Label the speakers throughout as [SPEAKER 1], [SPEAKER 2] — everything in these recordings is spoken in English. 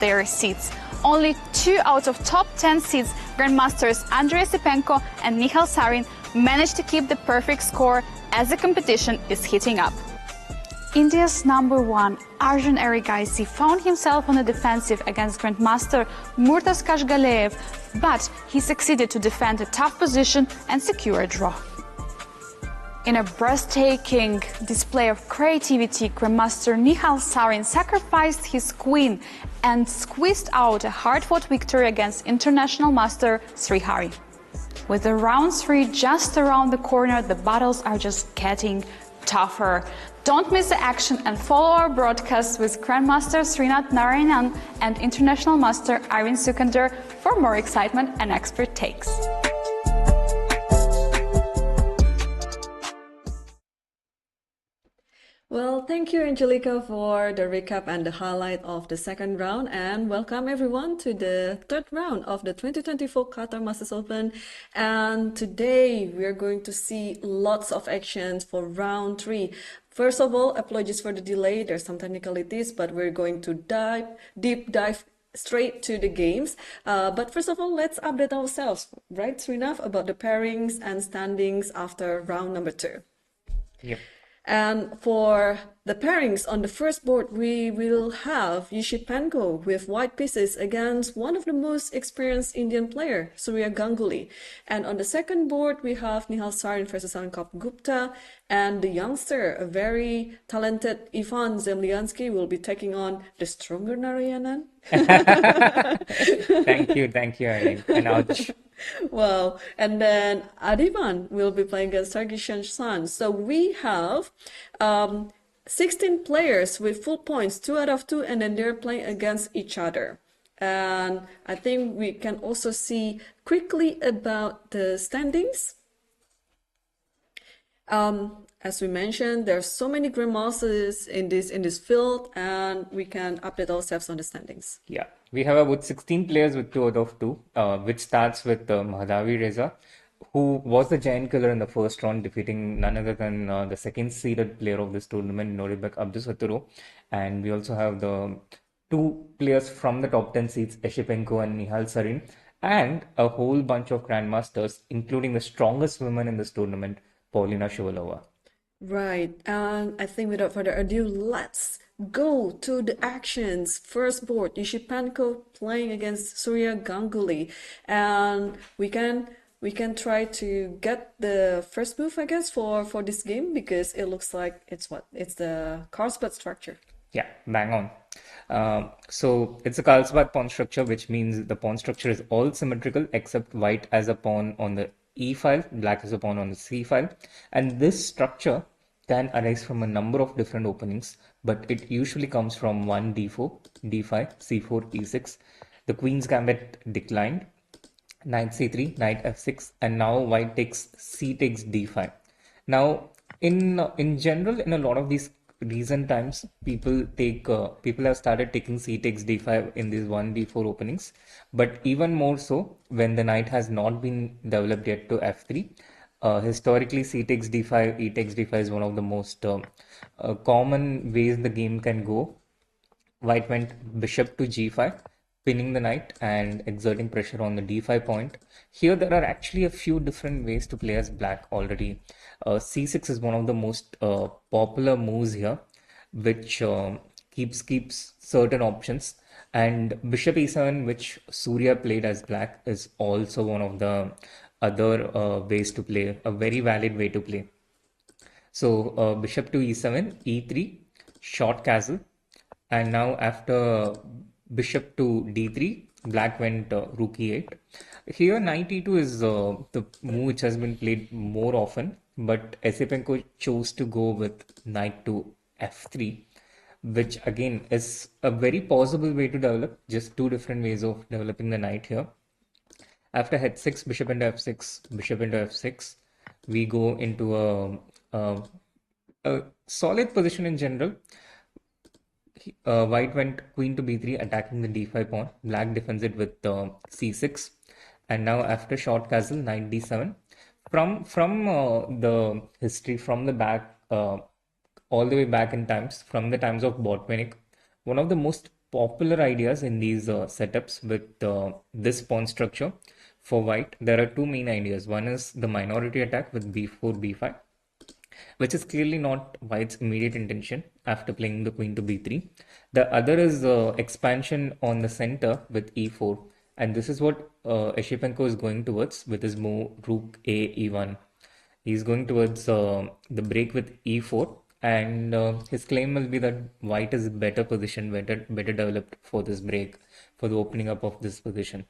[SPEAKER 1] their seats. Only 2 out of top 10 seeds, Grandmasters Andrei Sipenko and Nihal Sarin, managed to keep the perfect score as the competition is heating up. India's number 1, Arjun Erigaisi, found himself on the defensive against Grandmaster Murtaz Kashgalev, but he succeeded to defend a tough position and secure a draw. In a breathtaking display of creativity, Grandmaster Nihal Sarin sacrificed his queen and squeezed out a hard-fought victory against international master Srihari. With the round 3 just around the corner, the battles are just getting tougher. Don't miss the action and follow our broadcast with Grandmaster Srinath Narayanan and International Master Irene Sukandar for more excitement and expert takes.
[SPEAKER 2] Well, thank you, Angelica, for the recap and the highlight of the second round, and welcome everyone to the third round of the 2024 Qatar Masters Open. And today we are going to see lots of actions for round 3. First of all, apologies for the delay. There's some technicalities, but we're going to deep dive straight to the games. But first of all, let's update ourselves, right, Srinath, about the pairings and standings after round number 2.
[SPEAKER 3] Yep.
[SPEAKER 2] And for the pairings on the first board, we will have Yushipenko with white pieces against one of the most experienced Indian player, Surya Ganguly. And on the second board, we have Nihal Sarin versus Ankap Gupta, and the youngster, a very talented Ivan Zemlyansky, will be taking on the stronger Narayanan.
[SPEAKER 3] Thank you, Irene. And ouch.
[SPEAKER 2] Wow. And then Adivan will be playing against Sargishan San. So we have 16 players with full points, 2 out of 2, and then they're playing against each other. And I think we can also see quickly about the standings. As we mentioned, there are so many grandmasters in this field, and we can update ourselves on the standings.
[SPEAKER 3] Yeah, we have about 16 players with 2 out of 2, which starts with Mahadavi Reza, who was the giant killer in the first round, defeating none other than the second seeded player of this tournament, Noribek Abdusaturo. And we also have the 2 players from the top 10 seeds, Eshipenko and Nihal Sarin, and a whole bunch of grandmasters, including the strongest women in this tournament, Paulina Shovalova.
[SPEAKER 2] Right, and I think without further ado, let's go to the actions. First board, Yushipenko playing against Surya Ganguly, and we can try to get the first move, I guess, for this game, because it looks like it's the Carlsbad structure.
[SPEAKER 3] Yeah, bang on. So it's a Carlsbad pawn structure, which means the pawn structure is all symmetrical except white as a pawn on the E file, black as a pawn on the C file. And this structure can arise from a number of different openings, but it usually comes from 1 d4, d5, c4, e6. The queen's gambit declined, knight c3, knight f6, and now white takes c takes d5. Now, in general, in a lot of these recent times, people have started taking c takes d5 in these 1 d4 openings, but even more so when the knight has not been developed yet to f3. Historically, c takes d5, e takes d5 is one of the most common ways the game can go. White went bishop to g5, pinning the knight and exerting pressure on the d5 point. Here there are actually a few different ways to play as black already. c6 is one of the most popular moves here, which keeps certain options. And bishop e7, which Surya played as black, is also one of the other ways to play, a very valid way to play. So bishop to e7, e3, short castle, and now after bishop to d3, black went rook e8. Here knight e2 is the move which has been played more often, but Esipenko chose to go with knight to f3, which again is a very possible way to develop, just 2 different ways of developing the knight here. After h6, bishop into f6, bishop into f6, we go into a solid position in general. White went queen to b3, attacking the d5 pawn. Black defends it with c6, and now after short castle, knight d7. From the history, from the back, all the way back in times, from the times of Botvinnik, one of the most popular ideas in these setups with this pawn structure for white. There are two main ideas. One is the minority attack with b4, b5, which is clearly not White's immediate intention after playing the queen to b3. The other is expansion on the center with e4, and this is what Eshipenko is going towards with his move rook a e1. He's going towards the break with e4, and his claim will be that White is better positioned, better developed for this break, for the opening up of this position.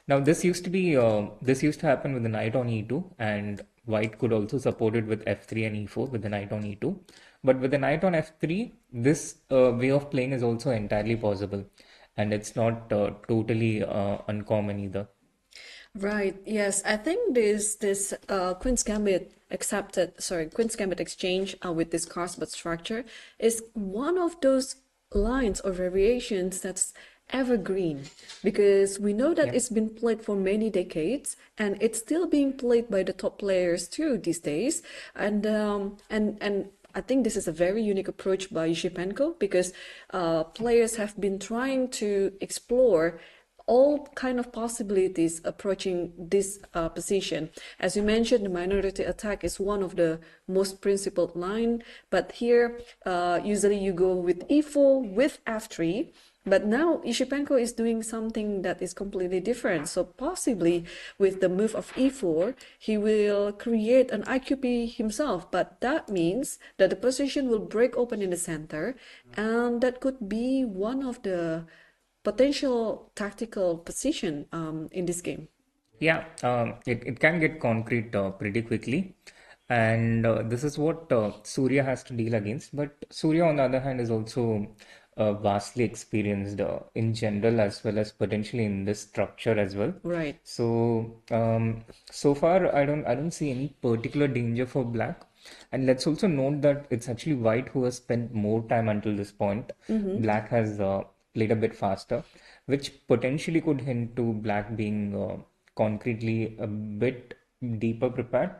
[SPEAKER 3] Now, this used to happen with the knight on e2, and White could also support it with f3 and e4 with the knight on e2. But with the knight on f3, this way of playing is also entirely possible, and it's not totally uncommon either.
[SPEAKER 2] Right. Yes, I think this Queen's Gambit Queen's Gambit exchange with this Carlsbad structure is one of those lines or variations that's evergreen because we know that
[SPEAKER 3] Yeah.
[SPEAKER 2] it's been played for many decades and it's still being played by the top players too these days. And I think this is a very unique approach by Shipenko because players have been trying to explore all kind of possibilities approaching this position. As you mentioned, the minority attack is one of the most principled line, but here usually you go with e4 with f3. But now Ishipenko is doing something that is completely different. So possibly with the move of e4, he will create an IQP himself. But that means that the position will break open in the center, and that could be one of the potential tactical position in this game.
[SPEAKER 3] Yeah, it can get concrete pretty quickly. And this is what Surya has to deal against. But Surya, on the other hand, is also vastly experienced in general as well as potentially in this structure as well.
[SPEAKER 2] Right.
[SPEAKER 3] So so far, I don't see any particular danger for black. And let's also note that it's actually white who has spent more time until this point. Black has played a bit faster, which potentially could hint to black being concretely a bit deeper prepared.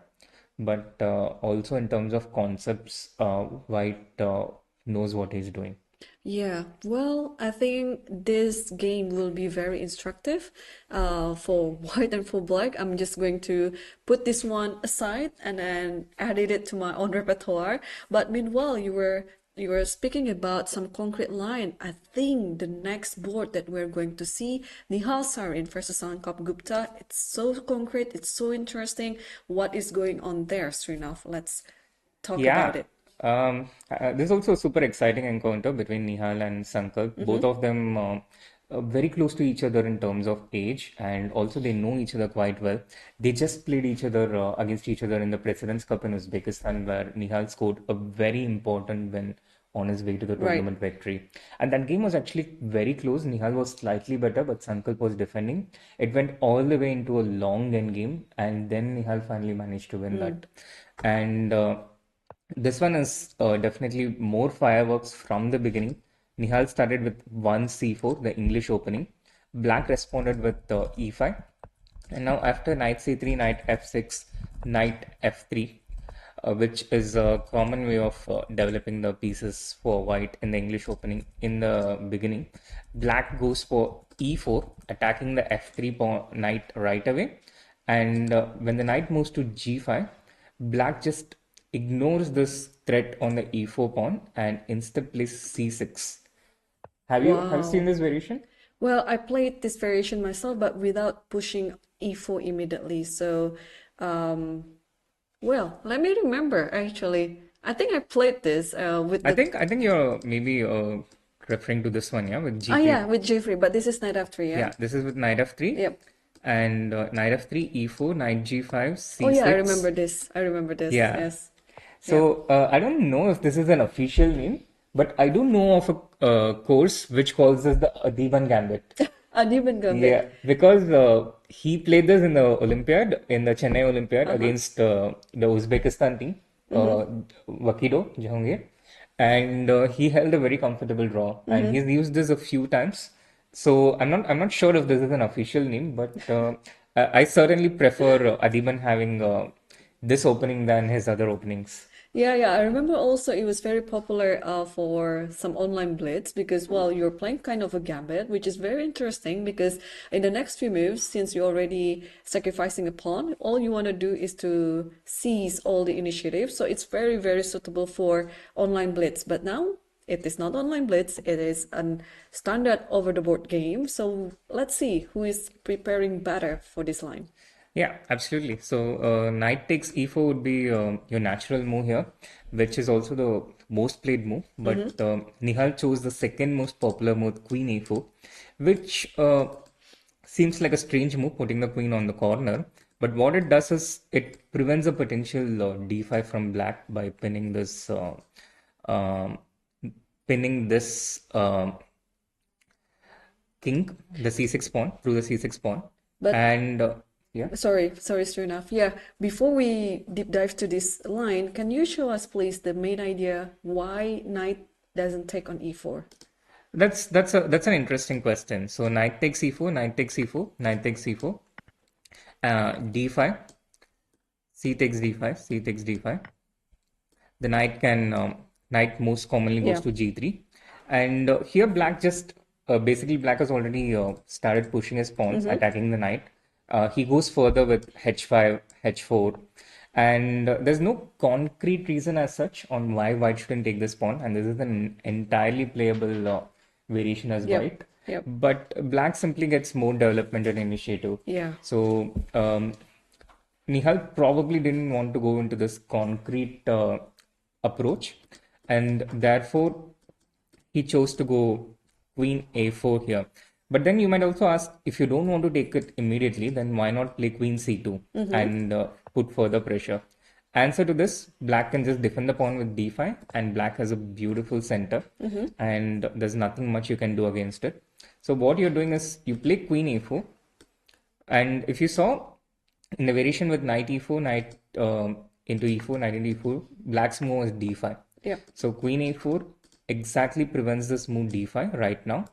[SPEAKER 3] But also in terms of concepts, white knows what he's doing.
[SPEAKER 2] Yeah, well, I think this game will be very instructive for white and for black. I'm just going to put this one aside and then added it to my own repertoire. But meanwhile, you were speaking about some concrete line. I think the next board that we're going to see, Nihal Sarin versus Sankap Gupta, it's so concrete, it's so interesting. What is going on there, Srinath? Let's talk about
[SPEAKER 3] Yeah,
[SPEAKER 2] it.
[SPEAKER 3] this is also a super exciting encounter between Nihal and Sankalp. Both of them very close to each other in terms of age, and also they know each other quite well. They just played each other against each other in the President's Cup in Uzbekistan, where Nihal scored a very important win on his way to the
[SPEAKER 2] Right.
[SPEAKER 3] tournament victory. And that game was actually very close. Nihal was slightly better, but Sankalp was defending. It went all the way into a long end game, and then Nihal finally managed to win that. And this one is definitely more fireworks from the beginning. Nihal started with 1 c4, the English opening. Black responded with e5. And now after knight c3, knight f6, knight f3, which is a common way of developing the pieces for white in the English opening in the beginning. Black goes for e4, attacking the f3 knight right away. And when the knight moves to g5, black just ignores this threat on the e4 pawn and instead plays c6. Have you seen
[SPEAKER 2] Wow.
[SPEAKER 3] this variation?
[SPEAKER 2] Well, I played this variation myself, but without pushing e4 immediately. So, um, well, let me remember actually. I think I played this with
[SPEAKER 3] I
[SPEAKER 2] the
[SPEAKER 3] think I think you're maybe referring to this one, yeah, with
[SPEAKER 2] yeah,
[SPEAKER 3] g3.
[SPEAKER 2] with Jeffrey, but this is knight f3, yeah?
[SPEAKER 3] Yeah, this is with knight f3
[SPEAKER 2] Yep.
[SPEAKER 3] and knight f3, e4, knight g5,
[SPEAKER 2] Oh yeah, I remember
[SPEAKER 3] c6.
[SPEAKER 2] this. I remember this.
[SPEAKER 3] Yeah.
[SPEAKER 2] Yes. Yep.
[SPEAKER 3] So I don't know if this is an official name, but I do know of a course which calls this the Adiban Gambit.
[SPEAKER 2] Uneven
[SPEAKER 3] Yeah,
[SPEAKER 2] gambit.
[SPEAKER 3] because he played this in the Olympiad, in the Chennai Olympiad
[SPEAKER 2] Uh-huh.
[SPEAKER 3] against the Uzbekistan team,
[SPEAKER 2] Mm-hmm.
[SPEAKER 3] Wakido Jahangir, and he held a very comfortable draw, and
[SPEAKER 2] Mm-hmm.
[SPEAKER 3] he's used this a few times. So I'm not sure if this is an official name, but I certainly prefer Adiban having this opening than his other openings.
[SPEAKER 2] Yeah. I remember also it was very popular for some online blitz because, well, you're playing kind of a gambit, which is very interesting because in the next few moves, since you're already sacrificing a pawn, all you want to do is to seize all the initiative. So it's very, very suitable for online blitz. But now it is not online blitz, it is a standard over the board game. So let's see who is preparing better for this line.
[SPEAKER 3] Yeah, absolutely. So, knight takes e4 would be your natural move here, which is also the most played move. But Nihal chose the second most popular move, queen e4, which seems like a strange move, putting the queen on the corner. But what it does is it prevents a potential d5 from black by um, pinning this king, the c6 pawn, through the c6 pawn.
[SPEAKER 2] But
[SPEAKER 3] And yeah.
[SPEAKER 2] sorry, Srinath. Yeah, before we deep dive to this line, can you show us, please, the main idea why knight doesn't take on e4?
[SPEAKER 3] That's an interesting question. So knight takes e4, knight takes e4, knight takes e4, d5, c takes d5, c takes d5. The knight most commonly goes
[SPEAKER 2] Yeah.
[SPEAKER 3] to g3, and here black just basically black has already started pushing his pawns, attacking the knight. He goes further with h5, h4, and there's no concrete reason as such on why white shouldn't take this pawn, and this is an entirely playable variation as
[SPEAKER 2] Yep.
[SPEAKER 3] white.
[SPEAKER 2] Yep.
[SPEAKER 3] But black simply gets more development and initiative.
[SPEAKER 2] Yeah.
[SPEAKER 3] So Nihal probably didn't want to go into this concrete approach, and therefore he chose to go queen a4 here. But then you might also ask, if you don't want to take it immediately, then why not play queen c2 and put further pressure? Answer to this, black can just defend the pawn with d5, and black has a beautiful center, and there's nothing much you can do against it. So what you're doing is you play queen a4, and if you saw in the variation with knight e4, knight into e4, knight into e4, black's move was d5.
[SPEAKER 2] Yeah.
[SPEAKER 3] So queen a4 exactly prevents this move d5 right now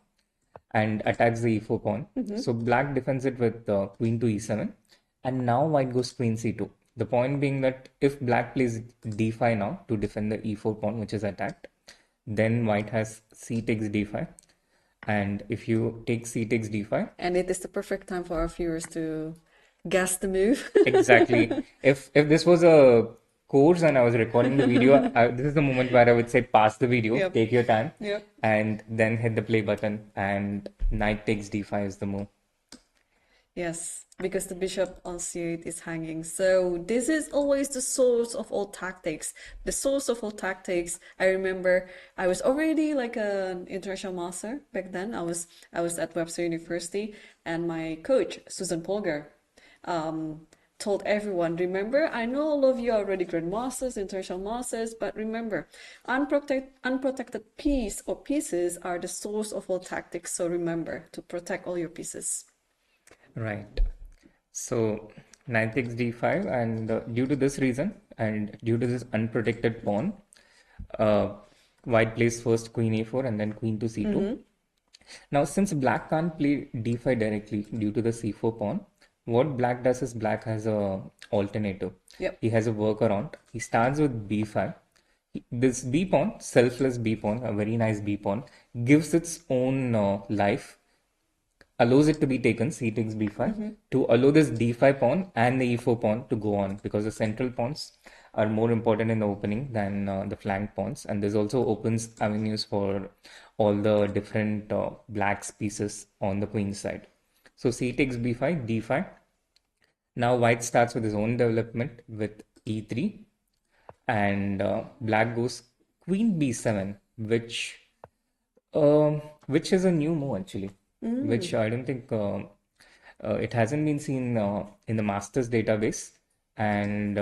[SPEAKER 3] and attacks the e4 pawn. So black defends it with queen to e7, and now white goes queen c2. The point being that if black plays d5 now to defend the e4 pawn, which is attacked, then white has c takes d5. And if you take c takes d5,
[SPEAKER 2] And it is the perfect time for our viewers to guess the move.
[SPEAKER 3] exactly. If this was a course and I was recording the video, this is the moment where I would say pause the video,
[SPEAKER 2] Yep.
[SPEAKER 3] take your time,
[SPEAKER 2] Yep.
[SPEAKER 3] and then hit the play button. And knight takes d5 is the move.
[SPEAKER 2] Yes, because the bishop on c8 is hanging. So this is always the source of all tactics. The source of all tactics. I remember I was already like an international master back then. I was at Webster University, and my coach, Susan Polgar, told everyone, remember, I know all of you are already grandmasters, international masters, but remember, unprotected piece or pieces are the source of all tactics. So remember to protect all your pieces.
[SPEAKER 3] Right. So knight takes d5, and due to this reason and due to this unprotected pawn, white plays first queen a4 and then queen to c2. Now, since black can't play d5 directly due to the c4 pawn, what black does is black has a alternative.
[SPEAKER 2] Yep.
[SPEAKER 3] He has a workaround. He starts with b5. This b pawn, selfless b pawn, a very nice b pawn, gives its own life, allows it to be taken, c takes b5, to allow this d5 pawn and the e4 pawn to go on, because the central pawns are more important in the opening than the flank pawns, and this also opens avenues for all the different black's pieces on the queen side. So c takes b5, d5. Now white starts with his own development with e3, and black goes queen b7, which is a new move actually, which I don't think it hasn't been seen in the Masters database. And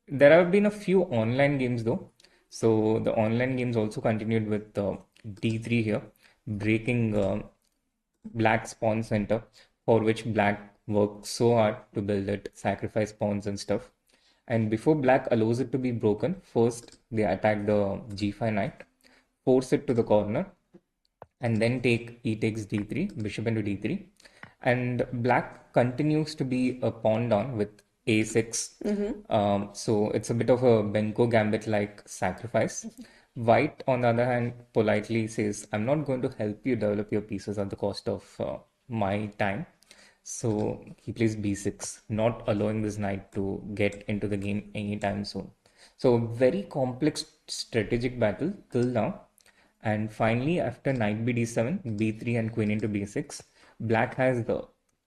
[SPEAKER 3] there have been a few online games though. So the online games also continued with d3 here, breaking black's pawn center, for which black worked so hard to build it, sacrifice pawns and stuff. And before black allows it to be broken, first they attack the g5 knight, force it to the corner, and then take e takes d3, bishop into d3. And black continues to be a pawn down with a6. So it's a bit of a Benko gambit-like sacrifice. White, on the other hand, politely says, I'm not going to help you develop your pieces at the cost of my time. So he plays b6, not allowing this knight to get into the game anytime soon. So very complex strategic battle till now. And finally, after knight b d7, b3 and queen into b6, black has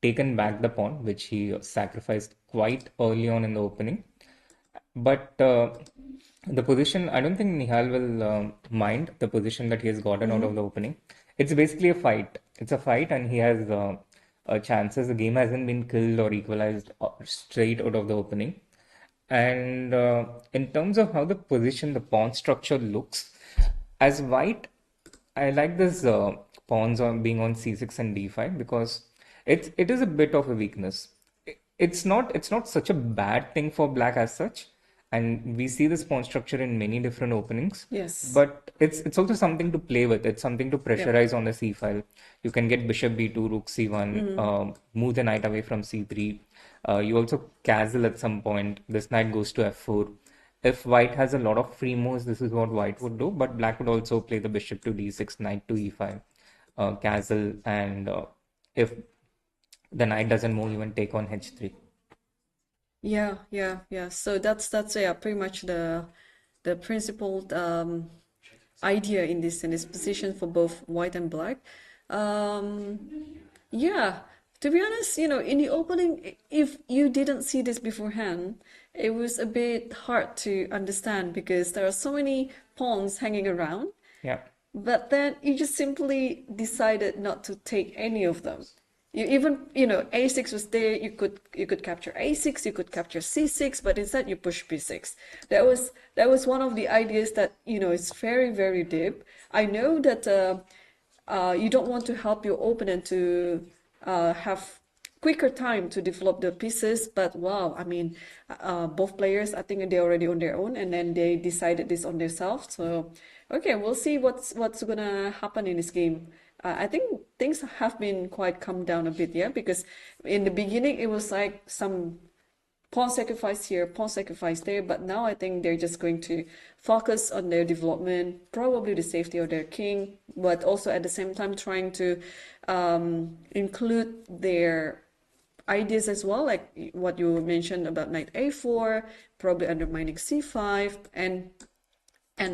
[SPEAKER 3] taken back the pawn, which he sacrificed quite early on in the opening. But the position, I don't think Nihal will mind the position that he has gotten out of the opening. It's basically a fight. It's a fight, and he has chances. The game hasn't been killed or equalized straight out of the opening. And in terms of how the position, the pawn structure looks, as white, I like this pawns on being on c6 and d5 because it is a bit of a weakness. It's not such a bad thing for black as such, and we see this pawn structure in many different openings.
[SPEAKER 2] Yes.
[SPEAKER 3] But it's also something to play with. It's something to pressurize on the c file. You can get bishop b2, rook c1, move the knight away from c3. You also castle at some point. This knight goes to f4. If white has a lot of free moves, this is what white would do. But black would also play the bishop to d6, knight to e5, castle, and if the knight doesn't move, even take on h3.
[SPEAKER 2] Yeah. So that's pretty much the principal idea in this position for both white and black. Um, yeah, to be honest, in the opening, if you didn't see this beforehand, it was a bit hard to understand because there are so many pawns hanging around,
[SPEAKER 3] Yeah.
[SPEAKER 2] but then you just simply decided not to take any of them. You even, a6 was there. You could capture a6, you could capture c6, but instead you push b6. That was one of the ideas that is very, very deep. I know that you don't want to help your opponent to have quicker time to develop the pieces, but wow, I mean, both players, I think they're already on their own, and then they decided this on themselves. So, okay, we'll see what's gonna happen in this game. I think things have been quite calmed down a bit, yeah, because in the beginning it was like some pawn sacrifice here, pawn sacrifice there, but now I think they're just going to focus on their development, probably the safety of their king, but also at the same time trying to include their ideas as well, like what you mentioned about knight a4, probably undermining c5, and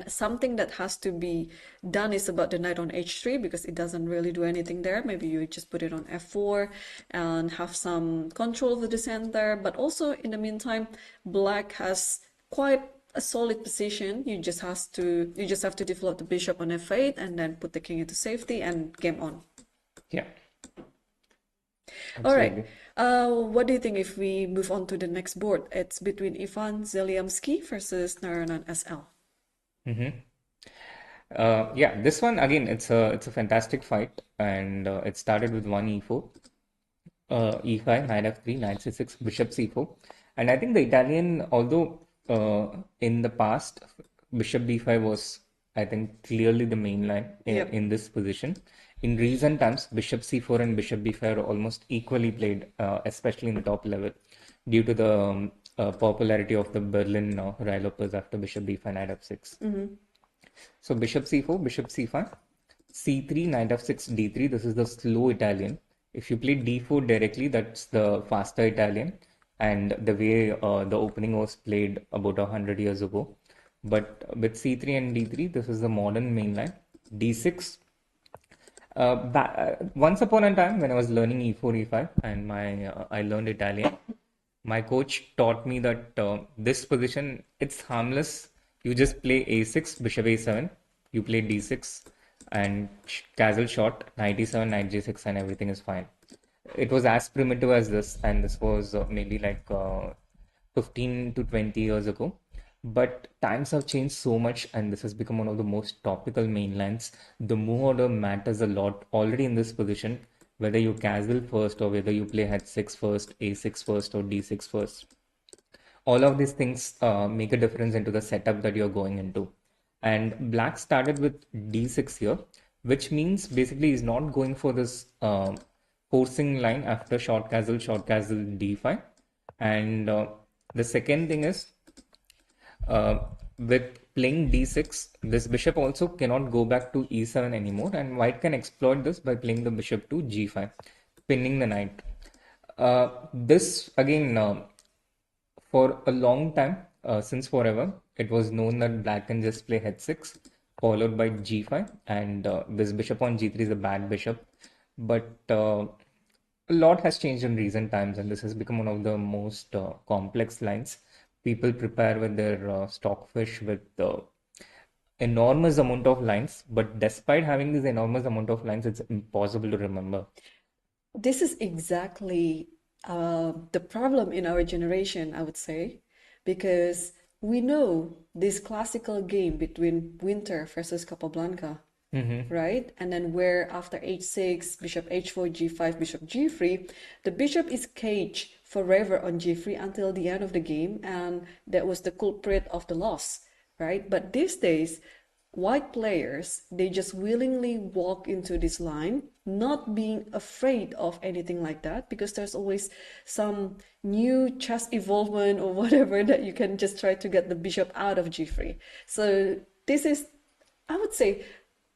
[SPEAKER 2] something that has to be done is about the knight on h3 because it doesn't really do anything there. Maybe you just put it on f4 and have some control over the center. But also in the meantime, black has quite a solid position. You just have to develop the bishop on f8 and then put the king into safety and game on.
[SPEAKER 3] Yeah.
[SPEAKER 2] All right.
[SPEAKER 3] Absolutely.
[SPEAKER 2] What do you think if we move on to the next board? It's between Ivan Zeliamski versus Narayanan SL.
[SPEAKER 3] Yeah, this one again, it's a fantastic fight, and it started with one e4, e5, knight f3, knight c6, bishop c4, and I think the Italian, although in the past bishop d5 was, I think, clearly the main line
[SPEAKER 2] Yep.
[SPEAKER 3] in this position. In recent times, bishop c4 and bishop b5 are almost equally played, especially in the top level, due to the popularity of the Berlin Railoppers after bishop b5, knight f6. So bishop c4, bishop c5, c3, knight f6, d3. This is the slow Italian. If you play d4 directly, that's the faster Italian, and the way the opening was played about 100 years ago. But with c3 and d3, this is the modern main line. d6. Once upon a time, when I was learning e4, e5, and I learned Italian, my coach taught me that this position, it's harmless. You just play a6, bishop a7, you play d6, and castle shot, knight e7, knight g6, and everything is fine. It was as primitive as this, and this was maybe like 15 to 20 years ago. But times have changed so much, and this has become one of the most topical mainlines. The move order matters a lot already in this position, whether you castle first or whether you play h6 first, a6 first, or d6 first. All of these things make a difference into the setup that you're going into. And black started with d6 here, which means basically he's not going for this forcing line after short castle d5. And the second thing is uh, with playing d6, this bishop also cannot go back to e7 anymore, and white can exploit this by playing the bishop to g5, pinning the knight. This again, for a long time, since forever, it was known that black can just play h6 followed by g5, and this bishop on g3 is a bad bishop. But a lot has changed in recent times, and this has become one of the most complex lines. People prepare with their stockfish with enormous amount of lines, but despite having this enormous amount of lines, it's impossible to remember.
[SPEAKER 2] This is exactly the problem in our generation, I would say, because we know this classical game between Winter versus Capablanca, right? And then where after h6, bishop h4, g5, bishop g3, the bishop is caged forever on g3 until the end of the game, and that was the culprit of the loss, right? But these days, white players, they just willingly walk into this line, not being afraid of anything like that, because there's always some new chess evolvement or whatever that you can just try to get the bishop out of g3. So this is, I would say,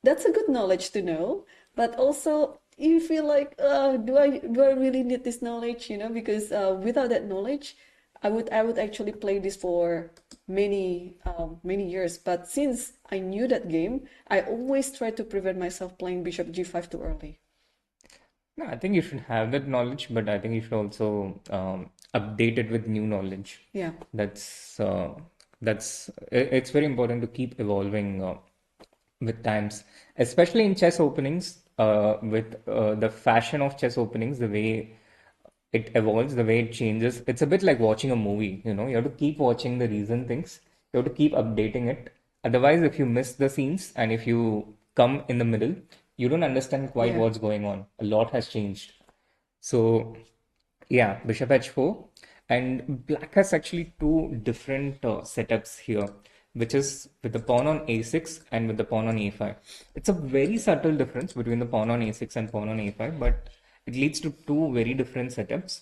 [SPEAKER 2] that's a good knowledge to know, but also you feel like, do I really need this knowledge? Because without that knowledge, I would actually play this for many years. But since I knew that game, I always try to prevent myself playing bishop g5 too early.
[SPEAKER 3] No, I think you should have that knowledge, but I think you should also update it with new knowledge.
[SPEAKER 2] Yeah.
[SPEAKER 3] That's it's very important to keep evolving with times, especially in chess openings. With the fashion of chess openings, the way it evolves, the way it changes. It's a bit like watching a movie, you have to keep watching the recent things. You have to keep updating it. Otherwise, if you miss the scenes and if you come in the middle, you don't understand quite
[SPEAKER 2] Yeah.
[SPEAKER 3] what's going on. A lot has changed. So, yeah, bishop h4. And black has actually two different setups here, which is with the pawn on a6 and with the pawn on a5. It's a very subtle difference between the pawn on a6 and pawn on a5, but it leads to two very different setups.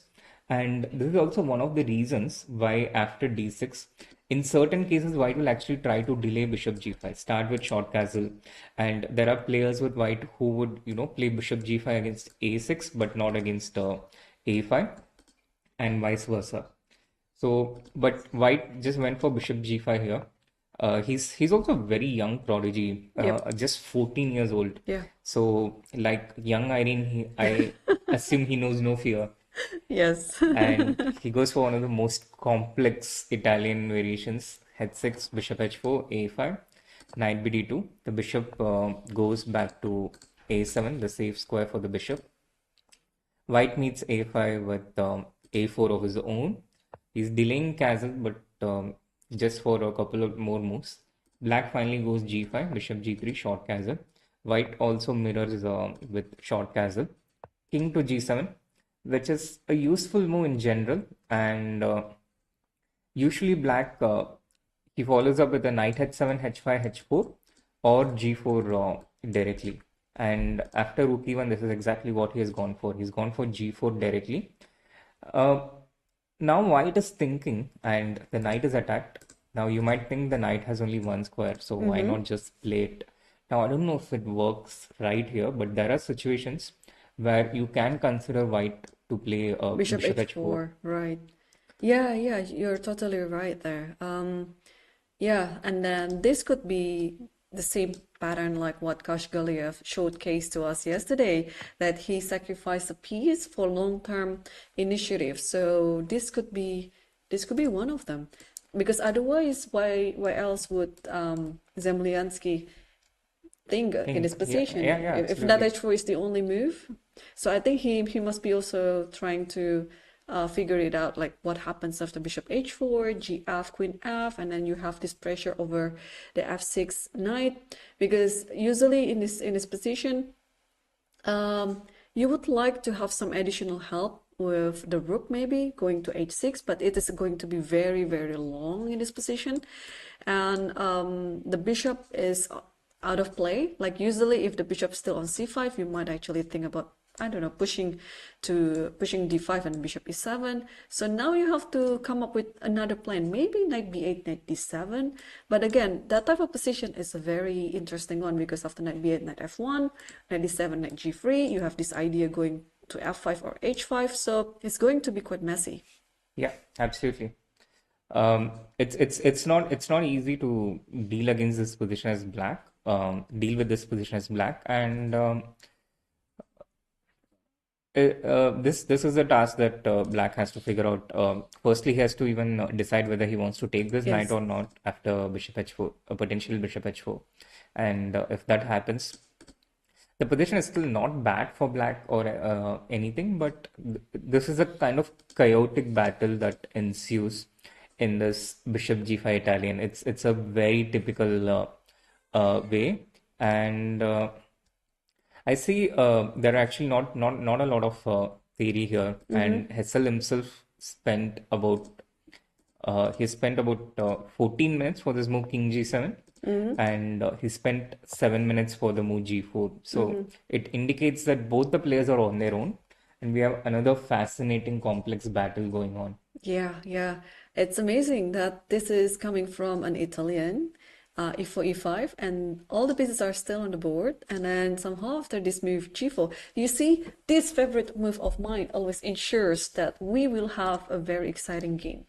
[SPEAKER 3] And this is also one of the reasons why after d6, in certain cases, white will actually try to delay bishop g5, start with short castle. And there are players with white who would, play bishop g5 against a6, but not against a5, and vice versa. So, but white just went for bishop g5 here. He's also a very young prodigy,
[SPEAKER 2] Yep.
[SPEAKER 3] just 14 years old.
[SPEAKER 2] Yeah.
[SPEAKER 3] So, like young Irene, I assume he knows no fear.
[SPEAKER 2] Yes.
[SPEAKER 3] And he goes for one of the most complex Italian variations, h6, bishop h4, a5, knight bd2. The bishop goes back to a7, the safe square for the bishop. White meets a5 with a4 of his own. He's delaying castle, but just for a couple of more moves. Black finally goes g5, bishop g3, short castle. White also mirrors with short castle. King to g7, which is a useful move in general. And usually black, he follows up with a knight h7, h5, h4, or g4 directly. And after rook e1, this is exactly what he has gone for. He's gone for g4 directly. Uh, Now white is thinking, and the knight is attacked. Now you might think the knight has only one square, so why not just play it? Now I don't know if it works right here, but there are situations where you can consider white to play
[SPEAKER 2] Bishop
[SPEAKER 3] bishop h4.
[SPEAKER 2] h4, right. Yeah, you're totally right there. Yeah, and then this could be the same pattern like what Kashgaliev showcased to us yesterday, that he sacrificed a piece for long-term initiative. So this could be one of them. Because otherwise, why else would Zemlyansky think in this
[SPEAKER 3] Yeah,
[SPEAKER 2] position
[SPEAKER 3] yeah,
[SPEAKER 2] if that
[SPEAKER 3] absolutely.
[SPEAKER 2] h4 is the only move? So I think he must be also trying to figure it out, like what happens after bishop h4, gf, queen f, and then you have this pressure over the f6 knight, because usually in this position you would like to have some additional help with the rook maybe going to h6, but it is going to be very, very long in this position. And the bishop is out of play. Like usually if the bishop is still on c5, you might actually think about I don't know, pushing d5 and bishop e7. So now you have to come up with another plan, maybe knight b8, knight d7. But again, that type of position is a very interesting one because after knight b8, knight f1, knight d7, knight g3, you have this idea going to f5 or h5. So it's going to be quite messy.
[SPEAKER 3] Yeah, absolutely. It's not easy to deal against this position as black. Deal with this position as black, and this is a task that black has to figure out. Firstly, he has to even decide whether he wants to take this knight
[SPEAKER 2] Yes.
[SPEAKER 3] or not after bishop h4, a potential bishop h4, and if that happens, the position is still not bad for black or anything, but this is a kind of chaotic battle that ensues in this bishop g5 Italian. It's a very typical way, and I see there are actually not a lot of theory here, and Hessel himself spent about he spent about 14 minutes for this move king g7, and he spent 7 minutes for the move g4. So it indicates that both the players are on their own, and we have another fascinating complex battle going on.
[SPEAKER 2] Yeah, yeah. It's amazing that this is coming from an Italian, e4, e5, and all the pieces are still on the board. And then somehow after this move, g4, you see, this favorite move of mine always ensures that we will have a very exciting game.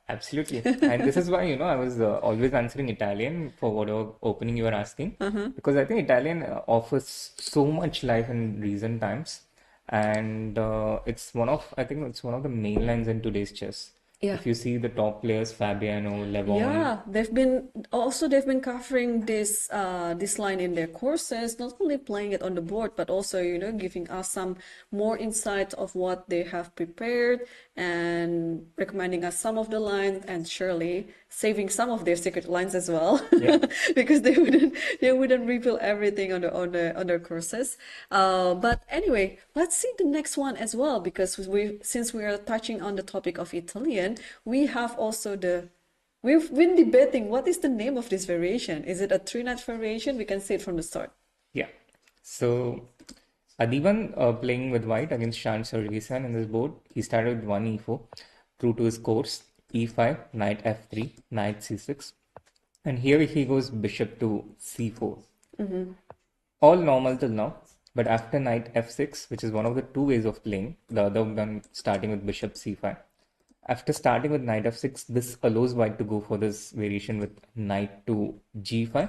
[SPEAKER 3] Absolutely. And this is why, I was always answering Italian for whatever opening you were asking, because I think Italian offers so much life in recent times. And I think it's one of the main lines in today's chess.
[SPEAKER 2] Yeah.
[SPEAKER 3] If you see the top players, Fabiano, Levon,
[SPEAKER 2] Yeah, they've been covering this line in their courses, not only playing it on the board, but also, giving us some more insight of what they have prepared and recommending us some of the lines and surely saving some of their secret lines as well.
[SPEAKER 3] Yeah.
[SPEAKER 2] Because they wouldn't reveal everything on their courses. But anyway, let's see the next one as well because since we are touching on the topic of Italian, we have also we've been debating what is the name of this variation. Is it a three-nut variation? We can say it from the start.
[SPEAKER 3] Yeah. So Adiban playing with white against Shan Sargisan in this board. He started with 1 e4, true to his course, e5, knight f3, knight c6. And here he goes bishop to c4. All normal till now. But after knight f6, which is one of the two ways of playing, the other one starting with bishop c5. After starting with knight f6, this allows white to go for this variation with knight to g5,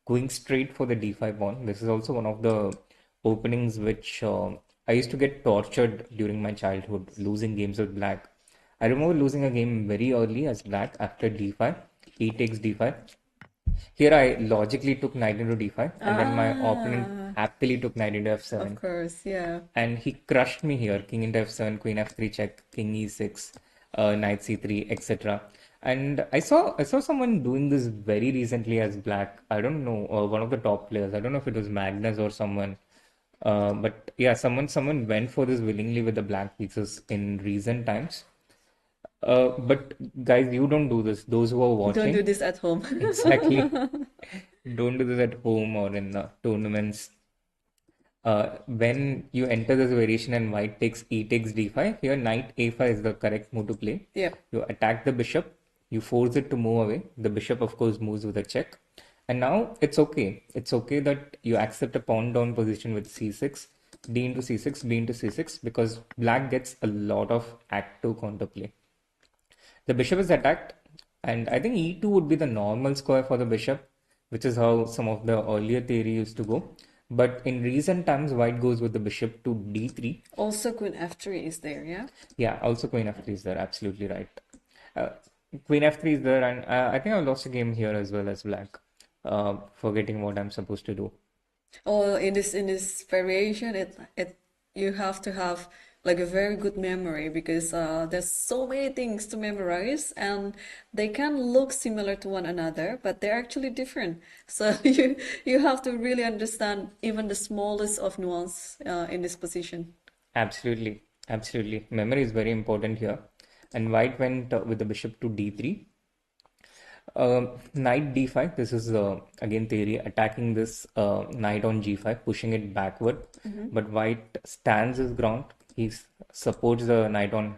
[SPEAKER 3] going straight for the d5 pawn. This is also one of the openings which I used to get tortured during my childhood, losing games with black. I remember losing a game very early as black after d5, e takes d5. Here I logically took knight into d5, and then my opponent happily took knight into f7.
[SPEAKER 2] Of course, yeah.
[SPEAKER 3] And he crushed me here, king into f7, queen f3 check, king e6, knight c3, etc. And I saw someone doing this very recently as black. I don't know, one of the top players. I don't know if it was Magnus or someone. But yeah, someone went for this willingly with the black pieces in recent times. But guys, you don't do this. Those who are
[SPEAKER 2] Don't do
[SPEAKER 3] watching,
[SPEAKER 2] this at home.
[SPEAKER 3] exactly, don't do this at home or in tournaments. When you enter this variation and white takes e takes d5, here knight a5 is the correct move to play.
[SPEAKER 2] Yeah.
[SPEAKER 3] You attack the bishop, you force it to move away. The bishop, of course, moves with a check. And now it's okay. It's okay that you accept a pawn down position with c6, d into c6, b into c6, because black gets a lot of act 2 counterplay. The bishop is attacked, and I think e2 would be the normal square for the bishop, which is how some of the earlier theory used to go. But in recent times, white goes with the bishop to d3.
[SPEAKER 2] Also, queen f3 is there, yeah?
[SPEAKER 3] Yeah, also queen f3 is there, absolutely right. Queen f3 is there, and I think I lost a game here as well as black, forgetting what I'm supposed to do.
[SPEAKER 2] Oh, in this variation, you have to have like a very good memory because there's so many things to memorize and they can look similar to one another, but they're actually different. So you have to really understand even the smallest of nuance in this position.
[SPEAKER 3] Absolutely, absolutely. Memory is very important here. And white went with the bishop to d3. Knight d5. This is again theory attacking this knight on g5, pushing it backward. But white stands his ground. Supports the knight on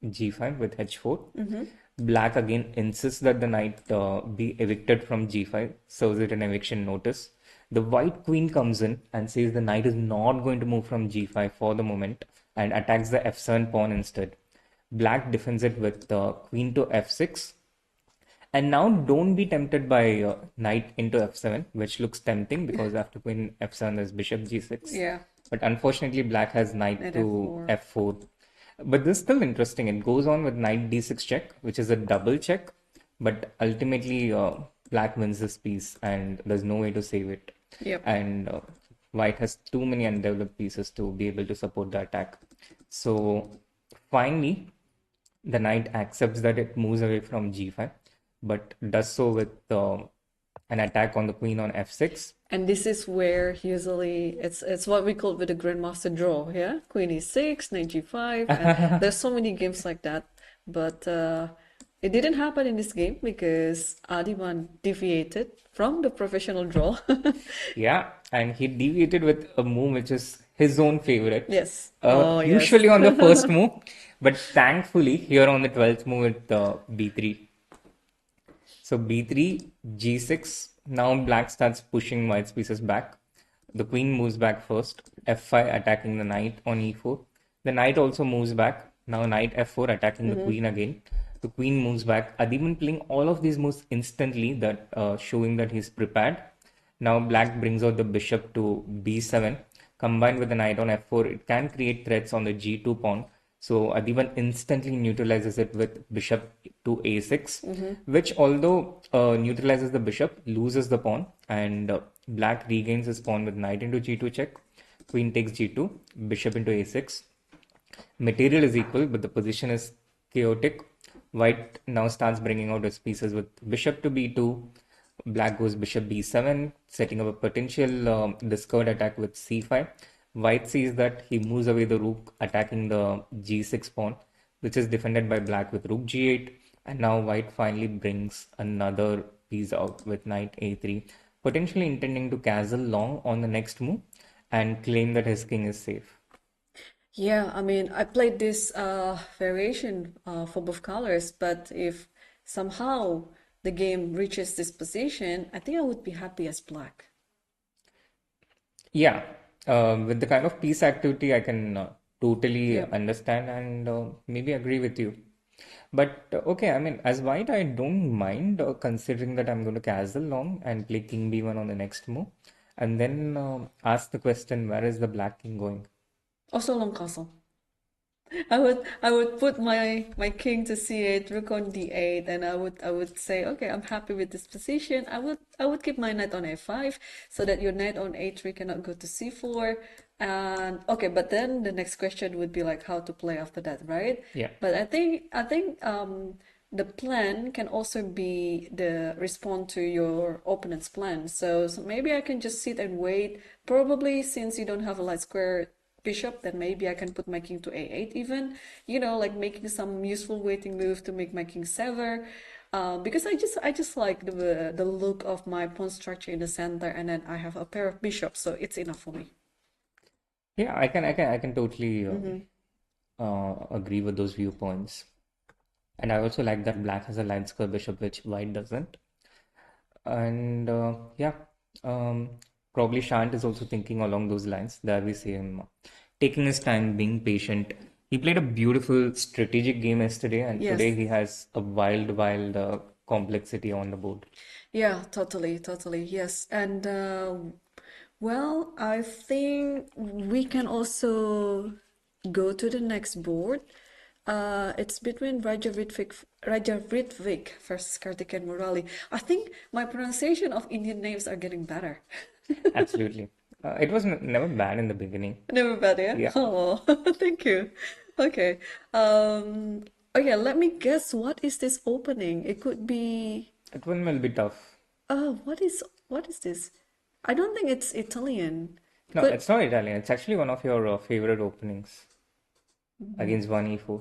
[SPEAKER 3] g5 with h4. Black again insists that the knight be evicted from g5, serves it an eviction notice. The white queen comes in and says the knight is not going to move from g5 for the moment and attacks the f7 pawn instead. Black defends it with queen to f6. And now don't be tempted by knight into f7, which looks tempting because after queen f7 there's bishop g6.
[SPEAKER 2] Yeah.
[SPEAKER 3] But unfortunately, black has knight
[SPEAKER 2] Knight
[SPEAKER 3] to
[SPEAKER 2] f4.
[SPEAKER 3] f4. But this is still interesting. It goes on with knight d6 check, which is a double check. But ultimately, black wins this piece and there's no way to save it.
[SPEAKER 2] Yep.
[SPEAKER 3] And white has too many undeveloped pieces to be able to support the attack. So finally, the knight accepts that it moves away from g5, but does so with an attack on the queen on f6.
[SPEAKER 2] And this is where usually it's what we call with the grandmaster draw, yeah? Queen e6, knight g5, and there's so many games like that. But it didn't happen in this game because Adiman deviated from the professional draw.
[SPEAKER 3] Yeah, and he deviated with a move which is his own favorite.
[SPEAKER 2] Yes. Oh, yes.
[SPEAKER 3] Usually on the first move, but thankfully here on the 12th move with b3. So b3, g6. Now black starts pushing white's pieces back. The queen moves back first. f5 attacking the knight on e4. The knight also moves back. Now knight f4 attacking the queen again. The queen moves back. Adiman playing all of these moves instantly, that showing that he's prepared. Now black brings out the bishop to b7. Combined with the knight on f4, it can create threats on the g2 pawn. So Adiban instantly neutralizes it with bishop to a6, which although neutralizes the bishop, loses the pawn, and black regains his pawn with knight into g2 check, queen takes g2, bishop into a6. Material is equal, but the position is chaotic. White now starts bringing out his pieces with bishop to b2. Black goes bishop b7, setting up a potential discovered attack with c5. White sees that he moves away the rook, attacking the g6 pawn, which is defended by black with rook g8. And now white finally brings another piece out with knight a3, potentially intending to castle long on the next move and claim that his king is safe.
[SPEAKER 2] Yeah, I mean, I played this variation for both colors, but if somehow the game reaches this position, I think I would be happy as black.
[SPEAKER 3] Yeah, with the kind of piece activity, I can totally
[SPEAKER 2] Yeah.
[SPEAKER 3] understand and maybe agree with you. But okay, I mean, as white, I don't mind considering that I'm going to castle long and play king b1 on the next move, and then ask the question, where is the black king going?
[SPEAKER 2] Also long castle. I would put my king to c8, rook on d8, and I would say, okay, I'm happy with this position. I would keep my knight on a5 so that your knight on a3 cannot go to c4. And okay, but then the next question would be like how to play after that, right?
[SPEAKER 3] Yeah.
[SPEAKER 2] But I think the plan can also be the respond to your opponent's plan. So maybe I can just sit and wait. Probably since you don't have a light square bishop, then maybe I can put my king to a8 even, like making some useful waiting move to make my king sever. Because I just like the look of my pawn structure in the center, and then I have a pair of bishops, so it's enough for me.
[SPEAKER 3] Yeah, I can totally agree with those viewpoints. And I also like that black has a line square bishop, which white doesn't. And yeah, um, probably Shant is also thinking along those lines. There we see him taking his time, being patient. He played a beautiful strategic game yesterday, and
[SPEAKER 2] Yes.
[SPEAKER 3] today he has a wild, wild complexity on the board.
[SPEAKER 2] Yeah, totally, yes. And well, I think we can also go to the next board. It's between Raja Ritvik versus Karthikeyan Murali. I think my pronunciation of Indian names are getting better.
[SPEAKER 3] Absolutely. It was never bad in the beginning.
[SPEAKER 2] Never bad, yeah?
[SPEAKER 3] Yeah,
[SPEAKER 2] Oh, thank you. Okay. Okay, let me guess, what is this opening? It could be
[SPEAKER 3] that one will be tough.
[SPEAKER 2] what is this? I don't think it's Italian.
[SPEAKER 3] No,
[SPEAKER 2] Could
[SPEAKER 3] it's not Italian. It's actually one of your favorite openings against 1e4.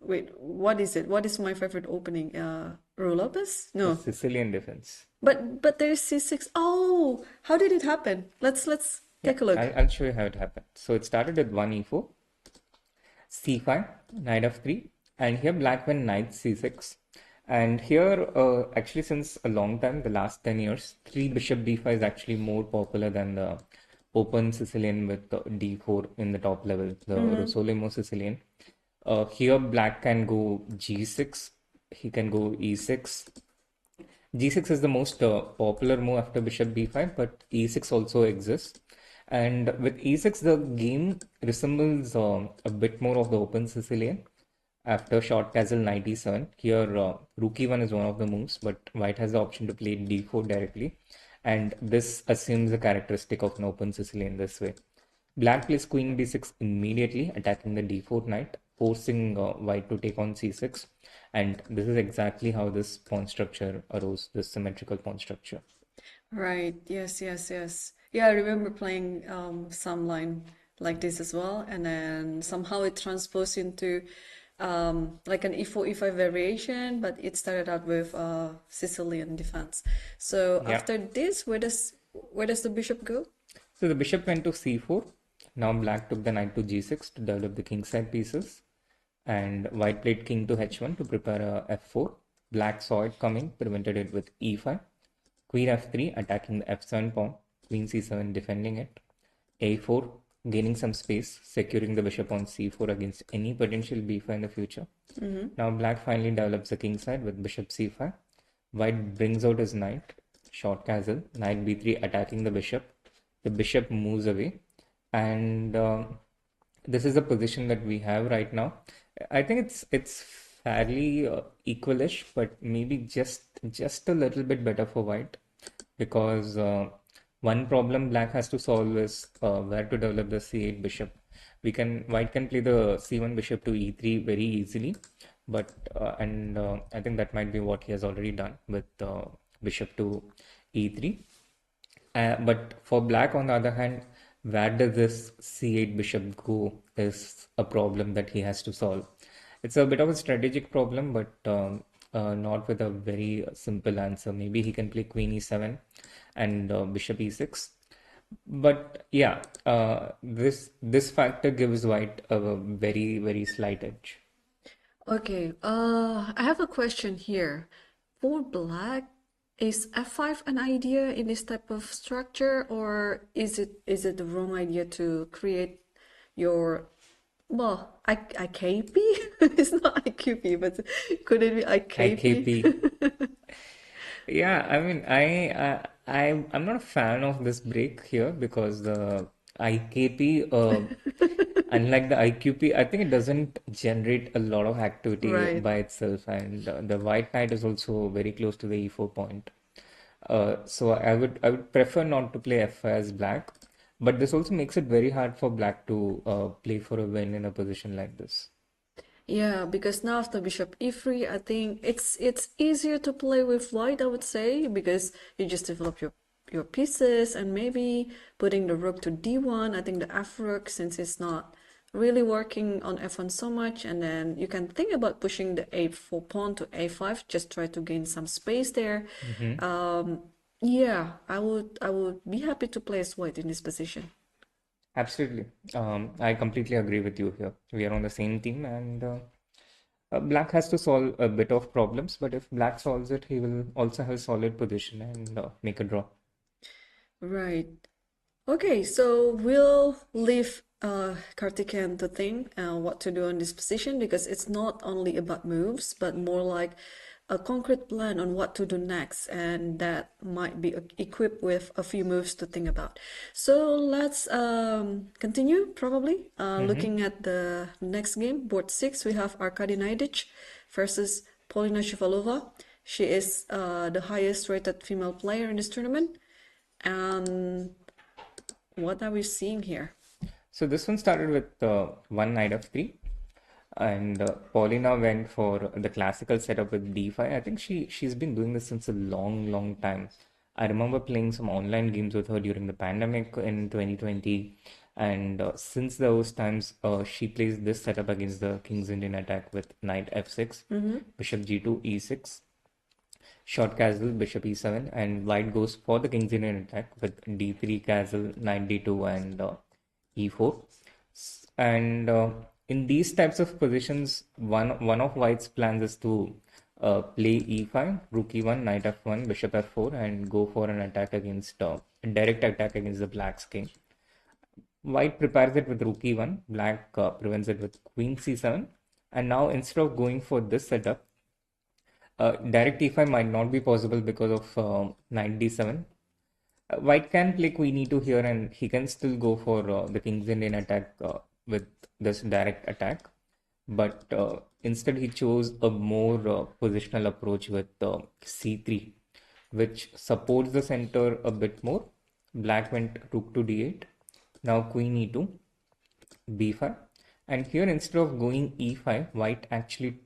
[SPEAKER 2] Wait, what is it? What is my favorite opening? Roll Lopez?
[SPEAKER 3] The
[SPEAKER 2] No.
[SPEAKER 3] Sicilian defense.
[SPEAKER 2] But there's C6. Oh, how did it happen? Let's
[SPEAKER 3] Yeah,
[SPEAKER 2] take a look.
[SPEAKER 3] I'll show you how it happened. So it started with 1 e4, c5, knight f3, and here black went knight c6. And here, actually, since a long time, the last 10 years, 3 bishop d5 is actually more popular than the open Sicilian with the d4 in the top level, the Rosolimo Sicilian. Here, black can go g6, he can go e6. G6 is the most popular move after bishop b5, but e6 also exists. And with e6, the game resembles a bit more of the open Sicilian. After short castle knight e7, here rook e1 is one of the moves, but white has the option to play d4 directly. And this assumes the characteristic of an open Sicilian this way. Black plays queen d6 immediately, attacking the d4 knight, forcing white to take on c6. And this is exactly how this pawn structure arose, this symmetrical pawn structure.
[SPEAKER 2] Right. Yes, yes, yes. Yeah, I remember playing some line like this as well, and then somehow it transposed into like an e4, e5 variation, but it started out with Sicilian defense. So
[SPEAKER 3] Yeah.
[SPEAKER 2] after this, where does the bishop go?
[SPEAKER 3] So the bishop went to c4. Now black took the knight to g6 to develop the kingside pieces. And white played king to h1 to prepare a f4. Black saw it coming, prevented it with e5. Queen f3, attacking the f7 pawn. Queen c7, defending it. a4, gaining some space, securing the bishop on c4 against any potential b5 in the future. Now black finally develops the king side with bishop c5. White brings out his knight, short castle, knight b3, attacking the bishop. The bishop moves away, and this is the position that we have right now. I think it's fairly equalish, but maybe just a little bit better for white, because one problem black has to solve is where to develop the c8 bishop. White can play the c1 bishop to e3 very easily, but I think that might be what he has already done with bishop to e3. But for black, on the other hand, where does this c8 bishop go is a problem that he has to solve. It's a bit of a strategic problem, but not with a very simple answer. Maybe he can play queen e7 and bishop e6. But yeah, this factor gives white a very, very slight edge.
[SPEAKER 2] Okay, I have a question here. For black, is f5 an idea in this type of structure, or is it the wrong idea to create your well, IKP? It's not IQP, but could it be IKP?
[SPEAKER 3] IKP. Yeah, I mean, I'm not a fan of this break here because the IKP, unlike the IQP, I think it doesn't generate a lot of activity
[SPEAKER 2] Right.
[SPEAKER 3] by itself, and the white knight is also very close to the E4 point. So I would prefer not to play F5 as black, but this also makes it very hard for black to play for a win in a position like this.
[SPEAKER 2] Yeah, because now after bishop e3, I think it's easier to play with white, I would say, because you just develop your pieces and maybe putting the rook to d1. I think the f rook, since it's not really working on f1 so much, and then you can think about pushing the a4 pawn to a5, just try to gain some space there.
[SPEAKER 3] Hmm.
[SPEAKER 2] Yeah, I would be happy to play as white in this position.
[SPEAKER 3] Absolutely. I completely agree with you here. We are on the same team, and black has to solve a bit of problems, but if black solves it, he will also have a solid position and make a draw.
[SPEAKER 2] Right. Okay, so we'll leave Karthikeyan to think what to do in this position, because it's not only about moves, but more like a concrete plan on what to do next, and that might be equipped with a few moves to think about. So let's continue, probably.
[SPEAKER 3] Hmm.
[SPEAKER 2] Looking at the next game, board 6, we have Arkady Naidic versus Polina Shivalova. She is the highest rated female player in this tournament. And what are we seeing here?
[SPEAKER 3] So this one started with one knight of three, and Paulina went for the classical setup with d5. I think she's been doing this since a long, long time. I remember playing some online games with her during the pandemic in 2020, And since those times, she plays this setup against the King's Indian attack with knight f6, bishop g2, e6, short castle, bishop e7, and white goes for the King's Indian attack with d3 castle, knight d2, and e4. And in these types of positions, one of white's plans is to play e5, rook e1, knight f1, bishop f4, and go for an attack against a direct attack against the black's king. White prepares it with rook e1, black prevents it with queen c7, and now instead of going for this setup, direct e5 might not be possible because of knight d7. White can play queen e2 here, and he can still go for the King's Indian attack with this direct attack. But instead, he chose a more positional approach with c3, which supports the center a bit more. Black went rook to d8. Now queen e2, b5. And here, instead of going e5, white actually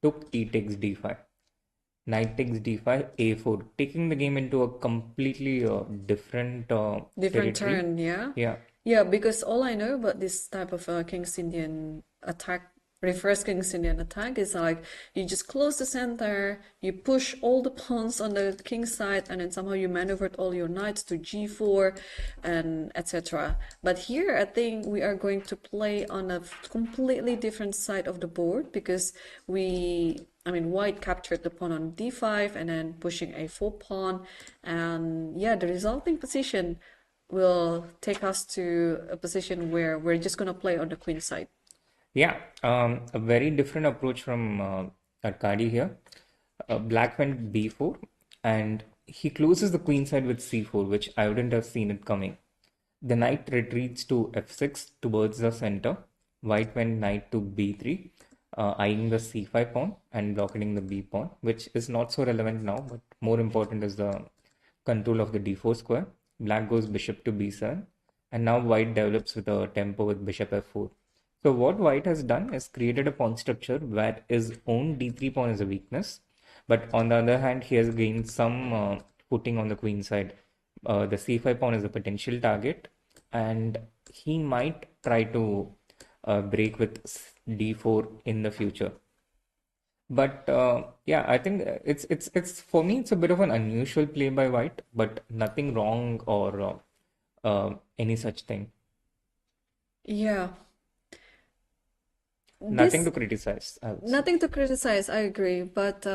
[SPEAKER 3] took e takes d5. Knight takes d5, a4, taking the game into a completely different
[SPEAKER 2] Different
[SPEAKER 3] territory.
[SPEAKER 2] turn, yeah?
[SPEAKER 3] Yeah,
[SPEAKER 2] Yeah, because all I know about this type of King's Indian attack, reverse King's Indian attack, is like you just close the center, you push all the pawns on the king's side, and then somehow you maneuvered all your knights to g4 and etc. But here I think we are going to play on a completely different side of the board because white captured the pawn on d5 and then pushing a4 pawn, and yeah, the resulting position will take us to a position where we're just going to play on the queen side.
[SPEAKER 3] yeah. A very different approach from Arkady here. Black went b4, and he closes the queen side with c4, which I wouldn't have seen it coming. The knight retreats to f6 towards the center. White went knight to b3, eyeing the c5 pawn and blocking the b pawn, which is not so relevant now, but more important is the control of the d4 square. Black goes bishop to b7, and now white develops with a tempo with bishop f4. So what white has done is created a pawn structure where his own d3 pawn is a weakness, but on the other hand, he has gained some footing on the queen side. The c5 pawn is a potential target, and he might try to break with d4 in the future. But yeah, I think it's for me it's a bit of an unusual play by white, but nothing wrong or any such thing.
[SPEAKER 2] Yeah.
[SPEAKER 3] Nothing
[SPEAKER 2] This
[SPEAKER 3] to criticize, I would say.
[SPEAKER 2] Nothing to criticize, I agree, but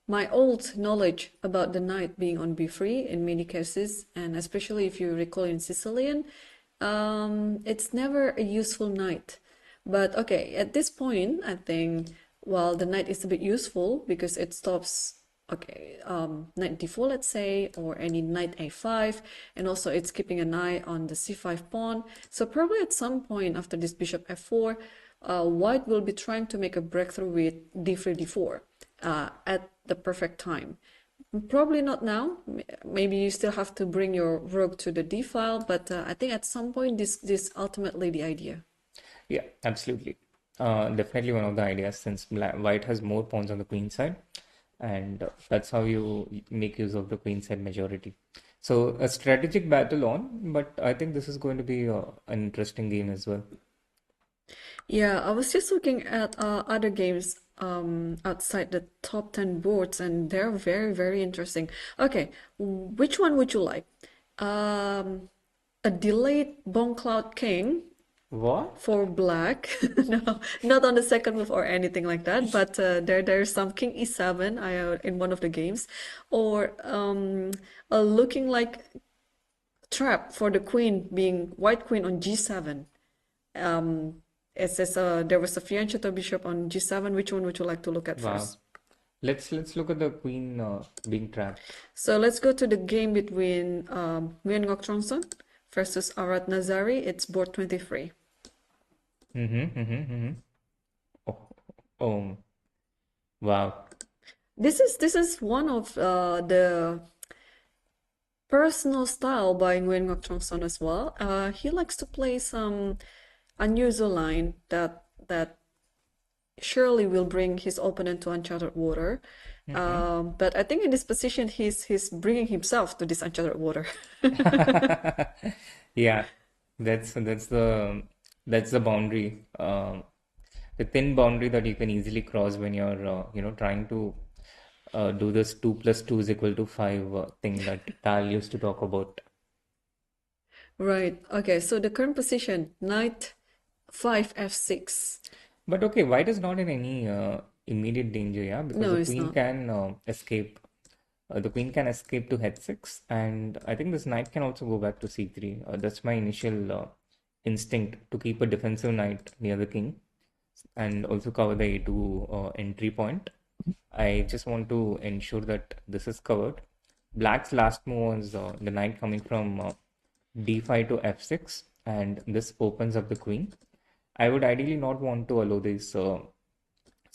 [SPEAKER 2] my old knowledge about the knight being on b3 in many cases, and especially if you recall in Sicilian, it's never a useful knight. But okay, at this point, I think, well, the knight is a bit useful because it stops, okay, knight d4, let's say, or any knight a5, and also it's keeping an eye on the c5 pawn. So probably at some point after this bishop f4, white will be trying to make a breakthrough with d3, d4 at the perfect time. Probably not now. Maybe you still have to bring your rook to the d file, but I think at some point this ultimately the idea.
[SPEAKER 3] Yeah, absolutely. Definitely one of the ideas since white has more pawns on the queen side, and that's how you make use of the queen side majority. So a strategic battle on, but I think this is going to be an interesting game as well.
[SPEAKER 2] Yeah, I was just looking at other games outside the top 10 boards, and they're very, very interesting. Okay, which one would you like? A delayed Bone Cloud King
[SPEAKER 3] What?
[SPEAKER 2] for black. No, not on the second move or anything like that, but there's some King E7 in one of the games, or a looking like trap for the queen being white queen on G7. It says there was a fianchetto bishop on G7. Which one would you like to look at
[SPEAKER 3] Wow.
[SPEAKER 2] first?
[SPEAKER 3] Let's look at the queen being trapped.
[SPEAKER 2] So let's go to the game between Nguyen Ngoc Trongson versus Arat Nazari. It's board 23.
[SPEAKER 3] Oh, oh, wow.
[SPEAKER 2] This is one of the personal style by Nguyen Ngoc Trongson as well. He likes to play some unusual line that surely will bring his opponent to uncharted water. But I think in this position, he's bringing himself to this uncharted water.
[SPEAKER 3] Yeah. That's the boundary, the thin boundary that you can easily cross when you're trying to do this 2 + 2 is equal to 5 thing that Tal used to talk about.
[SPEAKER 2] Right. Okay. So the current position, knight 5 f6.
[SPEAKER 3] But okay, white is not in any immediate danger, yeah, because
[SPEAKER 2] No,
[SPEAKER 3] the
[SPEAKER 2] it's
[SPEAKER 3] queen
[SPEAKER 2] not.
[SPEAKER 3] can escape. The queen can escape to h6, and I think this knight can also go back to c3. That's my initial instinct to keep a defensive knight near the king and also cover the a2 entry point. I just want to ensure that this is covered. Black's last move was the knight coming from d5 to f6, and this opens up the queen. I would ideally not want to allow this, so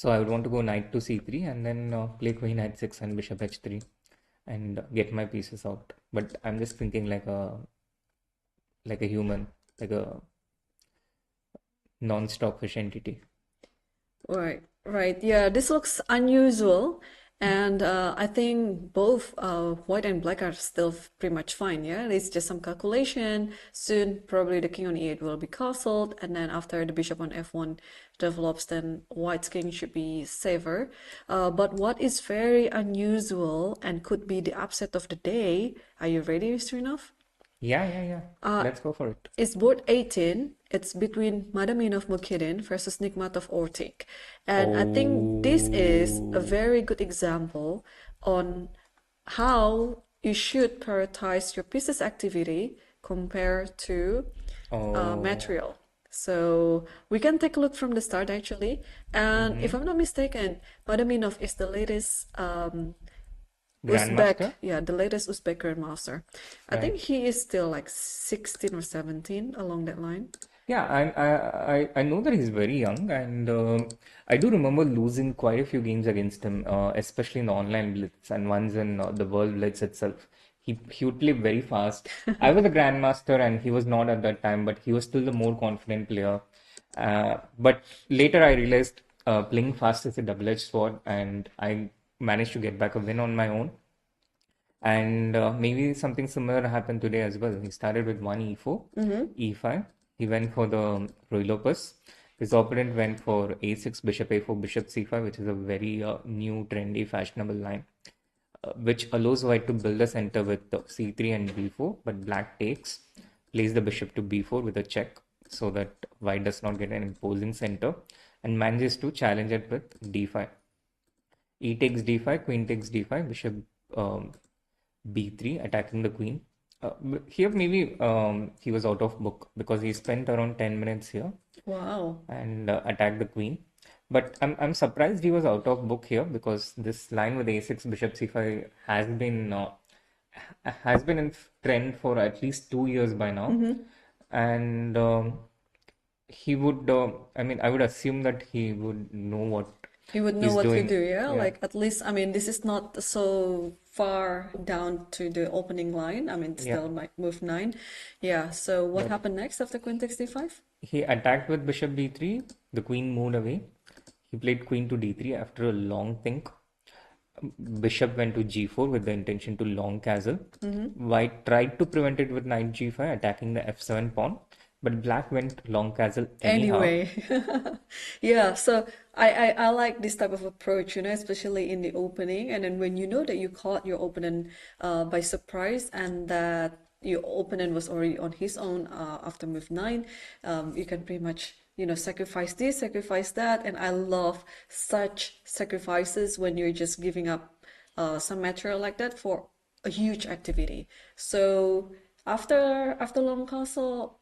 [SPEAKER 3] I would want to go knight to c3 and then play queen h6 and bishop h3 and get my pieces out. But I'm just thinking like a human, like a non-stopfish entity.
[SPEAKER 2] Right, right. Yeah, this looks unusual. And I think both white and black are still pretty much fine. Yeah, it's just some calculation. Soon, probably the king on e8 will be castled. And then after the bishop on f1 develops, then white's king should be safer. But what is very unusual and could be the upset of the day, are you ready, Srinath?
[SPEAKER 3] Yeah. Let's go for it.
[SPEAKER 2] It's board 18. It's between Madaminov Mukhiddin versus Nigmatov Ortik. And I think this is a
[SPEAKER 3] Oh,
[SPEAKER 2] very good example on how you should prioritize your pieces activity compared to
[SPEAKER 3] oh.
[SPEAKER 2] material. So we can take a look from the start actually. And if
[SPEAKER 3] Mm-hmm.
[SPEAKER 2] I'm not mistaken, Madaminov is the latest Uzbek,
[SPEAKER 3] Grandmaster?
[SPEAKER 2] yeah, the latest Uzbek grandmaster. I think
[SPEAKER 3] Right.
[SPEAKER 2] he is still like 16 or 17 along that line.
[SPEAKER 3] Yeah, I know that he's very young, and I do remember losing quite a few games against him, especially in the online blitz and ones in the world blitz itself. He would play very fast. I was a grandmaster, and he was not at that time, but he was still the more confident player. But later I realized playing fast is a double-edged sword, and I managed to get back a win on my own. And maybe something similar happened today as well. He started with one e4, e5. He went for the Roylopus. His opponent went for a6, bishop a4, bishop c5, which is a very new, trendy, fashionable line, which allows white to build a center with c3 and b4. But black takes, plays the bishop to b4 with a check so that white does not get an imposing center and manages to challenge it with d5. E takes d5, queen takes d5, bishop um, b3, attacking the queen. Here, maybe he was out of book because he spent around 10 minutes here
[SPEAKER 2] Wow.
[SPEAKER 3] and attacked the queen. But I'm surprised he was out of book here because this line with a6, bishop c5 has been in trend for at least 2 years by now. And he would, I mean, I would assume that he would know what
[SPEAKER 2] He would know
[SPEAKER 3] he's
[SPEAKER 2] what to
[SPEAKER 3] doing.
[SPEAKER 2] do, yeah?
[SPEAKER 3] Yeah,
[SPEAKER 2] Like at least, I mean, this is not so far down to the opening line. I mean,
[SPEAKER 3] yeah.
[SPEAKER 2] still might move 9. Yeah, so what
[SPEAKER 3] But
[SPEAKER 2] happened next after queen takes d5?
[SPEAKER 3] he attacked with bishop b3. The queen moved away. He played queen to d3 after a long think. Bishop went to g4 with the intention to long castle. White tried to prevent it with knight g5, attacking the f7 pawn, but black went long castle anyhow.
[SPEAKER 2] Anyway, yeah, so I like this type of approach, especially in the opening. And then when you know that you caught your opponent by surprise and that your opponent was already on his own after move 9, you can pretty much, sacrifice this, sacrifice that. And I love such sacrifices when you're just giving up some material like that for a huge activity. So after long castle,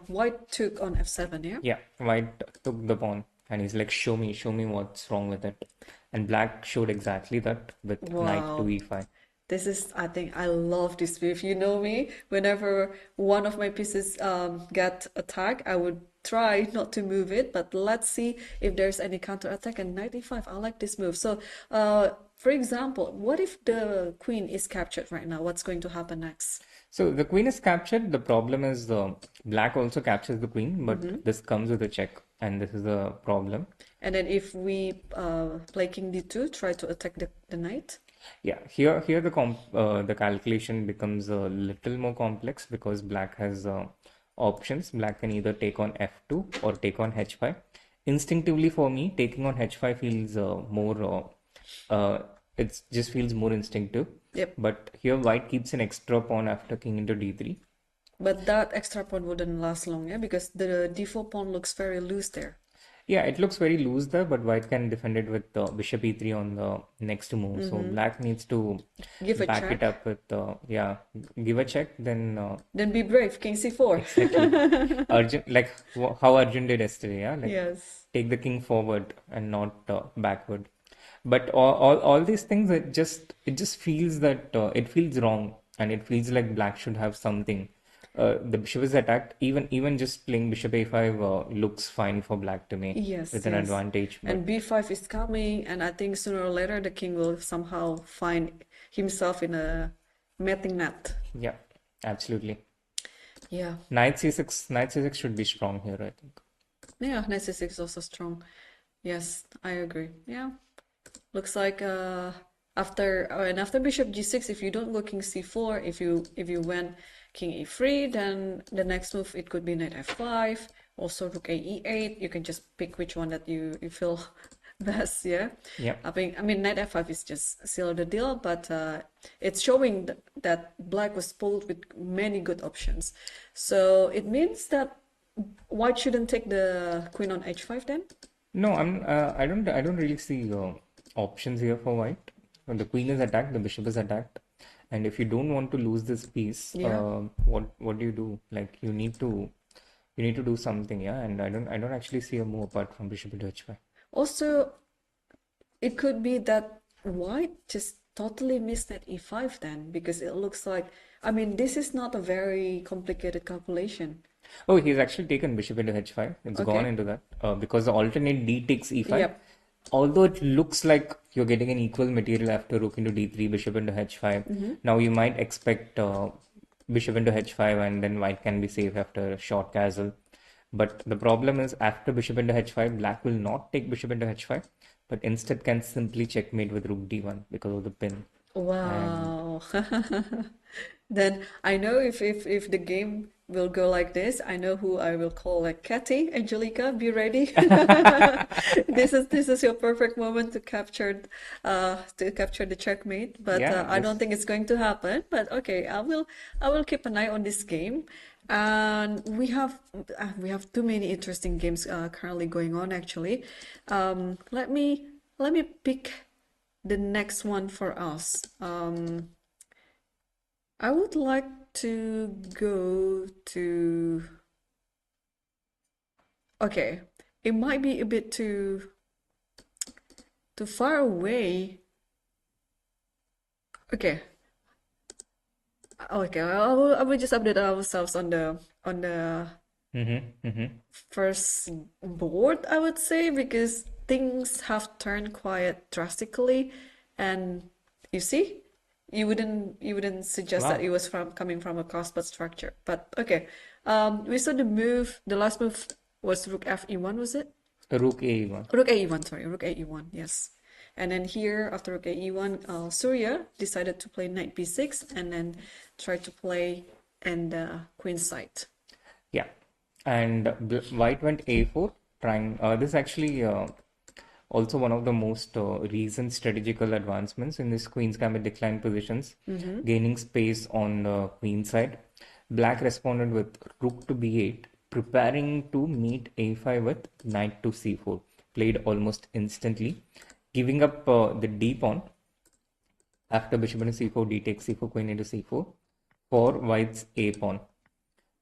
[SPEAKER 2] white took on f7, yeah?
[SPEAKER 3] Yeah, white took the pawn and he's like, show me what's wrong with it. And black showed exactly that with knight to
[SPEAKER 2] Wow.
[SPEAKER 3] e5.
[SPEAKER 2] This is, I think, I love this move. You know me, whenever one of my pieces get attacked, I would try not to move it, but let's see if there's any counter attack. And knight e5, I like this move. So, for example, what if the queen is captured right now? What's going to happen next?
[SPEAKER 3] So the queen is captured. The problem is black also captures the queen, but this comes with a check, and this is a problem.
[SPEAKER 2] And then if we play king d2, try to attack the knight.
[SPEAKER 3] Yeah, here the calculation becomes a little more complex because black has options. Black can either take on f2 or take on h5. Instinctively for me, taking on h5 feels more, it just feels more instinctive.
[SPEAKER 2] Yep.
[SPEAKER 3] But here white keeps an extra pawn after king into d3.
[SPEAKER 2] But that extra pawn wouldn't last long, yeah, because the d4 pawn looks very loose there.
[SPEAKER 3] Yeah, it looks very loose there, but white can defend it with bishop e3 on the next move. So black needs to
[SPEAKER 2] Give a
[SPEAKER 3] back it
[SPEAKER 2] check.
[SPEAKER 3] up with, yeah, give a check, then
[SPEAKER 2] Then be brave, king c4.
[SPEAKER 3] exactly. Urgent, like how Arjun did yesterday, yeah, like
[SPEAKER 2] Yes.
[SPEAKER 3] take the king forward and not backward. But all these things, it just feels that it feels wrong, and it feels like black should have something. The bishop is attacked. Even just playing bishop a5 looks fine for black to me
[SPEAKER 2] Yes,
[SPEAKER 3] with an
[SPEAKER 2] yes.
[SPEAKER 3] advantage. But
[SPEAKER 2] And b5 is coming, and I think sooner or later the king will somehow find himself in a mating net.
[SPEAKER 3] yeah, absolutely.
[SPEAKER 2] Yeah.
[SPEAKER 3] Knight c6 should be strong here, I think.
[SPEAKER 2] Yeah, knight c6 is also strong. Yes, I agree. Yeah. Looks like after bishop g6, if you don't go king c4, if you went king e3, then the next move it could be knight f5, also rook a e8. You can just pick which one that you feel best, yeah.
[SPEAKER 3] Yeah.
[SPEAKER 2] I mean knight f5 is just seal the deal, but it's showing that black was pulled with many good options. So it means that white shouldn't take the queen on h5 then?
[SPEAKER 3] No, I don't really see options here for white. The queen is attacked, the bishop is attacked, and if you don't want to lose this piece,
[SPEAKER 2] Yeah.
[SPEAKER 3] what do you do? Like you need to do something, yeah. And I don't actually see a move apart from bishop into h5.
[SPEAKER 2] Also, it could be that white just totally missed that e5 then, because it looks like, I mean, this is not a very complicated calculation.
[SPEAKER 3] Oh, he's actually taken bishop into h5. It's gone
[SPEAKER 2] Okay.
[SPEAKER 3] into that because the alternate d takes e5.
[SPEAKER 2] Yep.
[SPEAKER 3] Although it looks like you're getting an equal material after rook into d3, bishop into h5. Now you might expect bishop into h5 and then white can be safe after a short castle. But the problem is after bishop into h5, black will not take bishop into h5, but instead can simply checkmate with rook d1 because of the pin.
[SPEAKER 2] Wow. Then I know if the game will go like this, I know who I will call, like Cathy, Angelica, be ready. This is your perfect moment to capture the checkmate. But
[SPEAKER 3] Yeah,
[SPEAKER 2] I don't think it's going to happen. But okay, I will keep an eye on this game. And we have too many interesting games currently going on actually. Let me pick the next one for us. I would like to go to. Okay, it might be a bit too far away. Okay. Okay, I will just update ourselves on the first board, I would say, because things have turned quite drastically, and you see, you wouldn't suggest that
[SPEAKER 3] Wow.
[SPEAKER 2] it was coming from a crossbar structure. But okay, we saw the last move was rook f e1, was it?
[SPEAKER 3] Rook a1.
[SPEAKER 2] Rook ae1, sorry, rook ae1, yes. And then here, after rook ae1, Surya decided to play knight b6 and then try to play in the queen side.
[SPEAKER 3] Yeah. And white went a4, trying. This is actually also one of the most recent strategical advancements in this Queen's Gambit decline positions, gaining space on the queen side. Black responded with rook to b8, preparing to meet a5 with knight to c4, played almost instantly, giving up the d pawn after bishop into c4, d takes c4, queen into c4 for white's a pawn.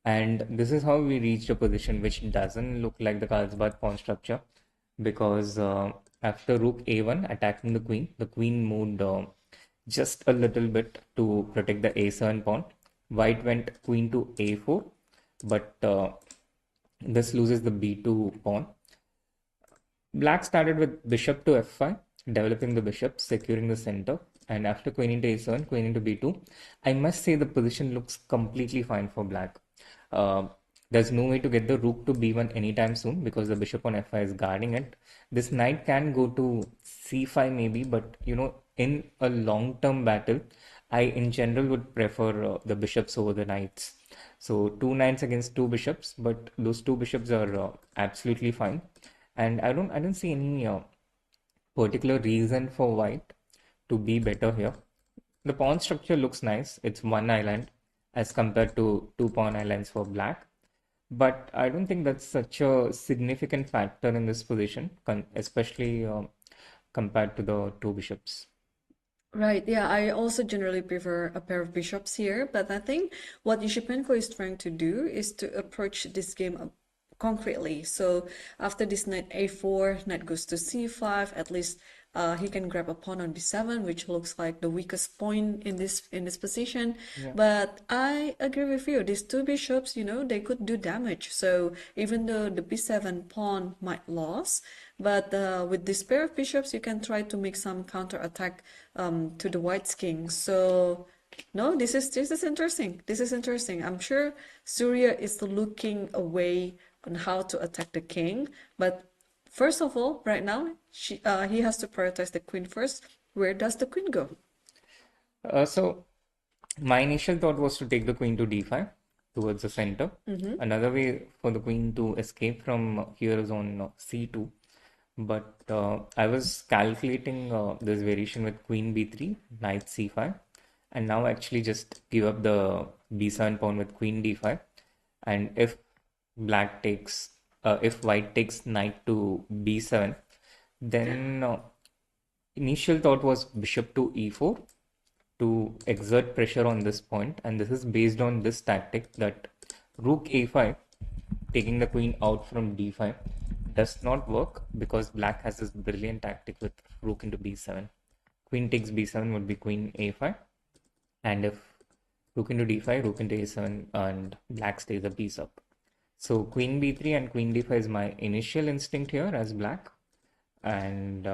[SPEAKER 3] And this is how we reached a position which doesn't look like the Carlsbad pawn structure, because after rook a1 attacking the queen moved just a little bit to protect the a7 pawn. White went queen to a4, but this loses the b2 pawn. Black started with bishop to f5, developing the bishop, securing the center, and after queen into a7, queen into b2, I must say the position looks completely fine for black. There's no way to get the rook to b1 anytime soon because the bishop on f5 is guarding it. This knight can go to c5 maybe, but in a long-term battle, I in general would prefer the bishops over the knights. So two knights against two bishops, but those two bishops are absolutely fine. And I don't see any particular reason for white to be better here. The pawn structure looks nice. It's one island as compared to two pawn islands for black. But I don't think that's such a significant factor in this position, especially compared to the two bishops.
[SPEAKER 2] Right, yeah, I also generally prefer a pair of bishops here, but I think what Yushipenko is trying to do is to approach this game concretely. So after this knight a4, knight goes to c5, at least he can grab a pawn on b7, which looks like the weakest point in this position.
[SPEAKER 3] Yeah.
[SPEAKER 2] But I agree with you. These two bishops, they could do damage. So even though the b7 pawn might lose, but with this pair of bishops, you can try to make some counter attack to the white's king. So no, this is interesting. This is interesting. I'm sure Surya is looking away on how to attack the king, but first of all, right now, he has to prioritize the queen first. Where does the queen go?
[SPEAKER 3] So my initial thought was to take the queen to d5 towards the center. Another way for the queen to escape from here is on c2. But I was calculating this variation with queen b3, knight c5, and now actually just give up the b7 pawn with queen d5. And if white takes knight to b7, then initial thought was bishop to e4 to exert pressure on this point, and this is based on this tactic that rook a5, taking the queen out from d5, does not work because black has this brilliant tactic with rook into b7. Queen takes b7 would be queen a5, and if rook into d5, rook into a7, and black stays a piece up. So queen b3 and queen d5 is my initial instinct here as black. And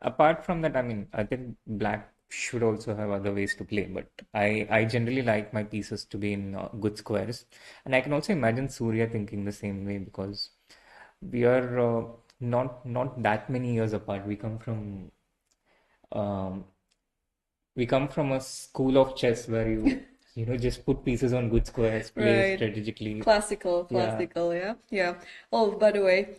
[SPEAKER 3] apart from that, I mean, I think black should also have other ways to play, but I generally like my pieces to be in good squares. And I can also imagine Surya thinking the same way because we are not that many years apart. Um, we come from a school of chess where you just put pieces on good squares, play
[SPEAKER 2] Right.
[SPEAKER 3] strategically.
[SPEAKER 2] Classical,
[SPEAKER 3] Yeah.
[SPEAKER 2] yeah. Yeah. Oh, by the way,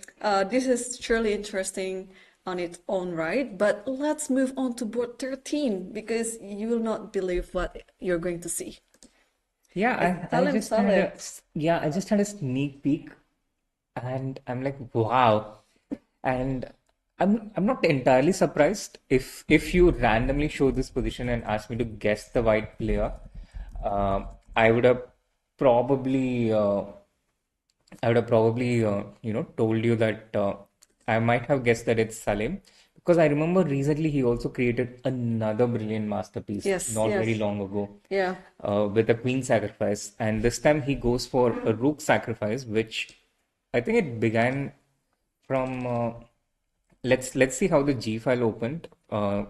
[SPEAKER 2] this is surely interesting on its own right, but let's move on to board 13 because you will not believe what you're going to see.
[SPEAKER 3] Yeah,
[SPEAKER 2] Salem.
[SPEAKER 3] I just had a sneak peek and I'm like, wow. And I'm not entirely surprised if you randomly show this position and ask me to guess the white player. I would have probably told you that I might have guessed that it's Salim because I remember recently he also created another brilliant masterpiece
[SPEAKER 2] Yes,
[SPEAKER 3] not very
[SPEAKER 2] yes.
[SPEAKER 3] long ago
[SPEAKER 2] Yeah.
[SPEAKER 3] with a queen sacrifice, and this time he goes for a rook sacrifice, which I think it began from. Let's see how the G file opened. I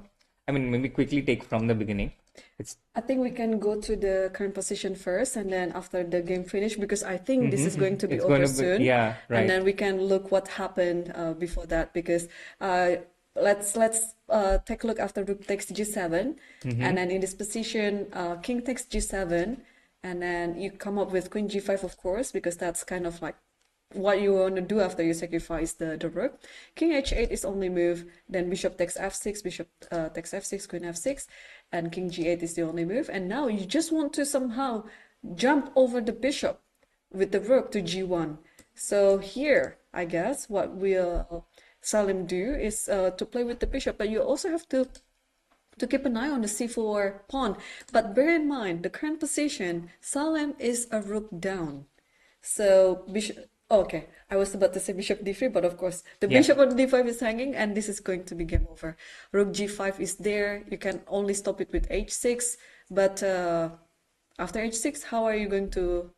[SPEAKER 3] mean, maybe quickly take from the beginning. It's
[SPEAKER 2] I think we can go to the current position first and then after the game finish because I think this is going to be
[SPEAKER 3] it's going
[SPEAKER 2] over
[SPEAKER 3] to be,
[SPEAKER 2] soon.
[SPEAKER 3] yeah,
[SPEAKER 2] And then
[SPEAKER 3] right.
[SPEAKER 2] we can look what happened before that because let's take a look after rook takes g7 and then in this position king takes g7 and then you come up with queen g5 of course because that's kind of like what you want to do after you sacrifice the rook. King h8 is only move, then bishop takes f6, bishop takes f6, queen f6, and king g8 is the only move. And now you just want to somehow jump over the bishop with the rook to g1. So here, I guess, what will Salim do is to play with the bishop, but you also have to keep an eye on the c4 pawn. But bear in mind, the current position, Salim is a rook down. So bishop, okay, I was about to say bishop d3, but of course the
[SPEAKER 3] Yeah.
[SPEAKER 2] bishop on d5 is hanging and this is going to be game over. Rook g5 is there. You can only stop it with h6, but after h6, how are you going to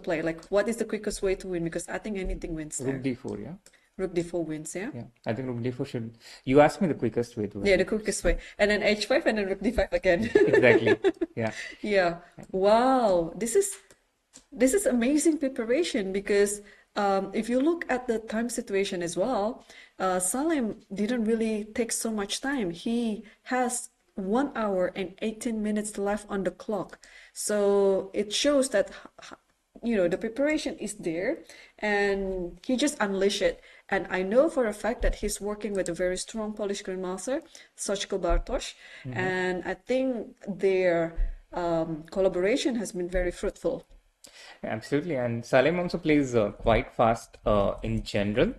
[SPEAKER 2] play? Like, what is the quickest way to win? Because I think anything wins
[SPEAKER 3] Rook
[SPEAKER 2] there.
[SPEAKER 3] d4, yeah.
[SPEAKER 2] Rook d4 wins, yeah?
[SPEAKER 3] Yeah. I think rook d4 should. You asked me the quickest way to win.
[SPEAKER 2] Yeah, the quickest way. And then h5 and then rook d5 again.
[SPEAKER 3] Exactly. Yeah.
[SPEAKER 2] Yeah. Wow. This is amazing preparation because if you look at the time situation as well, Salim didn't really take so much time. He has 1 hour and 18 minutes left on the clock. So it shows that the preparation is there, and he just unleashed it. And I know for a fact that he's working with a very strong Polish grandmaster, Sochko Bartosz, and I think their collaboration has been very fruitful.
[SPEAKER 3] Absolutely, and Salem also plays quite fast in general.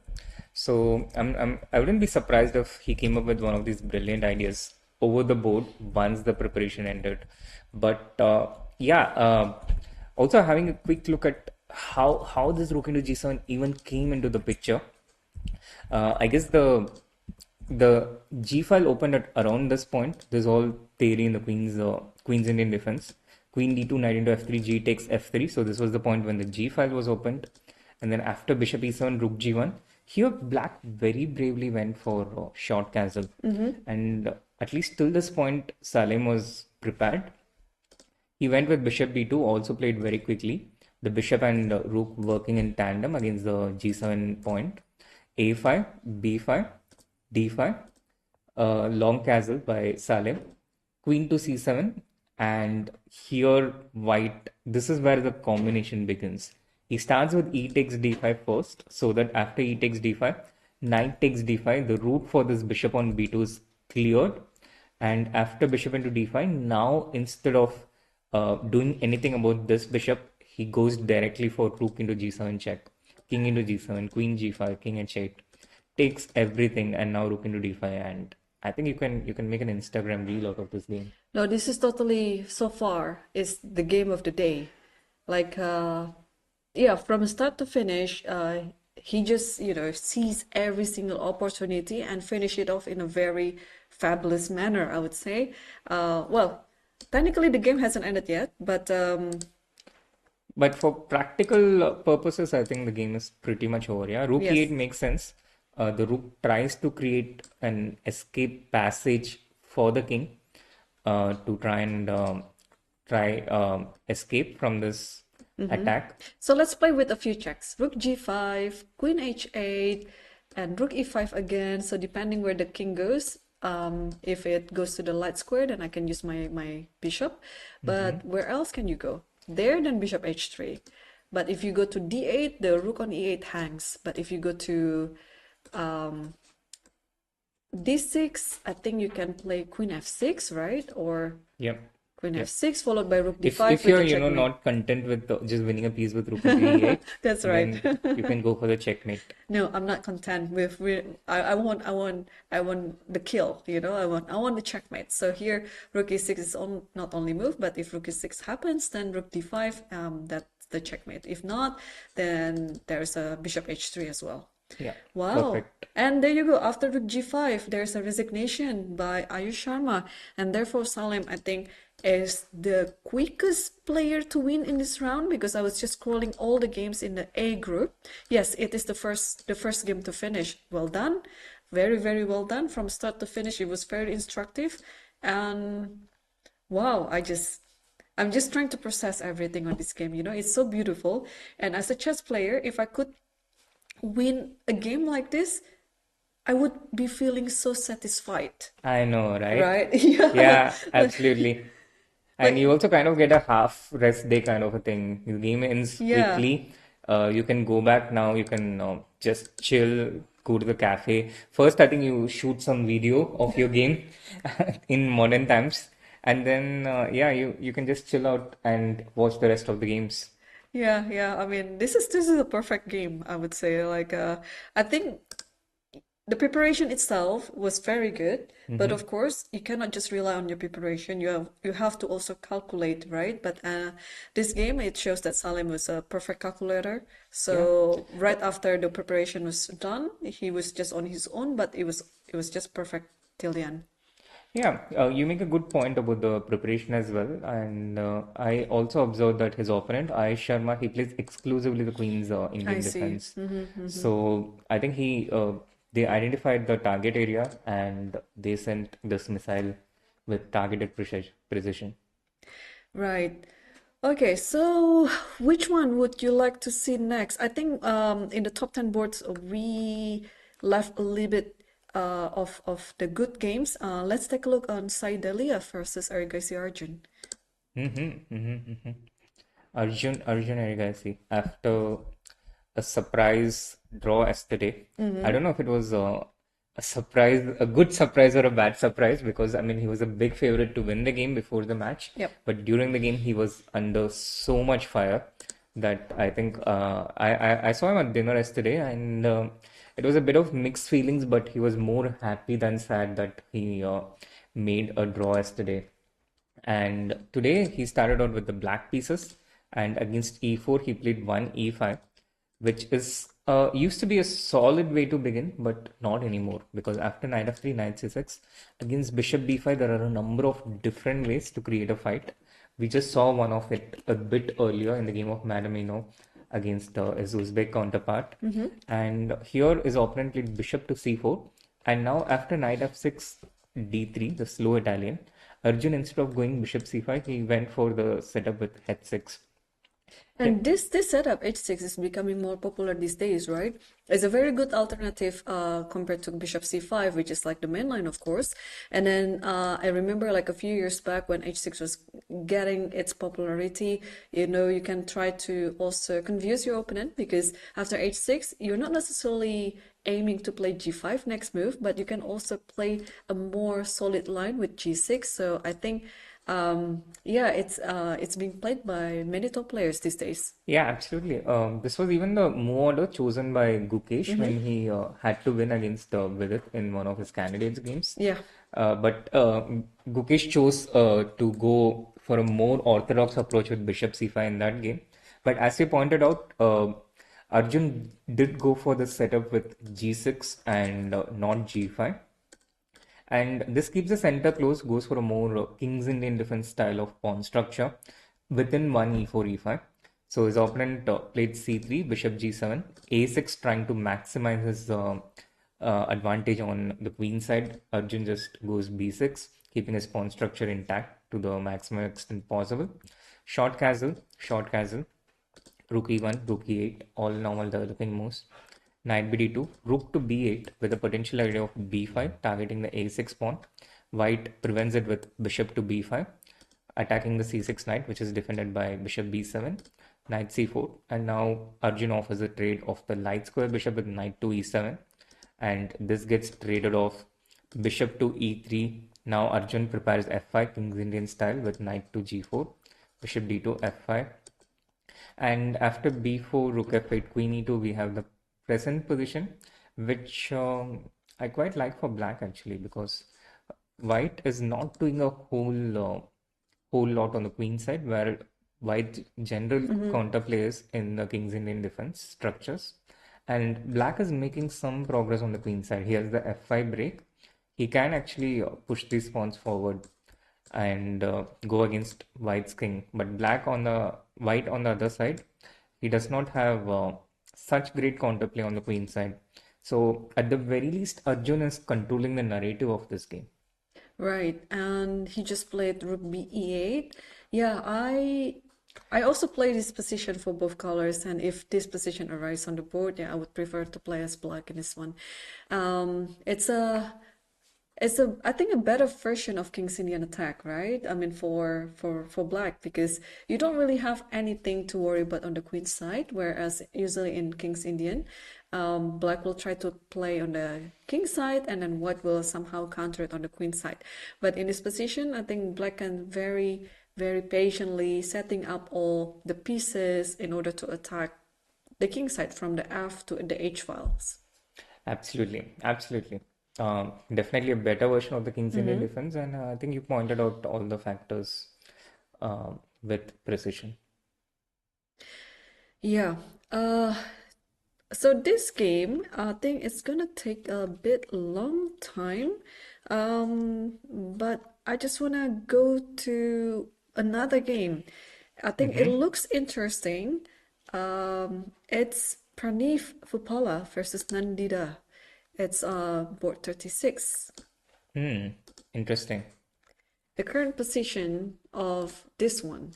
[SPEAKER 3] So I wouldn't be surprised if he came up with one of these brilliant ideas over the board once the preparation ended. But yeah, also having a quick look at how this rook into g7 even came into the picture. I guess the G file opened at around this point. There's all theory in the Queen's Indian defense. Queen D2, knight into F3, G takes F3. So this was the point when the G file was opened. And then after bishop E7, rook G1. Here, black very bravely went for short castle. And at least till this point, Salem was prepared. He went with bishop B2, also played very quickly. The bishop and rook working in tandem against the G7 point. A5, B5, D5, long castle by Salem, queen to C7, and here white, this is where the combination begins. He starts with E takes D5 first, so that after E takes D5, knight takes D5, the route for this bishop on B2 is cleared, and after bishop into D5, now instead of doing anything about this bishop, he goes directly for rook into G7 check, king into G7, queen G5, king H8. Takes everything, and now rook into d5, and I think you can make an Instagram reel out of this game.
[SPEAKER 2] No, this is totally, so far, is the game of the day. Like, yeah, from start to finish, he just, sees every single opportunity and finish it off in a very fabulous manner, I would say. Well, technically the game hasn't ended yet, but
[SPEAKER 3] for practical purposes, I think the game is pretty much over. Yeah, rook
[SPEAKER 2] yes.
[SPEAKER 3] e8 makes sense. The rook tries to create an escape passage for the king to try and escape from this attack.
[SPEAKER 2] So let's play with a few checks. Rook G5, Queen H8, and Rook E5 again. So depending where the king goes, if it goes to the light square, then I can use my bishop. But where else can you go? There, then Bishop H3. But if you go to D8, the rook on E8 hangs. But if you go to D6, I think you can play Queen F6, right? Or
[SPEAKER 3] Yep.
[SPEAKER 2] Queen F6 followed by Rook
[SPEAKER 3] If
[SPEAKER 2] D5
[SPEAKER 3] if
[SPEAKER 2] with
[SPEAKER 3] you're
[SPEAKER 2] the checkmate.
[SPEAKER 3] not content with just winning a piece with rook into e8,
[SPEAKER 2] That's right.
[SPEAKER 3] then you can go for the checkmate.
[SPEAKER 2] No, I'm not content with I want the kill, I want the checkmate. So here Rook E6 is not only move, but if Rook E6 happens, then Rook D5, that's the checkmate. If not, then there's a Bishop H3 as well.
[SPEAKER 3] Yeah.
[SPEAKER 2] Wow.
[SPEAKER 3] Perfect.
[SPEAKER 2] And there you go. After Rook G5, there's a resignation by Ayush Sharma, and therefore Salem, I think, is the quickest player to win in this round, because I was just scrolling all the games in the A group. Yes, it is the first game to finish. Well done. Very, very well done. From start to finish, it was very instructive. And wow, I'm just trying to process everything on this game. It's so beautiful. And as a chess player, if I could win a game like this, I would be feeling so satisfied.
[SPEAKER 3] I know, right?
[SPEAKER 2] Right? Yeah.
[SPEAKER 3] Yeah, absolutely. And you also kind of get a half rest day kind of a thing. The game ends
[SPEAKER 2] Yeah.
[SPEAKER 3] quickly. You can go back now. You can just chill, go to the cafe. First, I think you shoot some video of your game in modern times, and then yeah, you can just chill out and watch the rest of the games.
[SPEAKER 2] Yeah. I mean, this is a perfect game, I would say. Like, I think the preparation itself was very good, but of course, you cannot just rely on your preparation. You have to also calculate, right? But this game, it shows that Salem was a perfect calculator. So right after the preparation was done, he was just on his own, but it was just perfect till the end.
[SPEAKER 3] Yeah, you make a good point about the preparation as well. And I also observed that his opponent, Ayush Sharma, he plays exclusively the Queen's Indian
[SPEAKER 2] I see.
[SPEAKER 3] defense. So I think they identified the target area and they sent this missile with targeted precision.
[SPEAKER 2] Right. Okay, so which one would you like to see next? I think in the top 10 boards we left a little bit of the good games. Let's take a look on Saidalia versus Arigasi Arjun.
[SPEAKER 3] Arjun Erigasi, after a surprise draw yesterday. I don't know if it was a surprise, a good surprise or a bad surprise, because I mean he was a big favorite to win the game before the match.
[SPEAKER 2] Yep.
[SPEAKER 3] But during the game he was under so much fire that I think I saw him at dinner yesterday, and it was a bit of mixed feelings, but he was more happy than sad that he made a draw yesterday. And today he started out with the black pieces, and against e4 he played one e5, which is used to be a solid way to begin, but not anymore, because after knight f3, knight c6, against bishop b5 there are a number of different ways to create a fight. We just saw one of it a bit earlier in the game of Madamino against his Uzbek counterpart. And here his opponent played bishop to c4, and now after knight f6 d3, the slow Italian, Arjun, instead of going bishop c5, he went for the setup with h6.
[SPEAKER 2] And this setup h6 is becoming more popular these days, right? It's a very good alternative compared to bishop c5, which is like the main line, of course. And then I remember like a few years back when h6 was getting its popularity, you can try to also confuse your opponent, because after h6, you're not necessarily aiming to play g5 next move, but you can also play a more solid line with g6. So I think yeah, it's being played by many top players these days.
[SPEAKER 3] Yeah, absolutely. This was even the move order chosen by Gukesh when he had to win against Vidit in one of his candidates games.
[SPEAKER 2] Yeah.
[SPEAKER 3] But Gukesh chose to go for a more orthodox approach with bishop c5 in that game. But as you pointed out, Arjun did go for the setup with g6 and not g5. And this keeps the center close, goes for a more King's Indian defense style of pawn structure within one e4, e5. So his opponent played c3, bishop g7, a6, trying to maximize his advantage on the queen side. Arjun just goes b6, keeping his pawn structure intact to the maximum extent possible. Short castle, rook e1, rook e8, all normal developing moves. Knight bd2, rook to b8 with a potential idea of b5, targeting the a6 pawn. White prevents it with bishop to b5, attacking the c6 knight, which is defended by bishop b7, knight c4, and now Arjun offers a trade of the light square bishop with knight to e7, and this gets traded off bishop to e3. Now Arjun prepares f5, King's Indian style, with knight to g4, bishop d2, f5, and after b4, rook f8, queen e2, we have the present position, which I quite like for black actually, because white is not doing a whole lot on the queen side, where white general counterplay is in the King's Indian defense structures, and black is making some progress on the queen side. He has the f5 break. He can actually push these pawns forward and go against white's king, but white on the other side, he does not have such great counterplay on the queen side. So at the very least, Arjun is controlling the narrative of this game.
[SPEAKER 2] Right, and he just played rook b e8. Yeah, I also play this position for both colors, and if this position arises on the board, yeah, I would prefer to play as black in this one. It's a I think a better version of King's Indian attack, right? I mean for black, because you don't really have anything to worry about on the queen side, whereas usually in King's Indian, black will try to play on the king side, and then white will somehow counter it on the queen side. But in this position, I think black can very, very patiently setting up all the pieces in order to attack the king side from the f to the h files.
[SPEAKER 3] Absolutely, absolutely. Definitely a better version of the King's Indian defense, and I think you pointed out all the factors with precision.
[SPEAKER 2] Yeah. So this game, I think it's gonna take a bit long time. But I just wanna go to another game. I think it looks interesting. It's Pranif Phupala versus Nandita. It's board 36.
[SPEAKER 3] Interesting.
[SPEAKER 2] The current position of this one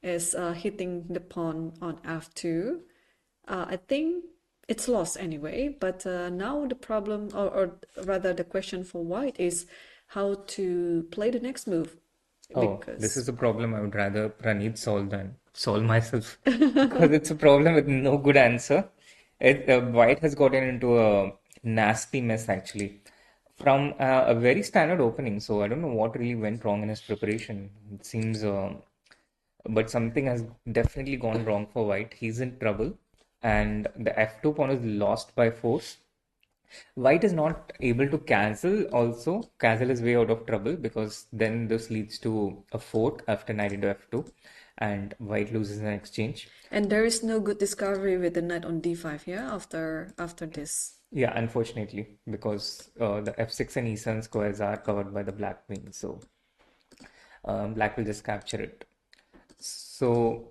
[SPEAKER 2] is hitting the pawn on f2. I think it's lost anyway. But now the problem, or rather the question for white is how to play the next move
[SPEAKER 3] Oh, this
[SPEAKER 2] because
[SPEAKER 3] is a problem I would rather Praneeth solve than solve myself because it's a problem with no good answer. White has gotten into a nasty mess actually from a very standard opening. So I don't know what really went wrong in his preparation. It seems, but something has definitely gone wrong for White. He's in trouble, and the F2 pawn is lost by force. White is not able to cancel also. Cancel is way out of trouble because then this leads to a fork after knight into f2 and white loses an exchange.
[SPEAKER 2] and there is no good discovery with the knight on d5, yeah, after this.
[SPEAKER 3] Yeah, unfortunately, because the f6 and e7 squares are covered by the black queen. So black will just capture it. So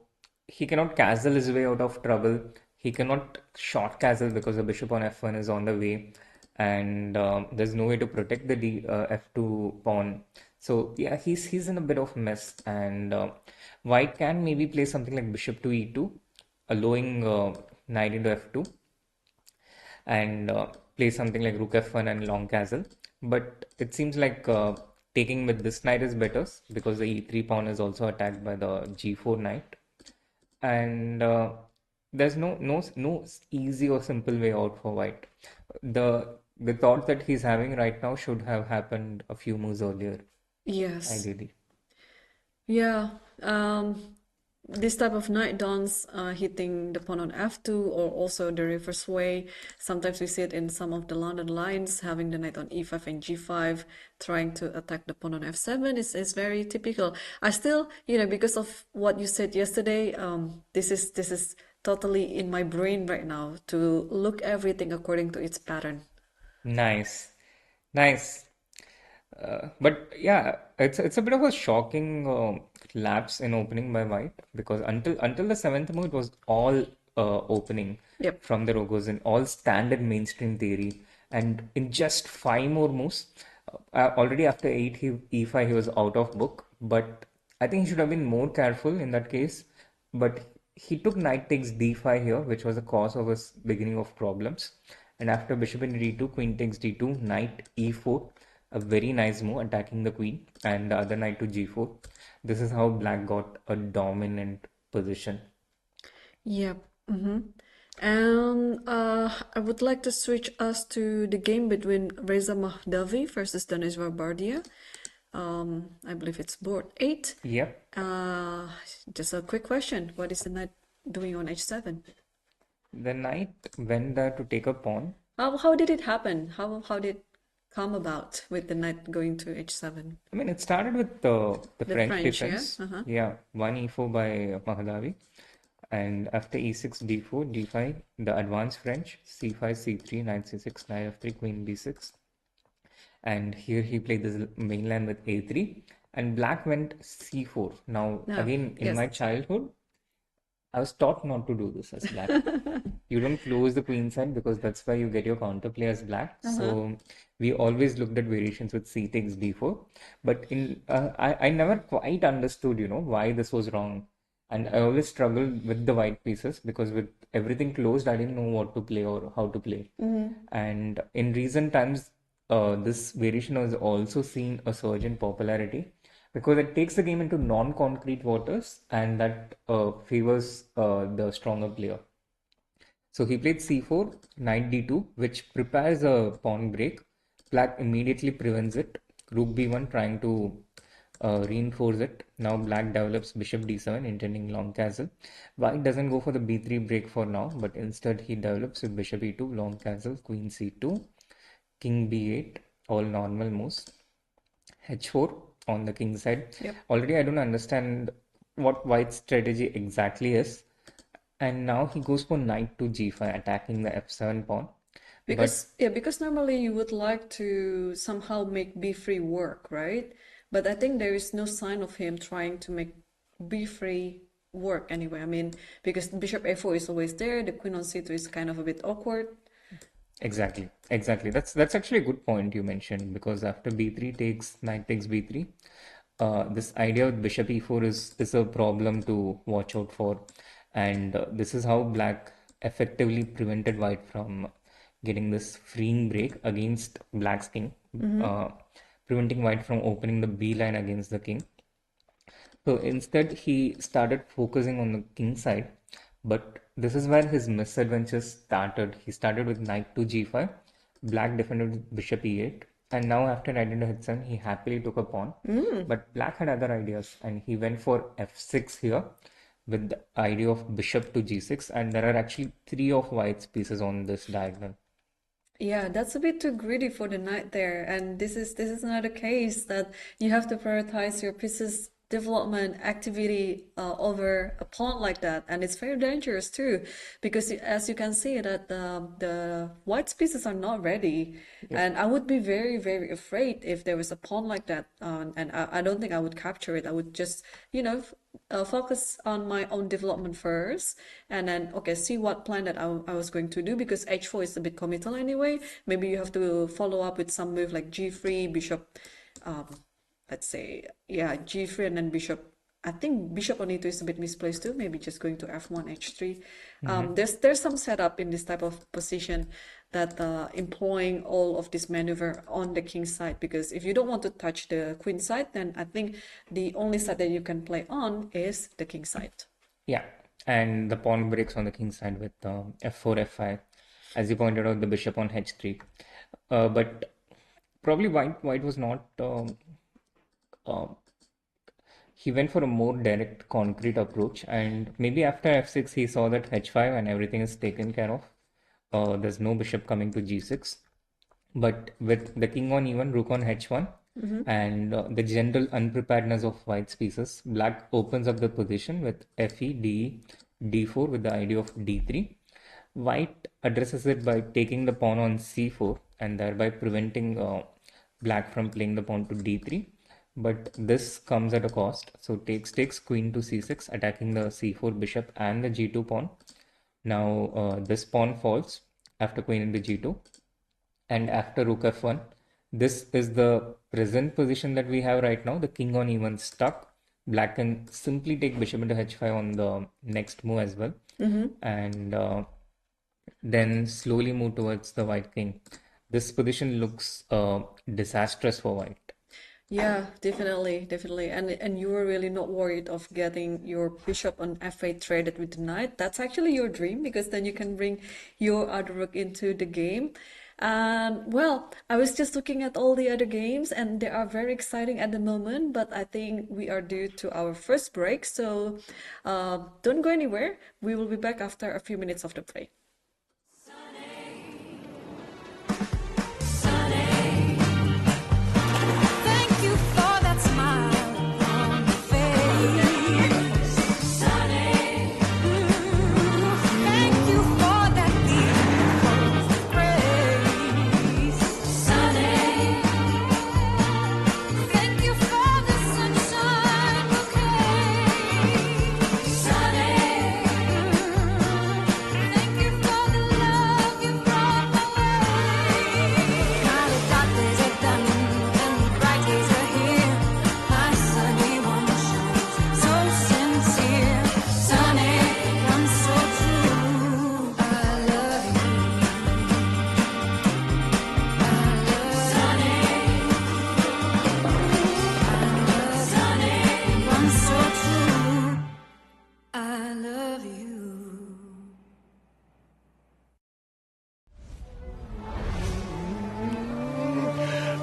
[SPEAKER 3] he cannot castle his way out of trouble. He cannot short castle because the bishop on f1 is on the way, and there's no way to protect the f2 pawn. So yeah, he's in a bit of mess, and white can maybe play something like bishop to e2, allowing knight into f2, and play something like rook f1 and long castle. But it seems like taking with this knight is better because the e3 pawn is also attacked by the g4 knight, and there's no easy or simple way out for white. The thought that he's having right now should have happened a few moves earlier,
[SPEAKER 2] Yes.
[SPEAKER 3] ideally.
[SPEAKER 2] Yeah, this type of night dawns hitting the pawn on f2 or also the reverse way. Sometimes we see it in some of the London lines, having the knight on e5 and g5, trying to attack the pawn on f7 is very typical. I still, because of what you said yesterday, this is totally in my brain right now to look everything according to its pattern.
[SPEAKER 3] Nice, nice. But yeah, it's a bit of a shocking lapse in opening by white because until the seventh move it was all opening
[SPEAKER 2] Yep.
[SPEAKER 3] from the Rogozin, all standard mainstream theory, and in just five more moves, already after eight e5 he was out of book. But I think he should have been more careful in that case. But he took knight takes d5 here, which was the cause of his beginning of problems. And after bishop in d2, queen takes d2, knight e4, a very nice move attacking the queen, and the other knight to g4. This is how black got a dominant position.
[SPEAKER 2] Yep. And I would like to switch us to the game between Reza Mahdavi versus Daneshvar Bardia. I believe it's board 8.
[SPEAKER 3] Yep.
[SPEAKER 2] Just a quick question. What is the knight doing on h7?
[SPEAKER 3] The knight went there to take a pawn.
[SPEAKER 2] How did it happen? How did it come about with the knight going to h7?
[SPEAKER 3] I mean, it started with the
[SPEAKER 2] The
[SPEAKER 3] French
[SPEAKER 2] French, yeah?
[SPEAKER 3] defense. Yeah, 1 e4 by Mahdavi. And after e6, d4, d5, the advanced French, c5, c3, knight c6, knight f3, queen b6. And here he played this mainland with a3. And black went c4. Now,
[SPEAKER 2] No.
[SPEAKER 3] again, in
[SPEAKER 2] Yes.
[SPEAKER 3] my childhood, I was taught not to do this as black. You don't close the queen side because that's why you get your counterplay as black. So we always looked at variations with c takes d4. But I never quite understood, why this was wrong. And I always struggled with the white pieces because with everything closed, I didn't know what to play or how to play. And in recent times, this variation has also seen a surge in popularity because it takes the game into non-concrete waters and that favors the stronger player. So he played c4, knight d2, which prepares a pawn break. Black immediately prevents it. Rook b1 trying to reinforce it. Now black develops bishop d7, intending long castle. White doesn't go for the b3 break for now, but instead he develops with bishop e2, long castle, queen c2, king b8, all normal moves. h4 on the king side.
[SPEAKER 2] Yep.
[SPEAKER 3] Already I don't understand what white's strategy exactly is. And now he goes for knight to g5, attacking the f7 pawn.
[SPEAKER 2] Because normally you would like to somehow make b3 work, right? But I think there is no sign of him trying to make b3 work anyway. I mean, because bishop a4 is always there, the queen on c2 is kind of a bit awkward.
[SPEAKER 3] Exactly. That's actually a good point you mentioned because after b3 takes knight takes b3, this idea with bishop e4 is a problem to watch out for, and this is how black effectively prevented white from getting this freeing break against black's king, preventing white from opening the B line against the king. So instead, he started focusing on the king side, but this is where his misadventures started. He started with knight to g5, black defended with bishop e8, and now after knight into h7, he happily took a pawn. But black had other ideas, and he went for f6 here with the idea of bishop to g6, and there are actually 3 of white's pieces on this diagonal.
[SPEAKER 2] Yeah, that's a bit too greedy for the knight there, and this is not a case that you have to prioritize your pieces development activity over a pawn like that, and it's very dangerous too, because as you can see that the white's pieces are not ready, and I would be very, very afraid if there was a pawn like that, and I don't think I would capture it. I would just, focus on my own development first, and then okay, see what plan that I was going to do, because h4 is a bit committal anyway. Maybe you have to follow up with some move like g3, bishop, let's say, yeah, g3 and then bishop. I think bishop on e2 is a bit misplaced too. Maybe just going to f1, h3. There's some setup in this type of position that employing all of this maneuver on the king side, because if you don't want to touch the queen side, then I think the only side that you can play on is the king side.
[SPEAKER 3] Yeah, and the pawn breaks on the king side with f4, f5, as you pointed out, the bishop on h3. But probably white was not. He went for a more direct, concrete approach, and maybe after f6 he saw that h5 and everything is taken care of. There's no bishop coming to g6, but with the king on e1, rook on h1, and the general unpreparedness of white's pieces, black opens up the position with fe, de, d4 with the idea of d3. White addresses it by taking the pawn on c4 and thereby preventing black from playing the pawn to d3. But this comes at a cost. So takes queen to c6, attacking the c4 bishop and the g2 pawn. Now this pawn falls after queen into g2, and after rook f1. This is the present position that we have right now. The king on e1 stuck. Black can simply take bishop into h5 on the next move as well, and then slowly move towards the white king. This position looks disastrous for white.
[SPEAKER 2] Yeah, definitely. And you were really not worried of getting your bishop on f8 traded with the knight. That's actually your dream, because then you can bring your other rook into the game. And well, I was just looking at all the other games, and they are very exciting at the moment, but I think we are due to our first break. So don't go anywhere. We will be back after a few minutes of the break.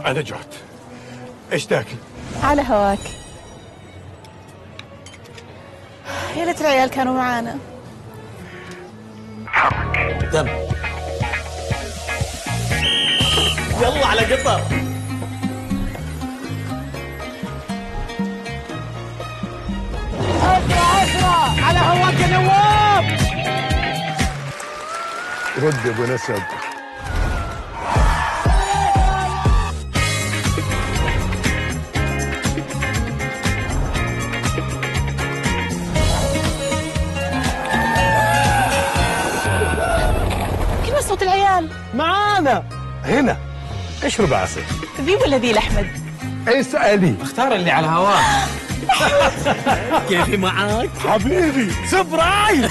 [SPEAKER 4] أنا جعت. إيش تاكل؟
[SPEAKER 5] على هواك. يا ليت العيال كانوا معانا.
[SPEAKER 4] دم. يلا على قطر.
[SPEAKER 6] أسرع على هواك يا نواب.
[SPEAKER 4] رد يا أبو نسب.
[SPEAKER 5] صوت العيال
[SPEAKER 4] معانا هنا. ايش ربع عسل؟
[SPEAKER 5] ذي ولا ذي لأحمد؟
[SPEAKER 4] اسألي.
[SPEAKER 6] اختار اللي على هواك. كيفي معاك؟
[SPEAKER 4] حبيبي سبرايز.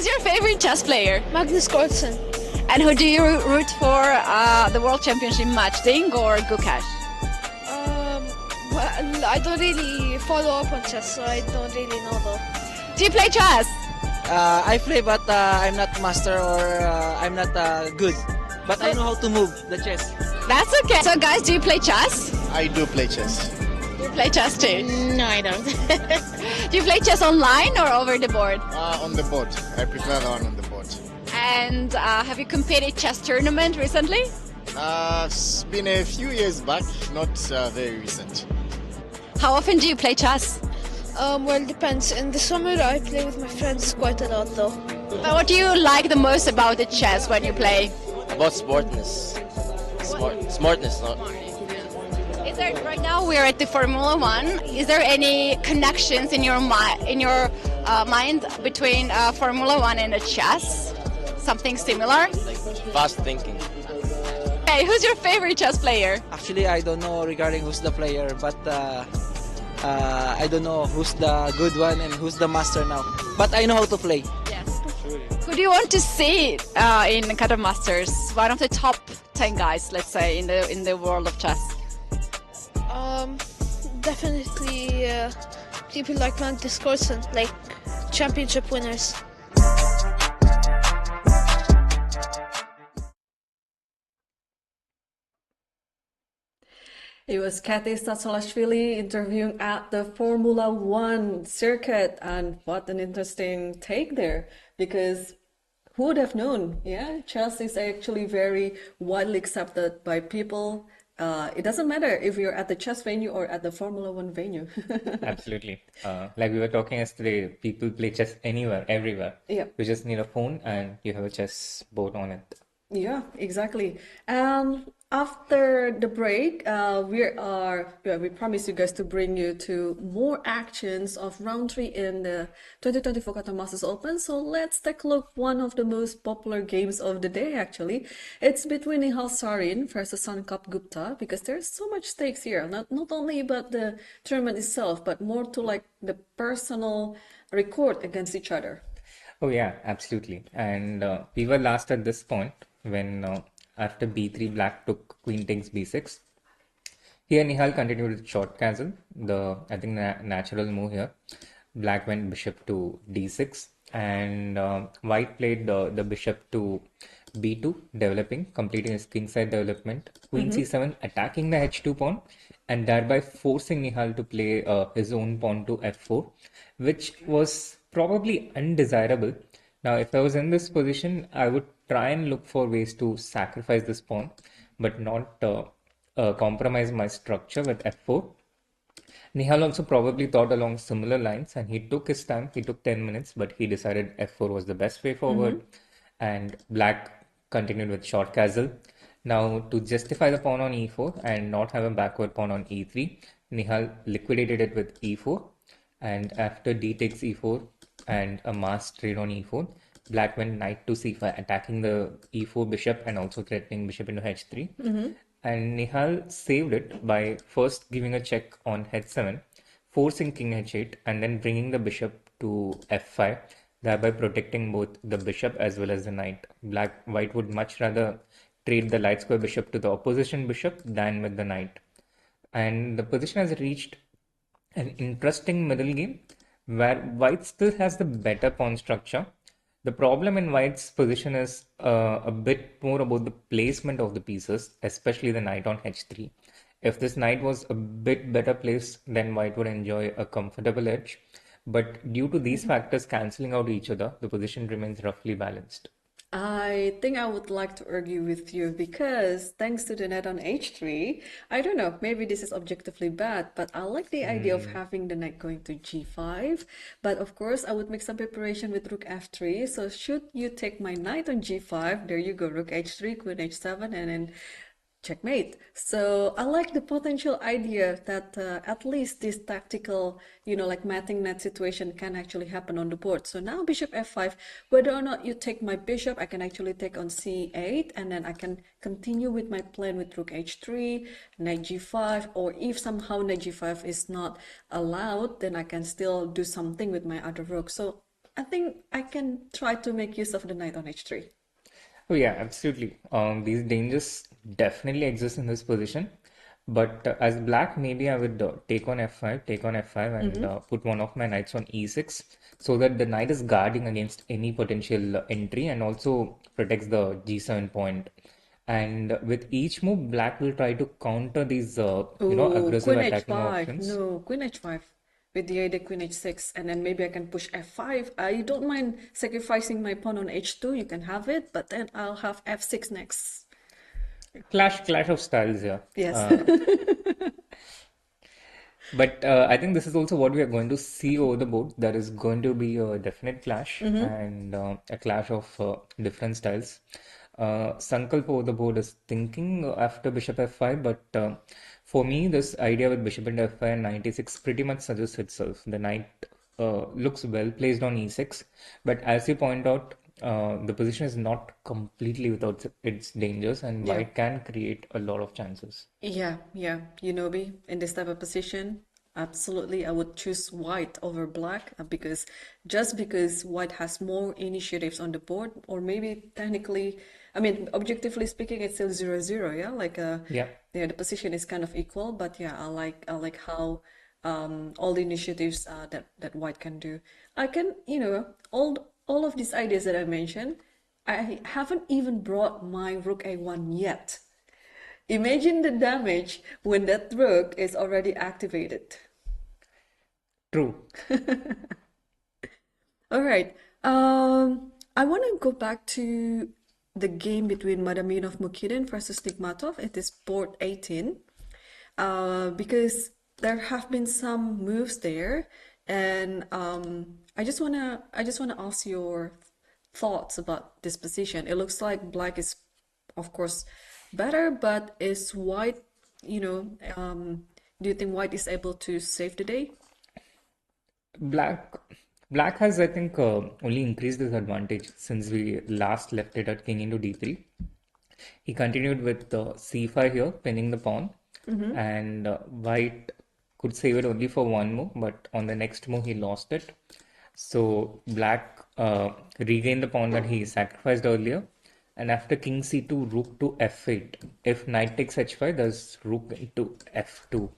[SPEAKER 1] Who's your favorite chess player?
[SPEAKER 7] Magnus Carlsen.
[SPEAKER 1] And who do you root for the World Championship match, Ding or Gukash?
[SPEAKER 7] Well, I don't really follow up on chess, so I don't really know though.
[SPEAKER 1] Do you play chess?
[SPEAKER 6] I play, but I'm not master or I'm not good. But I know how to move the chess.
[SPEAKER 1] That's okay. So guys, do you play chess?
[SPEAKER 8] I do play chess.
[SPEAKER 1] You play chess too?
[SPEAKER 7] No, I don't.
[SPEAKER 1] Do you play chess online or over the board?
[SPEAKER 8] On the board. I prefer on the board.
[SPEAKER 1] And have you competed chess tournament recently?
[SPEAKER 8] It's been a few years back, not very recent.
[SPEAKER 1] How often do you play chess?
[SPEAKER 7] Well, it depends. In the summer, I play with my friends quite a lot though.
[SPEAKER 1] But what do you like the most about the chess when you play?
[SPEAKER 9] About smartness. Smartness, no?
[SPEAKER 1] Is there right now we're at the Formula One? Is there any connections in your mind between Formula One and a chess? Something similar?
[SPEAKER 9] Like fast thinking.
[SPEAKER 1] Hey, who's your favorite chess player?
[SPEAKER 6] Actually, I don't know regarding who's the player, but I don't know who's the good one and who's the master now. But I know how to play.
[SPEAKER 1] Yes. Who do you want to see in Qatar Masters? One of the top 10 guys, let's say, in the world of chess.
[SPEAKER 7] Definitely people like Magnus Carlsen, like championship winners.
[SPEAKER 2] It was Kathy Stasolashvili interviewing at the Formula One circuit, and what an interesting take there, because who would have known? Yeah, chess is actually very widely accepted by people. It doesn't matter if you're at the chess venue or at the Formula One venue.
[SPEAKER 3] Absolutely. Like we were talking yesterday, people play chess anywhere, everywhere.
[SPEAKER 2] Yeah.
[SPEAKER 3] You just need a phone and you have a chess board on it.
[SPEAKER 2] Yeah, exactly. After the break, we promise you guys to bring you to more actions of round 3 in the 2024 Qatar Masters Open. So let's take a look one of the most popular games of the day actually. It's between Nihal Sarin versus Sankap Gupta, because there's so much stakes here. Not only about the tournament itself, but more to like the personal record against each other.
[SPEAKER 3] Oh yeah, absolutely. And we were last at this point when after b3, black took queen takes b6. Here Nihal continued with short castle, I think natural move here. Black went bishop to d6, and white played the bishop to b2, developing, completing his kingside development. Queen c7, attacking the h2 pawn, and thereby forcing Nihal to play his own pawn to f4, which was probably undesirable. Now, if I was in this position, I would try and look for ways to sacrifice this pawn, but not compromise my structure with f4. Nihal also probably thought along similar lines, and he took his time. He took 10 minutes, but he decided f4 was the best way forward, and black continued with short castle. Now, to justify the pawn on e4 and not have a backward pawn on e3, Nihal liquidated it with e4, and after d takes e4 and a masked trade on e4, black went knight to c5, attacking the e4 bishop and also threatening bishop into h3. And Nihal saved it by first giving a check on h7, forcing king h8, and then bringing the bishop to f5, thereby protecting both the bishop as well as the knight. White would much rather trade the light square bishop to the opposition bishop than with the knight. And the position has reached an interesting middle game where white still has the better pawn structure. The problem in white's position is a bit more about the placement of the pieces, especially the knight on h3. If this knight was a bit better placed, then white would enjoy a comfortable edge. But due to these factors cancelling out each other, the position remains roughly balanced.
[SPEAKER 2] I think I would like to argue with you, because thanks to the knight on h3, I don't know, maybe this is objectively bad, but I like the idea of having the knight going to g5. But of course, I would make some preparation with rook f3. So should you take my knight on g5, there you go, rook h3, queen h7, and then checkmate. So I like the potential idea that at least this tactical, like matting net situation can actually happen on the board. So now bishop f5, whether or not you take my bishop, I can actually take on c8, and then I can continue with my plan with rook h3, knight g5, or if somehow knight g5 is not allowed, then I can still do something with my other rook. So I think I can try to make use of the knight on h3.
[SPEAKER 3] Oh yeah, absolutely. These dangers definitely exist in this position. But as black, maybe I would take on f5, and put one of my knights on e6, so that the knight is guarding against any potential entry and also protects the g7 point. And with each move, black will try to counter these,
[SPEAKER 2] Oh,
[SPEAKER 3] aggressive
[SPEAKER 2] queen
[SPEAKER 3] attacking
[SPEAKER 2] h5.
[SPEAKER 3] options.
[SPEAKER 2] No, queen h5 with the idea queen h6, and then maybe I can push f5. I don't mind sacrificing my pawn on h2. You can have it, but then I'll have f6 next.
[SPEAKER 3] Clash of styles here.
[SPEAKER 2] Yes.
[SPEAKER 3] But I think this is also what we are going to see over the board. There is going to be a definite clash and a clash of different styles. Sankalp over the board is thinking after bishop f5, but for me, this idea with bishop into f5 and 96 pretty much suggests itself. The knight looks well placed on e6, but as you point out, the position is not completely without its dangers, and
[SPEAKER 2] Yeah.
[SPEAKER 3] white can create a lot of chances.
[SPEAKER 2] Yeah, Yunobi, in this type of position, absolutely, I would choose white over black just because white has more initiatives on the board, or maybe technically, I mean, objectively speaking, it's still 0-0, yeah,
[SPEAKER 3] Yeah.
[SPEAKER 2] the position is kind of equal, but yeah, I like how all the initiatives that white can do. I can, all of these ideas that I mentioned, I haven't even brought my rook a1 yet. Imagine the damage when that rook is already activated.
[SPEAKER 3] True.
[SPEAKER 2] All right. I want to go back to the game between Madaminov Mukhidin versus Nigmatov. It is board 18. Because there have been some moves there, and I just wanna ask your thoughts about this position. It looks like black is, of course, better, but is white, do you think white is able to save the day?
[SPEAKER 3] Black has, I think, only increased his advantage since we last left it at king into d3. He continued with c5 here, pinning the pawn, and white could save it only for one move, but on the next move he lost it. So black regained the pawn that he sacrificed earlier, and after king c2, rook to f8. If knight takes h5, there's rook into f2.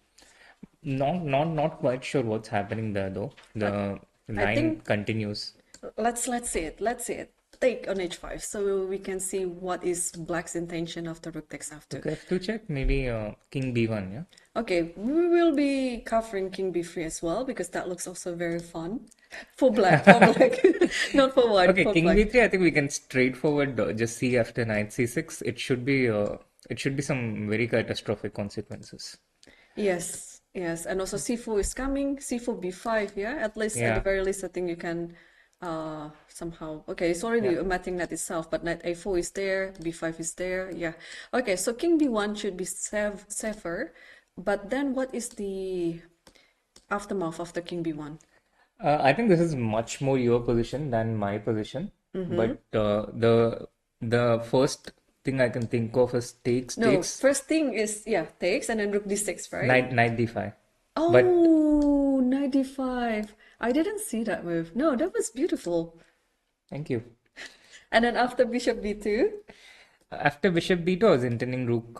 [SPEAKER 3] Not quite sure what's happening there though. The line
[SPEAKER 2] think-
[SPEAKER 3] continues.
[SPEAKER 2] Let's see it. Take on h5 so we can see what is black's intention after rook takes f2.
[SPEAKER 3] Okay, f2 check, maybe king b1, yeah?
[SPEAKER 2] Okay, we will be covering king b3 as well because that looks also very fun for black, not for white.
[SPEAKER 3] Okay,
[SPEAKER 2] for
[SPEAKER 3] king
[SPEAKER 2] black.
[SPEAKER 3] b3, I think we can straightforward just see after knight c6. It should be some very catastrophic consequences.
[SPEAKER 2] Yes, and also c4 is coming, c4 b5, yeah? At least, at the very least, I think you can somehow, okay, it's already a matching knight itself, but knight a4 is there, b5 is there, yeah. Okay, so king b1 should be safer, but then what is the aftermath after king b1?
[SPEAKER 3] I think this is much more your position than my position, but the first thing I can think of is takes.
[SPEAKER 2] No, first thing is, takes, and then rook d6, right?
[SPEAKER 3] Knight d5.
[SPEAKER 2] Oh,
[SPEAKER 3] But
[SPEAKER 2] knight d5. I didn't see that move. No, that was beautiful.
[SPEAKER 3] thank you.
[SPEAKER 2] And then after bishop b2?
[SPEAKER 3] After bishop b2, I was intending rook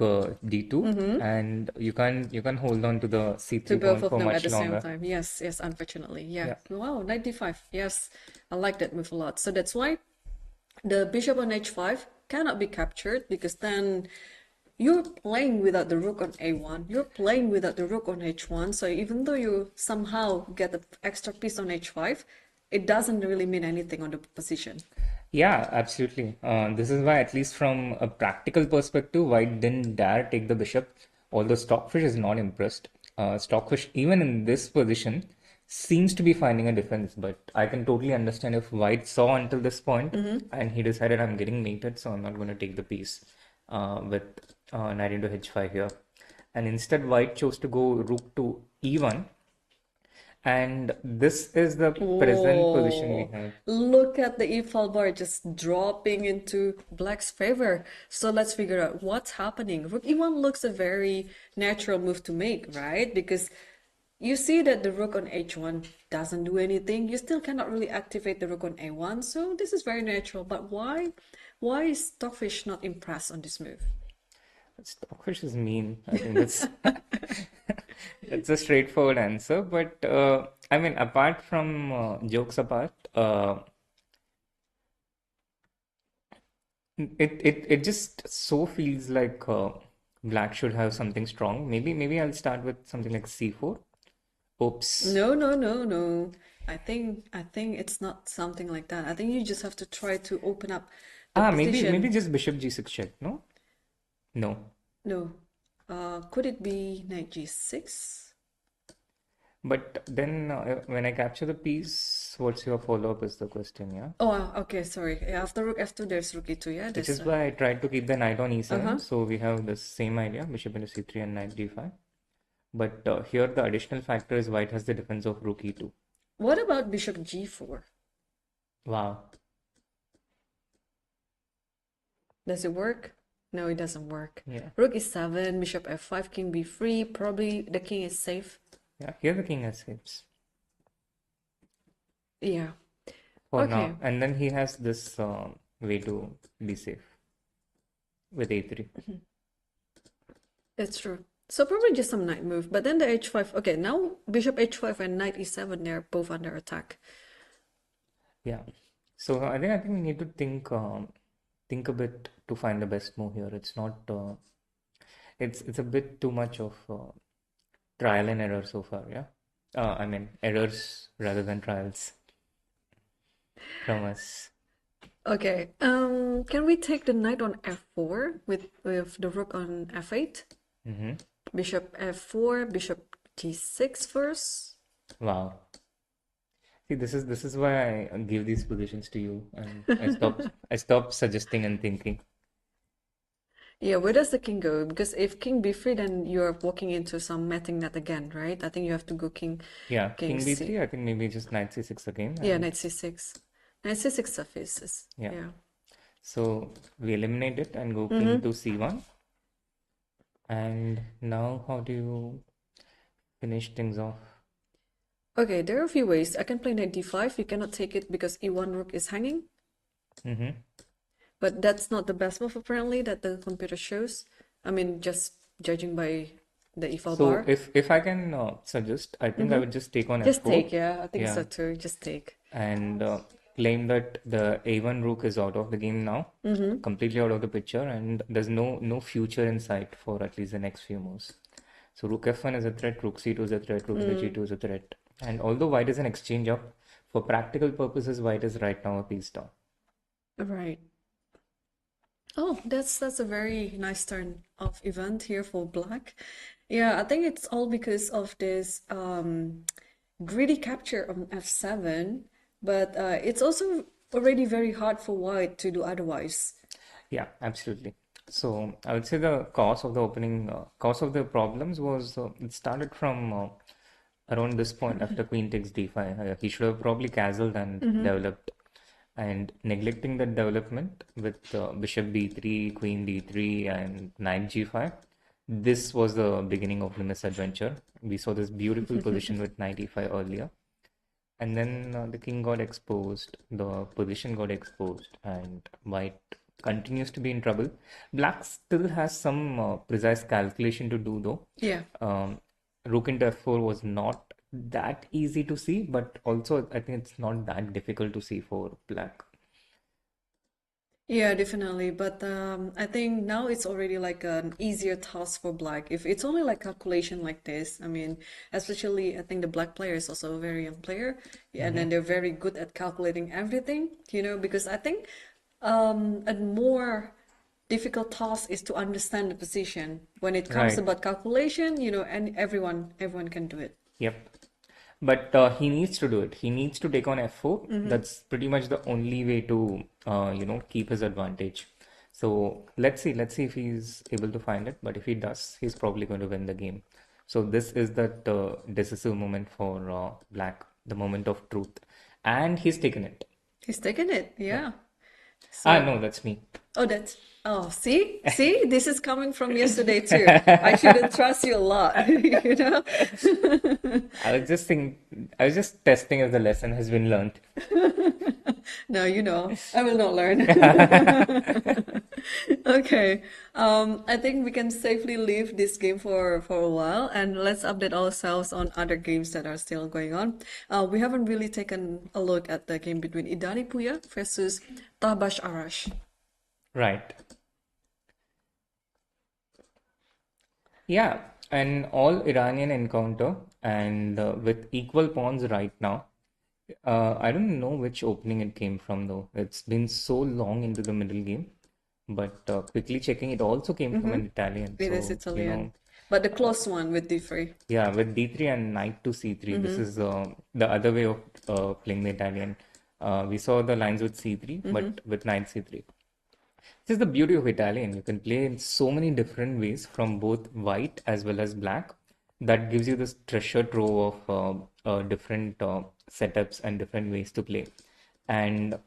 [SPEAKER 3] d2, and you can hold on to the c3
[SPEAKER 2] To both
[SPEAKER 3] pawn
[SPEAKER 2] of
[SPEAKER 3] for
[SPEAKER 2] them
[SPEAKER 3] much
[SPEAKER 2] at the
[SPEAKER 3] longer.
[SPEAKER 2] same time. Yes, unfortunately. Yeah.
[SPEAKER 3] Yeah.
[SPEAKER 2] Wow, knight d5. Yes, I like that move a lot. So that's why the bishop on h5 cannot be captured, because then you're playing without the rook on a1. You're playing without the rook on h1. So even though you somehow get the extra piece on h5, it doesn't really mean anything on the position.
[SPEAKER 3] Yeah, absolutely. This is why, at least from a practical perspective, White didn't dare take the bishop, although Stockfish is not impressed. Stockfish, even in this position, seems to be finding a defense, but I can totally understand if White saw until this point and he decided, I'm getting mated, so I'm not going to take the piece with knight into h5 here. And instead, White chose to go rook to e1. And this is the present position we have.
[SPEAKER 2] Look at the e-file bar just dropping into black's favor. So let's figure out what's happening. Rook e1 looks a very natural move to make, right? Because you see that the rook on h1 doesn't do anything. You still cannot really activate the rook on a1, so this is very natural. But why is Stockfish not impressed on this move?
[SPEAKER 3] Stockfish is mean. I think that's that's a straightforward answer. But I mean, apart from jokes apart, it just so feels like black should have something strong. Maybe I'll start with something like c4. Oops.
[SPEAKER 2] No. I think it's not something like that. I think you just have to try to open up the
[SPEAKER 3] Maybe
[SPEAKER 2] position.
[SPEAKER 3] just bishop g6 check. No, no.
[SPEAKER 2] No. Could it be knight g6?
[SPEAKER 3] But then when I capture the piece, what's your follow-up is the question, yeah?
[SPEAKER 2] Oh, okay, sorry. Yeah, after rook f2, there's rook e2, yeah?
[SPEAKER 3] Which
[SPEAKER 2] There's
[SPEAKER 3] is why I tried to keep the knight on e7.
[SPEAKER 2] Uh-huh.
[SPEAKER 3] So we have the same idea, bishop into c3 and knight d5. But here the additional factor is white has the defense of rook e2.
[SPEAKER 2] What about bishop g4?
[SPEAKER 3] Wow.
[SPEAKER 2] Does it work? No, it doesn't work.
[SPEAKER 3] Yeah.
[SPEAKER 2] Rook e7, bishop f5, king b3. Probably the king is safe.
[SPEAKER 3] Yeah, here the king escapes
[SPEAKER 2] Yeah.
[SPEAKER 3] for
[SPEAKER 2] Okay.
[SPEAKER 3] now. And then he has this way to be safe with a3.
[SPEAKER 2] It's true. So probably just some knight move. But then the h5. Okay, now bishop h5 and knight e7, they're both under attack.
[SPEAKER 3] Yeah. So I think we need to think a bit to find the best move here. It's not it's a bit too much of trial and error so far, yeah. I mean errors rather than trials from us.
[SPEAKER 2] Okay. Can we take the knight on f4 with the rook on f8?
[SPEAKER 3] Mm-hmm.
[SPEAKER 2] Bishop f4, bishop g6 first.
[SPEAKER 3] Wow. See, this is why I give these positions to you, and I stopped suggesting and thinking.
[SPEAKER 2] Yeah, where does the king go? Because if king b3, then you're walking into some matting net again, right? I think you have to go king
[SPEAKER 3] King
[SPEAKER 2] c.
[SPEAKER 3] b3. I think maybe just knight c6 again.
[SPEAKER 2] Yeah, knight c6. Knight c6 surfaces.
[SPEAKER 3] Yeah.
[SPEAKER 2] Yeah.
[SPEAKER 3] So we eliminate it and go king to c1. And now how do you finish things off?
[SPEAKER 2] Okay, there are a few ways. I can play knight d5. You cannot take it because e1 rook is hanging.
[SPEAKER 3] Mm-hmm.
[SPEAKER 2] But that's not the best move apparently that the computer shows. I mean, just judging by the e-file
[SPEAKER 3] So
[SPEAKER 2] bar.
[SPEAKER 3] if I can suggest, I think I would just take on
[SPEAKER 2] Just
[SPEAKER 3] f4
[SPEAKER 2] take, yeah. I think
[SPEAKER 3] Yeah.
[SPEAKER 2] so too. Just take.
[SPEAKER 3] and claim that the a1 rook is out of the game now, completely out of the picture, and there's no future in sight for at least the next few moves. So rook f1 is a threat, rook c2 is a threat, rook g2 is a threat. And although white is an exchange up, for practical purposes, white is right now a piece down.
[SPEAKER 2] Right. Oh, that's a very nice turn of event here for black. Yeah, I think it's all because of this greedy capture on f7, but it's also already very hard for white to do otherwise.
[SPEAKER 3] Yeah, absolutely. So I would say the cause of the opening, cause of the problems was it started from around this point after queen takes d5. He should have probably castled and developed, and neglecting that development with bishop b3, queen d3, and knight g5. This was the beginning of the misadventure. We saw this beautiful position with knight e5 earlier. And then the king got exposed, the position got exposed, and white continues to be in trouble. Black still has some precise calculation to do, though.
[SPEAKER 2] Yeah.
[SPEAKER 3] Rook into f4 was not that easy to see, but also I think it's not that difficult to see for black.
[SPEAKER 2] Yeah, definitely. But I think now it's already like an easier task for black. If it's only like calculation like this, I mean, especially I think the black player is also a very young player, and then they're very good at calculating everything, because I think a more difficult task is to understand the position. When it comes
[SPEAKER 3] Right.
[SPEAKER 2] about calculation, and everyone can do it.
[SPEAKER 3] Yep. But he needs to do it. He needs to take on f4. That's pretty much the only way to, keep his advantage. So let's see if he's able to find it. But if he does, he's probably going to win the game. So this is that decisive moment for black, the moment of truth, and he's taken it.
[SPEAKER 2] He's taken it, yeah.
[SPEAKER 3] No, that's me.
[SPEAKER 2] Oh, see, this is coming from yesterday too. I shouldn't trust you a lot, you know?
[SPEAKER 3] I was just testing if the lesson has been learned.
[SPEAKER 2] No, you know, I will not learn. Okay, I think we can safely leave this game for a while and let's update ourselves on other games that are still going on. We haven't really taken a look at the game between Idani Puya versus Tabash Arash.
[SPEAKER 3] Right. Yeah, an all Iranian encounter and with equal pawns right now. I don't know which opening it came from though. It's been so long into the middle game, but quickly checking, it also came from an Italian.
[SPEAKER 2] It is
[SPEAKER 3] So,
[SPEAKER 2] Italian, but the close one with D3.
[SPEAKER 3] yeah, with D3 and knight to C3, this is the other way of playing the Italian. We saw the lines with C3, but with knight C3. This is the beauty of Italian. You can play in so many different ways from both white as well as black. That gives you this treasure trove of different setups and different ways to play. And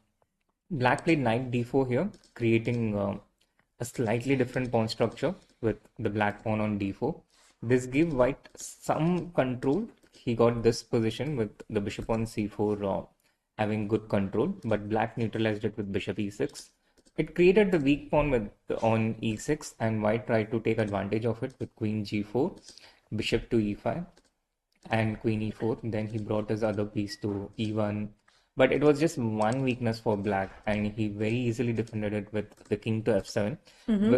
[SPEAKER 3] black played knight d4 here, creating a slightly different pawn structure with the black pawn on d4. This gave white some control. He got this position with the bishop on c4 having good control, but black neutralized it with bishop e6. It created the weak pawn with on e6, and white tried to take advantage of it with queen g4, bishop to e5, and queen e4. Then he brought his other piece to e1, but it was just one weakness for black, and he very easily defended it with the king to f7.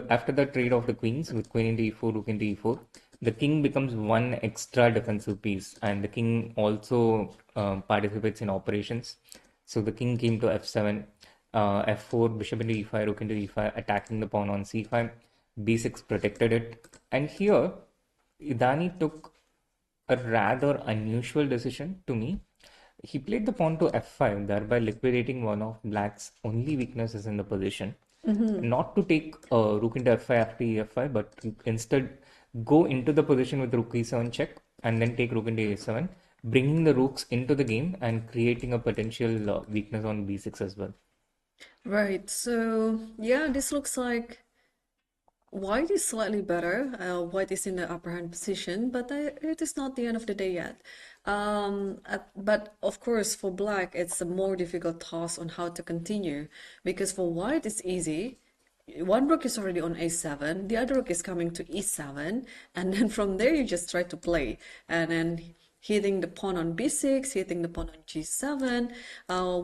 [SPEAKER 3] After the trade of the queens with queen into e4, rook into e4, the king becomes one extra defensive piece, and the king also participates in operations. So the king came to f7. F4, bishop into e5, rook into e5, attacking the pawn on c5, b6 protected it. And here, Idani took a rather unusual decision to me. He played the pawn to f5, thereby liquidating one of black's only weaknesses in the position. Not to take rook into f5 after ef5, but instead go into the position with rook e7 check, and then take rook into a7, bringing the rooks into the game and creating a potential weakness on b6 as well.
[SPEAKER 2] Right, so yeah, this looks like white is slightly better. White is in the upper hand position, but it is not the end of the day yet. But of course, for black, it's a more difficult task on how to continue, because for white, it's easy. One rook is already on a7, the other rook is coming to e7, and then from there you just try to play, and then hitting the pawn on b6, hitting the pawn on g7.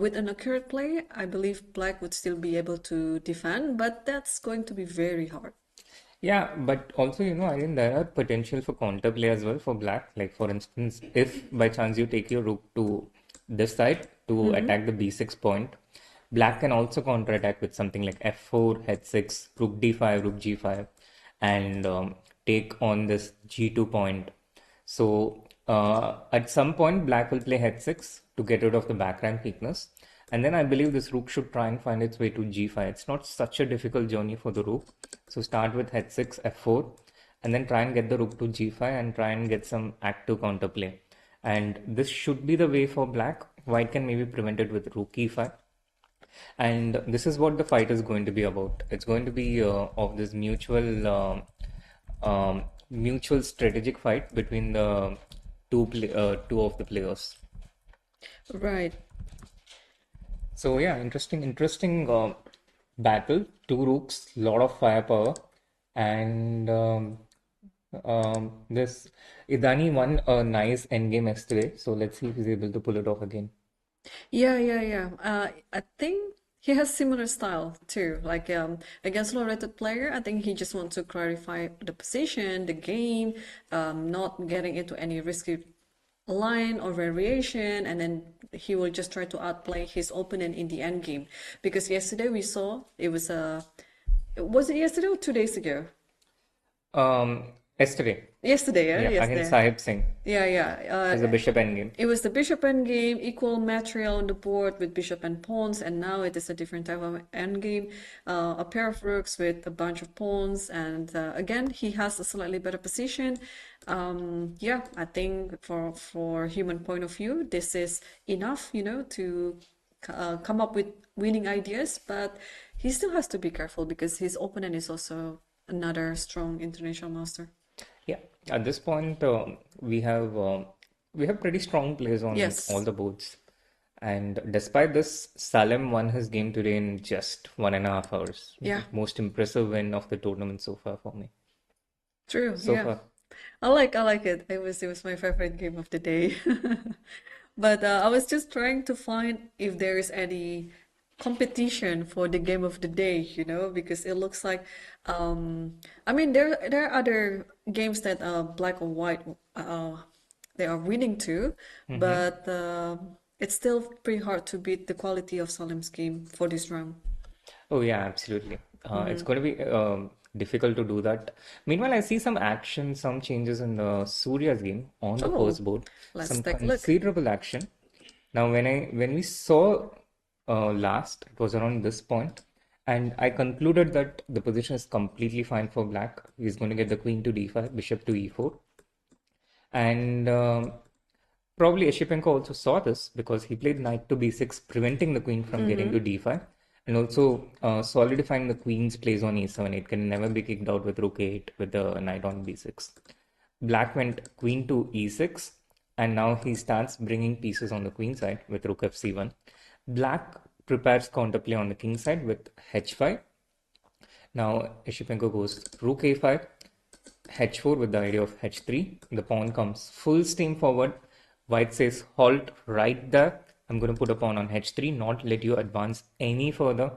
[SPEAKER 2] With an accurate play, I believe black would still be able to defend, but that's going to be very hard.
[SPEAKER 3] Yeah, but also, I think there are potential for counterplay as well for black. Like, for instance, if by chance you take your rook to this side to attack the b6 point, black can also counterattack with something like f4, h6, rook d5, rook g5, and take on this g2 point. So, at some point, black will play h6 to get rid of the back rank weakness. And then I believe this rook should try and find its way to g5. It's not such a difficult journey for the rook. So start with h6, f4, and then try and get the rook to g5 and try and get some active counterplay. And this should be the way for black. White can maybe prevent it with rook e5. And this is what the fight is going to be about. It's going to be of this mutual strategic fight between the two of the players.
[SPEAKER 2] Right.
[SPEAKER 3] So yeah, interesting battle. Two rooks, lot of firepower, and this Idani won a nice endgame yesterday. So let's see if he's able to pull it off again.
[SPEAKER 2] Yeah. I think he has similar style too. Like against low-rated player, I think he just wants to clarify the position, the game, not getting into any risky line or variation, and then he will just try to outplay his opponent in the end game. Because yesterday we saw it was it yesterday or 2 days ago?
[SPEAKER 3] Yesterday.
[SPEAKER 2] Yesterday,
[SPEAKER 3] Yeah,
[SPEAKER 2] yesterday.
[SPEAKER 3] against Sahib Singh.
[SPEAKER 2] Yeah.
[SPEAKER 3] It was the bishop endgame.
[SPEAKER 2] It was the bishop endgame, equal material on the board with bishop and pawns, and now it is a different type of endgame, a pair of rooks with a bunch of pawns, and again, he has a slightly better position. I think for human point of view, this is enough, to come up with winning ideas, but he still has to be careful because his opponent is also another strong international master.
[SPEAKER 3] Yeah, at this point, we have pretty strong players on all
[SPEAKER 2] Yes.
[SPEAKER 3] the boards, and despite this, Salem won his game today in just 1.5 hours.
[SPEAKER 2] Yeah,
[SPEAKER 3] Most impressive win of the tournament so far for me.
[SPEAKER 2] true.
[SPEAKER 3] So
[SPEAKER 2] Yeah.
[SPEAKER 3] far,
[SPEAKER 2] I like it. It was my favorite game of the day. But I was just trying to find if there is any competition for the game of the day, because it looks like I mean there are other games that black or white they are winning too, but it's still pretty hard to beat the quality of Salim's game for this round.
[SPEAKER 3] oh yeah, absolutely. It's going to be difficult to do that. Meanwhile, I see some action, some changes in the Surya's game on the
[SPEAKER 2] Oh,
[SPEAKER 3] first board,
[SPEAKER 2] let's
[SPEAKER 3] some
[SPEAKER 2] take a look.
[SPEAKER 3] considerable action. Now, when we saw last, it was around this point, and I concluded that the position is completely fine for black. He's going to get the queen to d5, bishop to e4, and probably Eshipenko also saw this because he played knight to b6, preventing the queen from getting to d5, and also solidifying the queen's place on e7. It can never be kicked out with rook a8 with the knight on b6. Black went queen to e6, and now he starts bringing pieces on the queen side with rook fc1. Black prepares counterplay on the king side with h5. Now Eshipenko goes rook a5, h4 with the idea of h3. The pawn comes full steam forward. White says halt right there. I'm going to put a pawn on h3, not let you advance any further.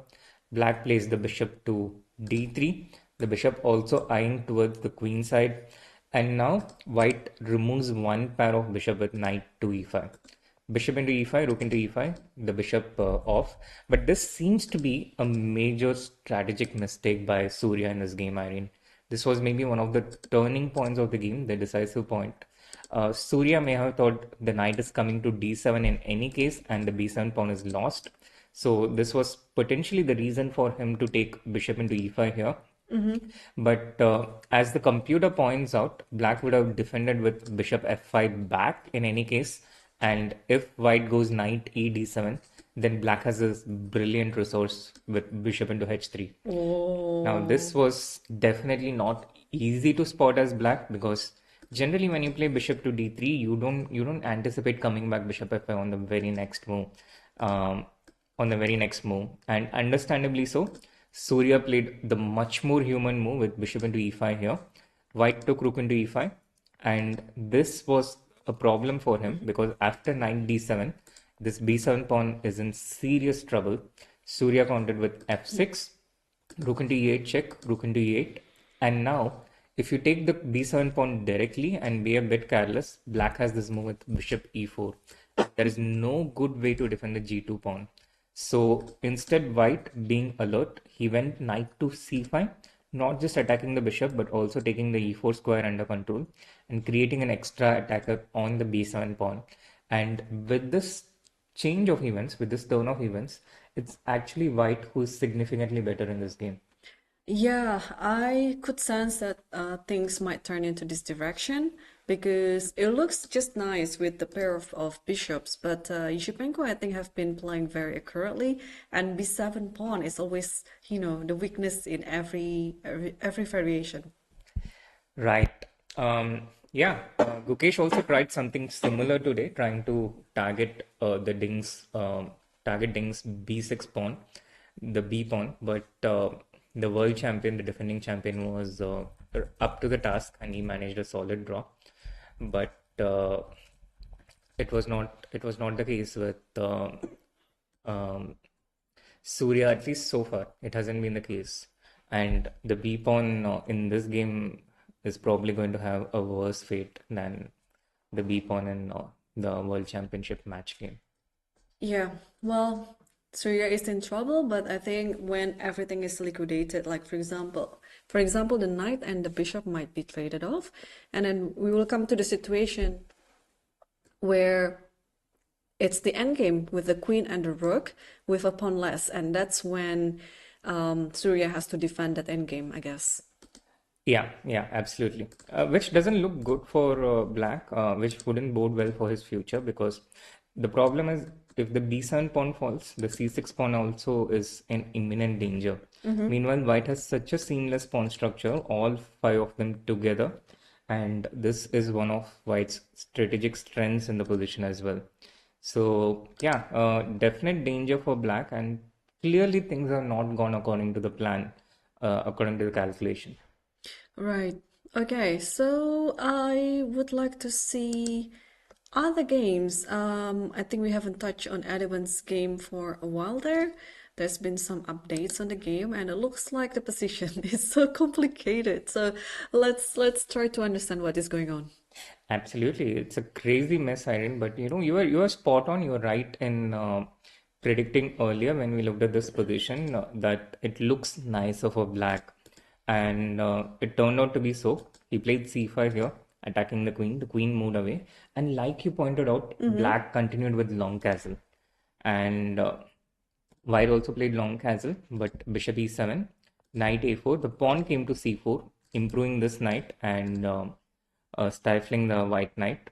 [SPEAKER 3] Black plays the bishop to d3. The bishop also eyeing towards the queen side. And now white removes one pair of bishop with knight to e5. Bishop into e5, rook into e5, the bishop off. But this seems to be a major strategic mistake by Surya in this game, Irene. This was maybe one of the turning points of the game, the decisive point. Surya may have thought the knight is coming to d7 in any case, and the b7 pawn is lost. So this was potentially the reason for him to take bishop into e5 here. But as the computer points out, black would have defended with bishop f5 back in any case. And if white goes knight e d7, then black has this brilliant resource with bishop into h3. Now, this was definitely not easy to spot as black because generally when you play bishop to d3, you don't anticipate coming back bishop f5 on the very next move. And understandably so, Surya played the much more human move with bishop into e5 here. White took rook into e5, and this was a problem for him because after knight d7, this b7 pawn is in serious trouble. Surya countered with f6, rook into e8 check, rook into e8, and now if you take the b7 pawn directly and be a bit careless, black has this move with bishop e4. There is no good way to defend the g2 pawn. So instead, white being alert, he went knight to c5, not just attacking the bishop, but also taking the e4 square under control and creating an extra attacker on the b7 pawn. And with this change of events, with this turn of events, it's actually white who's significantly better in this game.
[SPEAKER 2] Yeah, I could sense that things might turn into this direction because it looks just nice with the pair of bishops, but Yushipenko, I think, have been playing very accurately, and b7 pawn is always, the weakness in every variation.
[SPEAKER 3] Right. Gukesh also tried something similar today, trying to target Ding's b6 pawn, the b pawn, but the world champion, the defending champion, was up to the task and he managed a solid draw. But it was not the case with Surya, at least so far. It hasn't been the case. And the b pawn in this game is probably going to have a worse fate than the b pawn in the world championship match game.
[SPEAKER 2] Yeah, well, Surya is in trouble, but I think when everything is liquidated, like for example, the knight and the bishop might be traded off, and then we will come to the situation where it's the endgame with the queen and the rook with a pawn less, and that's when Surya has to defend that endgame, I guess.
[SPEAKER 3] Yeah, absolutely. Which doesn't look good for black, which wouldn't bode well for his future because the problem is if the b7 pawn falls, the c6 pawn also is in imminent danger. Meanwhile, white has such a seamless pawn structure, all five of them together, and this is one of white's strategic strengths in the position as well. So yeah, definite danger for black, and clearly things are not gone according to the plan, according to the calculation.
[SPEAKER 2] Right. Okay, so I would like to see other games. I think we haven't touched on Edwin's game for a while there. There's been some updates on the game, and it looks like the position is so complicated. So let's try to understand what is going on.
[SPEAKER 3] Absolutely, it's a crazy mess, Irene. But you are spot on. You were right in predicting earlier when we looked at this position that it looks nicer for black, and it turned out to be so. He played c5 here, attacking the queen. The queen moved away, and like you pointed out, black continued with long castle, and white also played long castle, but bishop e7, knight a4. The pawn came to c4, improving this knight and stifling the white knight.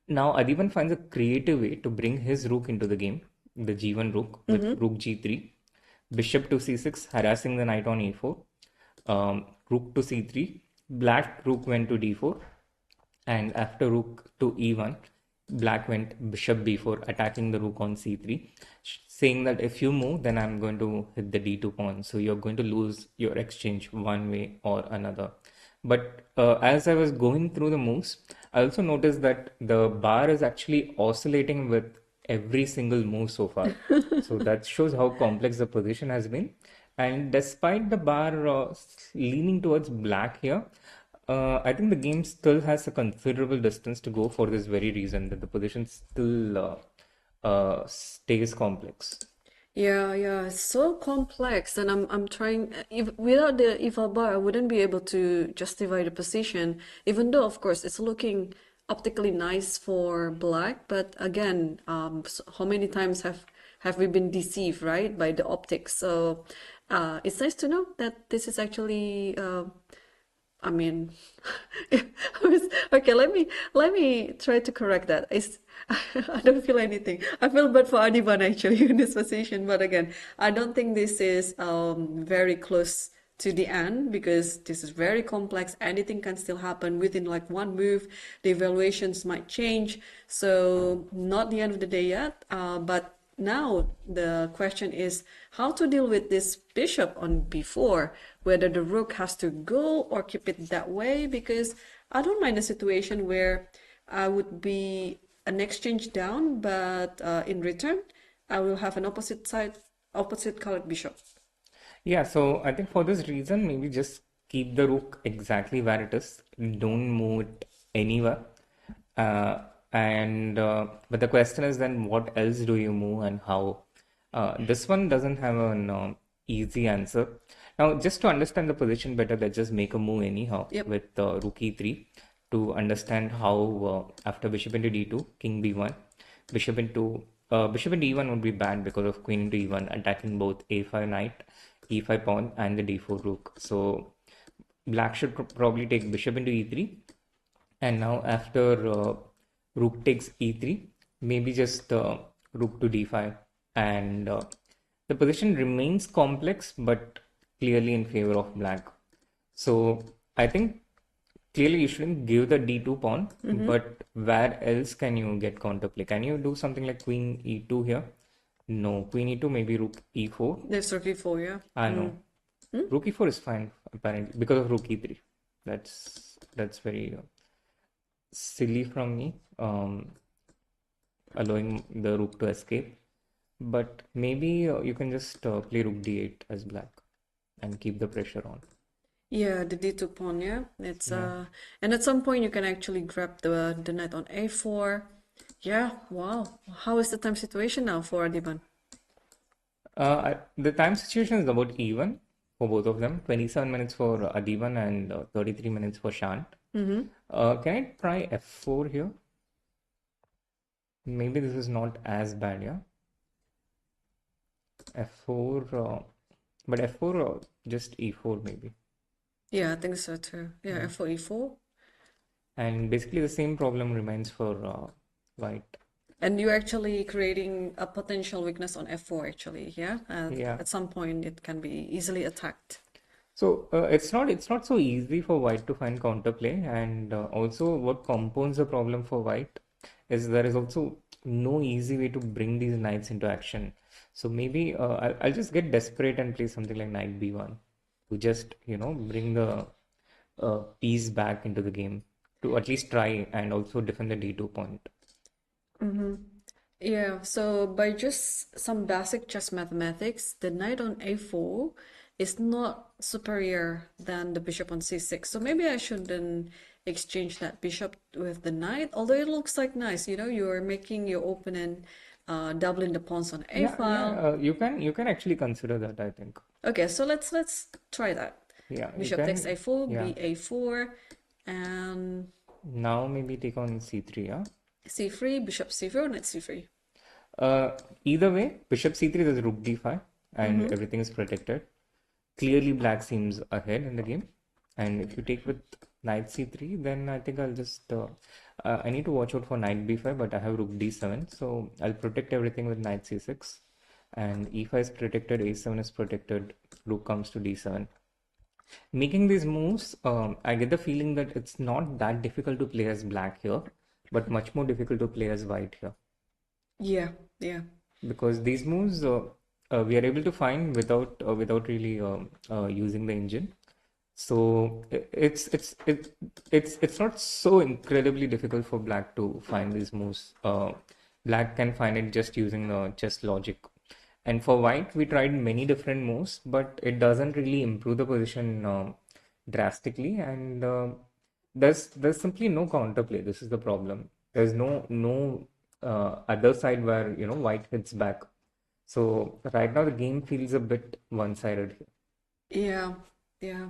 [SPEAKER 3] Now Adiban finds a creative way to bring his rook into the game, the g1 rook with rook g3, bishop to c6, harassing the knight on a4, rook to c3, black rook went to d4, and after rook to e1, black went bishop b4, attacking the rook on c3, saying that if you move, then I'm going to hit the d2 pawn. So you're going to lose your exchange one way or another. But as I was going through the moves, I also noticed that the bar is actually oscillating with every single move so far. So that shows how complex the position has been. And despite the bar leaning towards black here, I think the game still has a considerable distance to go for this very reason, that the position still stays complex.
[SPEAKER 2] Yeah, it's so complex, and I'm trying. If without the eval bar, I wouldn't be able to justify the position. Even though, of course, it's looking optically nice for black, but again, how many times have we been deceived, right, by the optics? So, it's nice to know that this is actually. I mean, okay. Let me try to correct that. I don't feel anything. I feel bad for Adiban actually in this position, but again, I don't think this is very close to the end because this is very complex. Anything can still happen within like one move. The evaluations might change, so not the end of the day yet. But now the question is how to deal with this bishop on b4, whether the rook has to go or keep it that way, because I don't mind a situation where I would be an exchange down, but in return, I will have an opposite colored bishop.
[SPEAKER 3] Yeah, so I think for this reason, maybe just keep the rook exactly where it is. Don't move it anywhere. But the question is then what else do you move and how? This one doesn't have an easy answer. Now, just to understand the position better, let's just make a move anyhow with rook e3 to understand how after bishop into d2, king b1, bishop into bishop into e1 would be bad because of queen into e1 attacking both a5 knight, e5 pawn, and the d4 rook. So black should probably take bishop into e3, and now after rook takes e3, maybe just rook to d5, and the position remains complex but clearly in favor of black. So I think clearly you shouldn't give the d2 pawn, but where else can you get counterplay? Can you do something like queen e2 here? No, queen e2, maybe rook e4.
[SPEAKER 2] There's rook e4, yeah.
[SPEAKER 3] I know. Rook e4 is fine apparently because of rook e3. That's very silly from me, allowing the rook to escape. But maybe you can just play rook d8 as black and keep the pressure on.
[SPEAKER 2] Yeah, the d2 pawn, yeah. It's and at some point you can actually grab the knight on a4. Yeah, wow. How is the time situation now for Adiban?
[SPEAKER 3] The time situation is about even for both of them. 27 minutes for Adiban and 33 minutes for Shant. Can I try f4 here? Maybe this is not as bad, yeah. f4, but f4 just e4 maybe.
[SPEAKER 2] Yeah, I think so too. Yeah, f4 e4.
[SPEAKER 3] And basically the same problem remains for white.
[SPEAKER 2] And you're actually creating a potential weakness on f4 actually, yeah?
[SPEAKER 3] Yeah.
[SPEAKER 2] At some point it can be easily attacked.
[SPEAKER 3] So it's not so easy for white to find counterplay, and also what compounds the problem for white is there is also no easy way to bring these knights into action. So maybe I'll just get desperate and play something like knight b1 to just bring the piece back into the game to at least try and also defend the d2 point.
[SPEAKER 2] Yeah, so by just some basic chess mathematics, the knight on a4 is not superior than the bishop on c6. So maybe I shouldn't exchange that bishop with the knight, although it looks like nice, you're making your opponent doubling the pawns on a
[SPEAKER 3] Yeah,
[SPEAKER 2] file.
[SPEAKER 3] yeah, you can actually consider that, I think.
[SPEAKER 2] Okay, so let's try that.
[SPEAKER 3] Yeah, you
[SPEAKER 2] Bishop takes
[SPEAKER 3] can.
[SPEAKER 2] a4,
[SPEAKER 3] Yeah.
[SPEAKER 2] b4, and
[SPEAKER 3] Now maybe take on c3, yeah.
[SPEAKER 2] c3, bishop c4, knight c3.
[SPEAKER 3] Either way, bishop c3 there's rook d5 and everything is protected. Clearly black seems ahead in the game. And if you take with knight c3, then I think I'll just I need to watch out for knight b5, but I have rook d7, so I'll protect everything with knight c6. And e5 is protected, a7 is protected, rook comes to d7. Making these moves, I get the feeling that it's not that difficult to play as black here, but much more difficult to play as white here.
[SPEAKER 2] Yeah, yeah.
[SPEAKER 3] Because these moves we are able to find without really using the engine. So it's not so incredibly difficult for black to find these moves. Black can find it just using the chess logic. And for white, we tried many different moves, but it doesn't really improve the position drastically. And there's simply no counterplay. This is the problem. There's no other side where white hits back. So right now the game feels a bit one-sided here.
[SPEAKER 2] Yeah, yeah.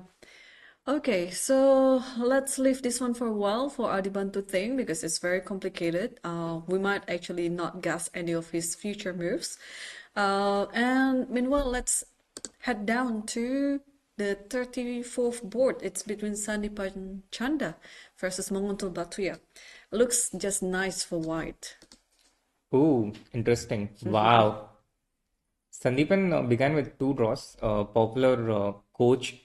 [SPEAKER 2] Okay, so let's leave this one for a while for Adiban to think because it's very complicated. We might actually not guess any of his future moves. And meanwhile, let's head down to the 34th board. It's between Sandipan Chanda versus Mongontul Batuya. Looks just nice for white.
[SPEAKER 3] Oh, interesting. Wow. Sandeepan began with 2 draws. Popular coach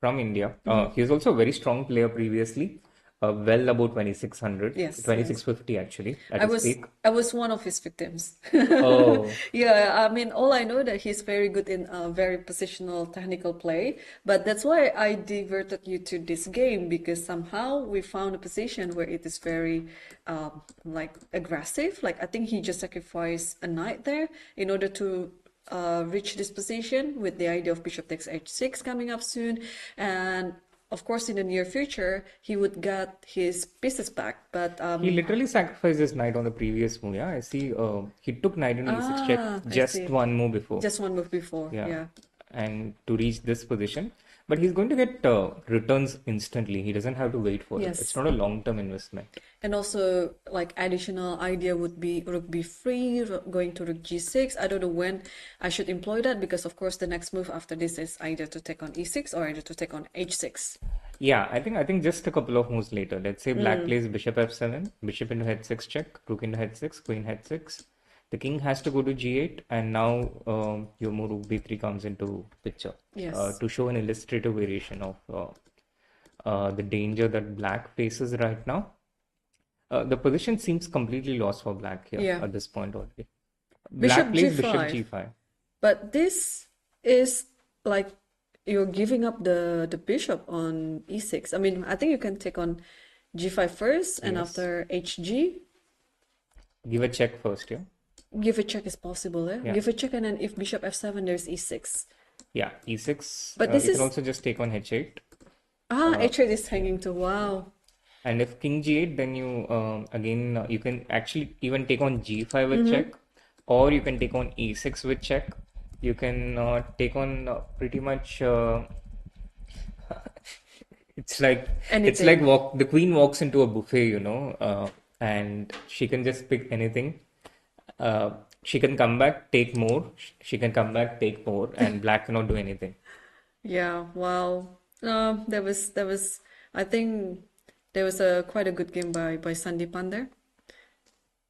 [SPEAKER 3] from India. He was also a very strong player previously. Well above 2600,
[SPEAKER 2] Yes,
[SPEAKER 3] 2650 actually at his peak.
[SPEAKER 2] I was one of his victims.
[SPEAKER 3] Oh,
[SPEAKER 2] Yeah, I mean, all I know that he's very good in very positional technical play, but that's why I diverted you to this game because somehow we found a position where it is very like aggressive. Like I think he just sacrificed a knight there in order to reach this position with the idea of bishop takes h6 coming up soon, and of course in the near future he would get his pieces back. But
[SPEAKER 3] he literally sacrificed his knight on the previous move. Yeah, I see. He took knight on e6 check
[SPEAKER 2] I
[SPEAKER 3] just
[SPEAKER 2] see.
[SPEAKER 3] one move before.
[SPEAKER 2] Just one move before.
[SPEAKER 3] Yeah.
[SPEAKER 2] Yeah.
[SPEAKER 3] And to reach this position. But he's going to get returns instantly. He doesn't have to wait for it.
[SPEAKER 2] Yes.
[SPEAKER 3] It's not a long-term investment.
[SPEAKER 2] And also, like additional idea would be rook b3, going to rook g6. I don't know when I should employ that because, of course, the next move after this is either to take on e6 or either to take on h6.
[SPEAKER 3] Yeah, I think just a couple of moves later. Let's say black plays bishop f7, bishop into h6 check, rook into h6, queen h6. The king has to go to g8, and now your move rook b3 comes into picture.
[SPEAKER 2] Yes.
[SPEAKER 3] To show an illustrative variation of the danger that black faces right now. The position seems completely lost for black here
[SPEAKER 2] Yeah.
[SPEAKER 3] at this point already.
[SPEAKER 2] Bishop
[SPEAKER 3] Black plays
[SPEAKER 2] g5.
[SPEAKER 3] bishop g5.
[SPEAKER 2] But this is like you're giving up the bishop on e6. I mean, I think you can take on g5 first, and
[SPEAKER 3] Yes.
[SPEAKER 2] after hg,
[SPEAKER 3] Give a check first, yeah?
[SPEAKER 2] give a check is possible. Eh?
[SPEAKER 3] Yeah.
[SPEAKER 2] Give a check, and then if bishop f7, there's e6.
[SPEAKER 3] Yeah, e6.
[SPEAKER 2] But this
[SPEAKER 3] you
[SPEAKER 2] is-
[SPEAKER 3] can also just take on h8.
[SPEAKER 2] h8 is hanging too. Wow.
[SPEAKER 3] And if king g8, then you again you can actually even take on g5 with check, or you can take on e6 with check. You can take on pretty much. It's like
[SPEAKER 2] Anything.
[SPEAKER 3] the queen walks into a buffet, and she can just pick anything. She can come back, take more. She can come back, take more, and black cannot do anything.
[SPEAKER 2] Yeah, wow. There was I think there was quite a good game by Sandeepan there.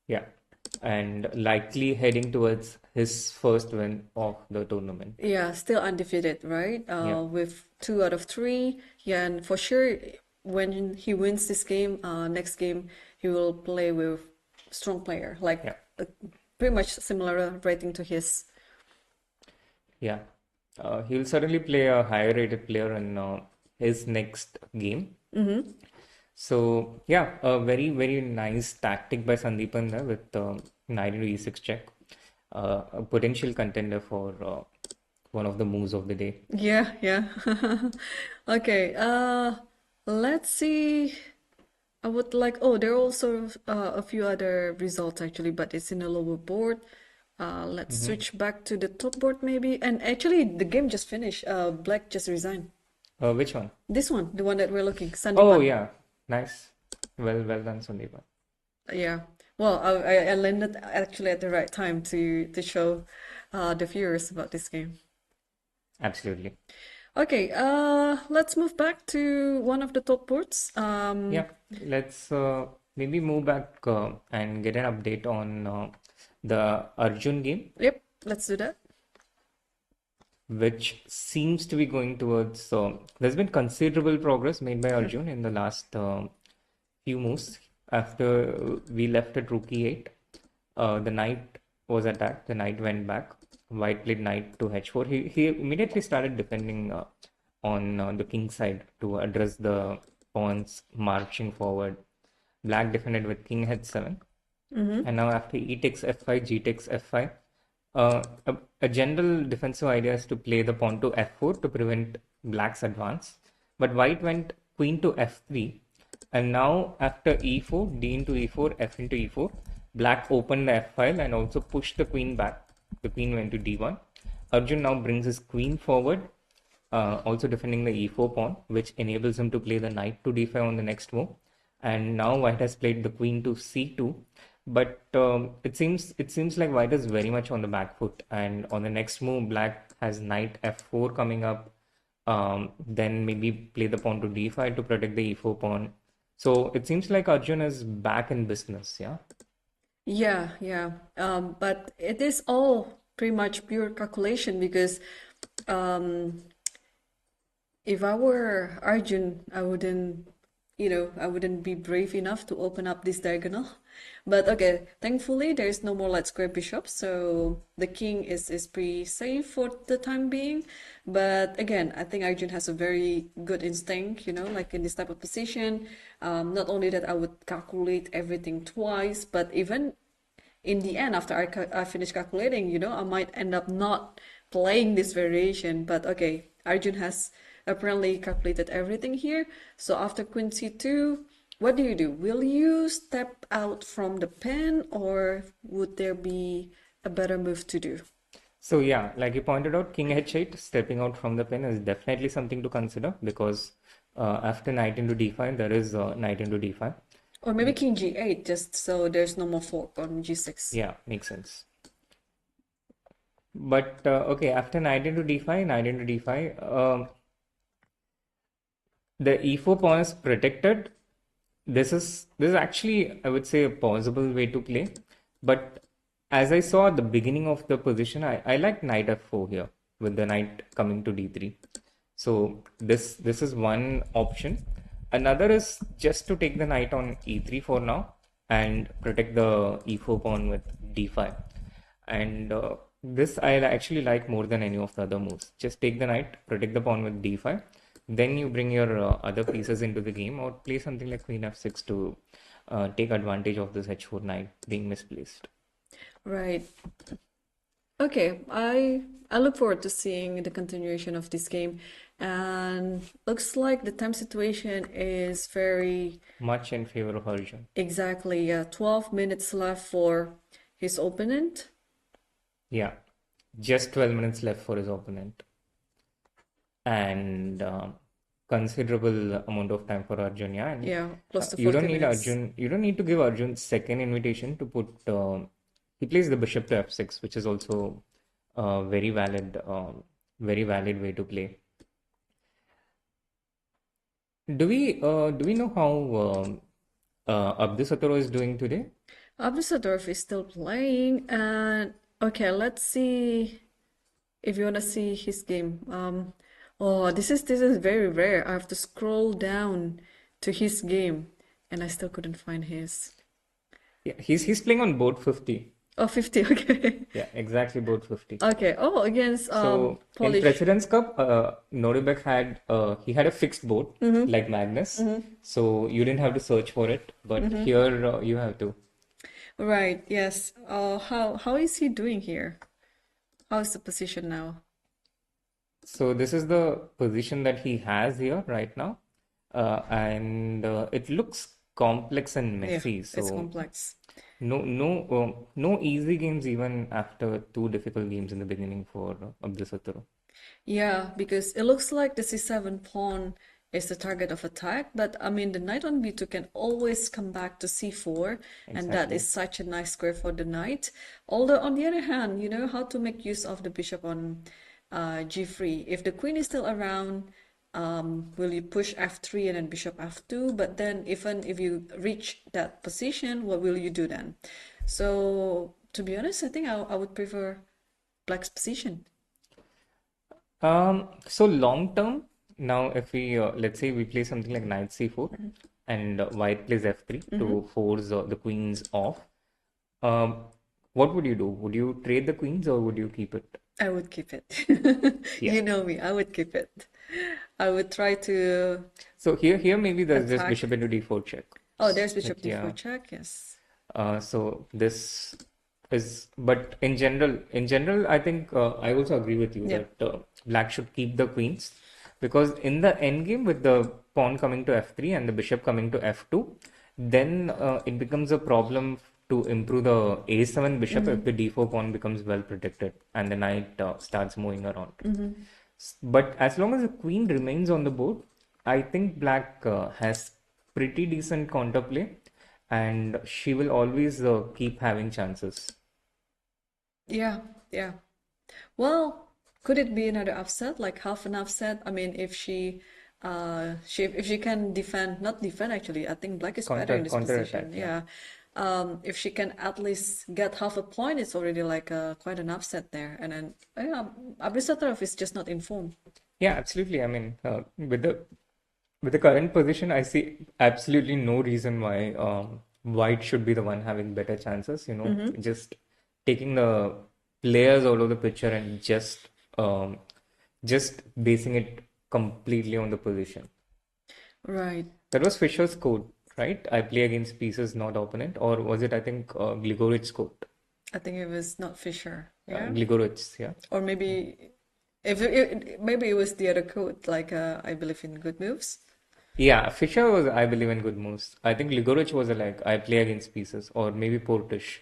[SPEAKER 3] Yeah. and likely heading towards his first win of the tournament.
[SPEAKER 2] Yeah, still undefeated, right?
[SPEAKER 3] Yeah.
[SPEAKER 2] With 2 out of 3. Yeah, and for sure, when he wins this game, next game, he will play with strong player, like
[SPEAKER 3] Yeah.
[SPEAKER 2] pretty much similar rating to his.
[SPEAKER 3] Yeah. He'll certainly play a higher rated player in his next game. So yeah, a very, very nice tactic by Sandeepan there with knight into e6 check. A potential contender for one of the moves of the day.
[SPEAKER 2] Yeah, yeah. Okay, let's see. I would like, oh, there are also a few other results actually, but it's in the lower board. Let's switch back to the top board maybe. And actually, the game just finished. Black just resigned.
[SPEAKER 3] Which one?
[SPEAKER 2] This one, the one that we're looking,
[SPEAKER 3] Oh
[SPEAKER 2] Sandeepan.
[SPEAKER 3] yeah, nice. Well done, Sandeepan.
[SPEAKER 2] Yeah. Well, I landed actually at the right time to show the viewers about this game.
[SPEAKER 3] Absolutely.
[SPEAKER 2] Okay, let's move back to one of the top boards.
[SPEAKER 3] Yeah, let's maybe move back and get an update on the Arjun game,
[SPEAKER 2] Yep, let's do that.
[SPEAKER 3] which seems to be going towards. There's been considerable progress made by Arjun in the last few moves. After we left at rook e8, the knight was attacked. The knight went back. White played knight to h4. He immediately started defending on the king side to address the pawns marching forward. Black defended with king h7. And now after e takes f5, g takes f5, a general defensive idea is to play the pawn to f4 to prevent black's advance. But white went queen to f3. And now after e4, d into e4, f into e4, black opened the f file and also pushed the queen back. The queen went to d1. Arjun now brings his queen forward, also defending the e4 pawn, which enables him to play the knight to d5 on the next move. And now white has played the queen to c2, but it seems like white is very much on the back foot. And on the next move, black has knight f4 coming up. Then maybe play the pawn to d5 to protect the e4 pawn. So it seems like Arjun is back in business, yeah?
[SPEAKER 2] Yeah, yeah. But it is all pretty much pure calculation because if I were Arjun, I wouldn't be brave enough to open up this diagonal. But okay, thankfully there is no more let's square bishop, so the king is pretty safe for the time being. But again, I think Arjun has a very good instinct, like in this type of position. Not only that I would calculate everything twice, but even in the end, after I finish calculating, I might end up not playing this variation. But okay, Arjun has apparently calculated everything here. So after queen c2, what do you do? Will you step out from the pen, or would there be a better move to do?
[SPEAKER 3] So yeah, like you pointed out, king h8, stepping out from the pen is definitely something to consider because after knight into d5, there is knight into d5.
[SPEAKER 2] Or maybe king g8, just so there's no more fork on g6.
[SPEAKER 3] Yeah, makes sense. But okay, after knight into d5, the e4 pawn is protected. This is actually, I would say, a possible way to play. But as I saw at the beginning of the position, I like knight f4 here with the knight coming to d3. So this is one option. Another is just to take the knight on e3 for now and protect the e4 pawn with d5. And this I actually like more than any of the other moves. Just take the knight, protect the pawn with d5. Then you bring your other pieces into the game or play something like queen f6 to take advantage of this h4 knight being misplaced.
[SPEAKER 2] Right. Okay, I look forward to seeing the continuation of this game, and looks like the time situation is very
[SPEAKER 3] much in favor of Arjun.
[SPEAKER 2] Exactly, yeah. 12 minutes left for his opponent.
[SPEAKER 3] Yeah, just 12 minutes left for his opponent. And considerable amount of time for Arjun, yeah. And,
[SPEAKER 2] yeah, close to 40
[SPEAKER 3] you don't need
[SPEAKER 2] minutes.
[SPEAKER 3] You don't need to give Arjun second invitation to put. He plays the bishop to f6, which is also a very valid way to play. Do we know how Abdus Satoro is doing today?
[SPEAKER 2] Abdussadorf is still playing, and okay, let's see if you wanna see his game. Oh, this is very rare. I have to scroll down to his game, and I still couldn't find his.
[SPEAKER 3] Yeah, he's playing on board 50.
[SPEAKER 2] Oh, 50, okay.
[SPEAKER 3] Yeah, exactly board 50.
[SPEAKER 2] Okay. Oh, against
[SPEAKER 3] So in
[SPEAKER 2] Polish.
[SPEAKER 3] President's Cup, Noribek had he had a fixed board like Magnus, so you didn't have to search for it. But here you have to.
[SPEAKER 2] Right, yes. How is he doing here? How is the position now?
[SPEAKER 3] So this is the position that he has here right now, and it looks complex and
[SPEAKER 2] Yeah,
[SPEAKER 3] messy.
[SPEAKER 2] it's
[SPEAKER 3] So
[SPEAKER 2] complex.
[SPEAKER 3] no easy games even after two difficult games in the beginning for Abdusattor.
[SPEAKER 2] Yeah, because it looks like the C7 pawn is the target of attack, but I mean the knight on B2 can always come back to C4, and that
[SPEAKER 3] Exactly.
[SPEAKER 2] is such a nice square for the knight. Although on the other hand, you know how to make use of the bishop on G3. If the queen is still around, will you push F3 and then bishop F2? But then even if you reach that position, what will you do then? So to be honest, I think I would prefer black's position.
[SPEAKER 3] So long term, now if we let's say we play something like knight c4 and white plays f3 to force the queens off, what would you do? Would you trade the queens or would you keep it?
[SPEAKER 2] I would keep it.
[SPEAKER 3] Yeah.
[SPEAKER 2] You know me, I would keep it. I would try to
[SPEAKER 3] So here maybe there's just
[SPEAKER 2] attack.
[SPEAKER 3] bishop into d4 check.
[SPEAKER 2] Oh, there's bishop
[SPEAKER 3] Like, yeah.
[SPEAKER 2] d4 check, yes.
[SPEAKER 3] So this is, but in general, I think I also agree with you
[SPEAKER 2] Yeah.
[SPEAKER 3] that black should keep the queens because in the endgame with the pawn coming to f3 and the bishop coming to f2, then it becomes a problem to improve the a7 bishop if the d4 pawn becomes well protected and the knight starts moving around. But as long as the queen remains on the board, I think black has pretty decent counterplay and she will always keep having chances.
[SPEAKER 2] Yeah, yeah. Well, could it be another upset, like half an upset? I mean, if if she can defend, not defend actually, I think black is better in this
[SPEAKER 3] Counter
[SPEAKER 2] position.
[SPEAKER 3] attack, yeah.
[SPEAKER 2] Yeah. If she can at least get half a point, it's already like quite an upset there. And then yeah, Abrisatov is just not in form.
[SPEAKER 3] Yeah, absolutely. I mean, with the current position, I see absolutely no reason why white should be the one having better chances. Just taking the players out of the picture and just basing it completely on the position.
[SPEAKER 2] Right.
[SPEAKER 3] That was Fischer's quote, right? I play against pieces, not opponent. Or was it, I think, Gligorich's quote?
[SPEAKER 2] I think it was not Fischer. Yeah.
[SPEAKER 3] Gligorich's, yeah.
[SPEAKER 2] Or maybe maybe it was the other quote, like I believe in good moves.
[SPEAKER 3] Yeah, Fischer was, I believe in good moves. I think Ligorich was like, I play against pieces. Or maybe Portish,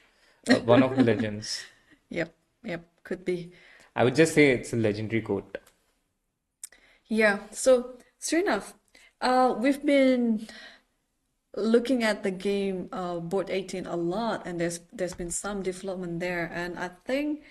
[SPEAKER 3] one of the legends.
[SPEAKER 2] Yep, could be.
[SPEAKER 3] I would just say it's a legendary quote.
[SPEAKER 2] Yeah, so Srinath, we've been looking at the game board 18 a lot, and there's been some development there, and I think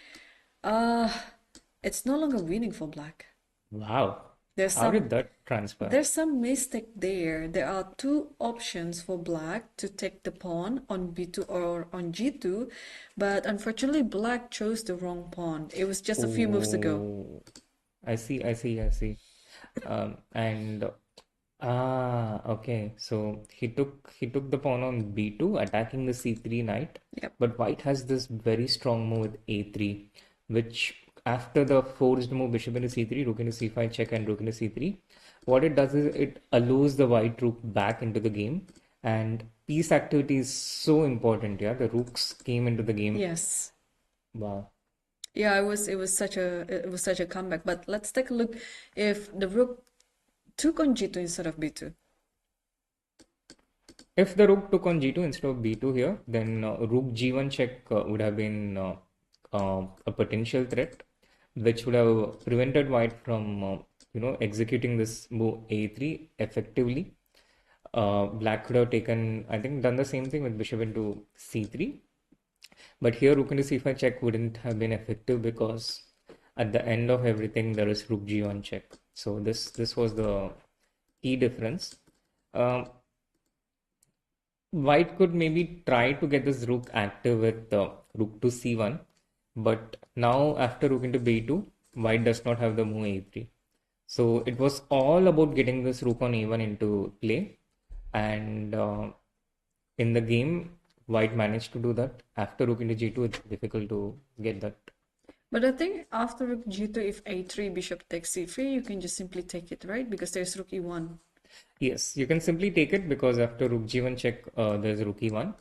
[SPEAKER 2] it's no longer winning for black.
[SPEAKER 3] Wow.
[SPEAKER 2] There's
[SPEAKER 3] How did that transpire?
[SPEAKER 2] There's some mistake there. There are two options for black to take the pawn on b2 or on g2, but unfortunately black chose the wrong pawn. It was just a few moves ago.
[SPEAKER 3] Oh, I see. And okay. So he took the pawn on b2, attacking the c3 knight.
[SPEAKER 2] Yep.
[SPEAKER 3] But white has this very strong move with a3, which after the forced move bishop into c3, rook into c5 check, and rook into c3, what it does is it allows the white rook back into the game, and piece activity is so important. Yeah, the rooks came into the game.
[SPEAKER 2] Yes.
[SPEAKER 3] Wow.
[SPEAKER 2] Yeah, it was such a comeback. But let's take a look if the rook took on g2 instead of b2.
[SPEAKER 3] If the rook took on g2 instead of b2 here, then rook g1 check would have been a potential threat, which would have prevented white from executing this move a3 effectively. Black could have taken, I think, done the same thing with bishop into c3, but here rook into c5 check wouldn't have been effective because at the end of everything there is rook g1 check. So this was the key difference. White could maybe try to get this rook active with rook to c1, but now after rook into b2, white does not have the move a3. So it was all about getting this rook on a1 into play, and in the game, white managed to do that. After rook into g2, it's difficult to get that.
[SPEAKER 2] But I think after rook g2, if a3, bishop takes c3, you can just simply take it, right? Because there's rook e1.
[SPEAKER 3] Yes, you can simply take it because after rook g1 check, there's rook e1.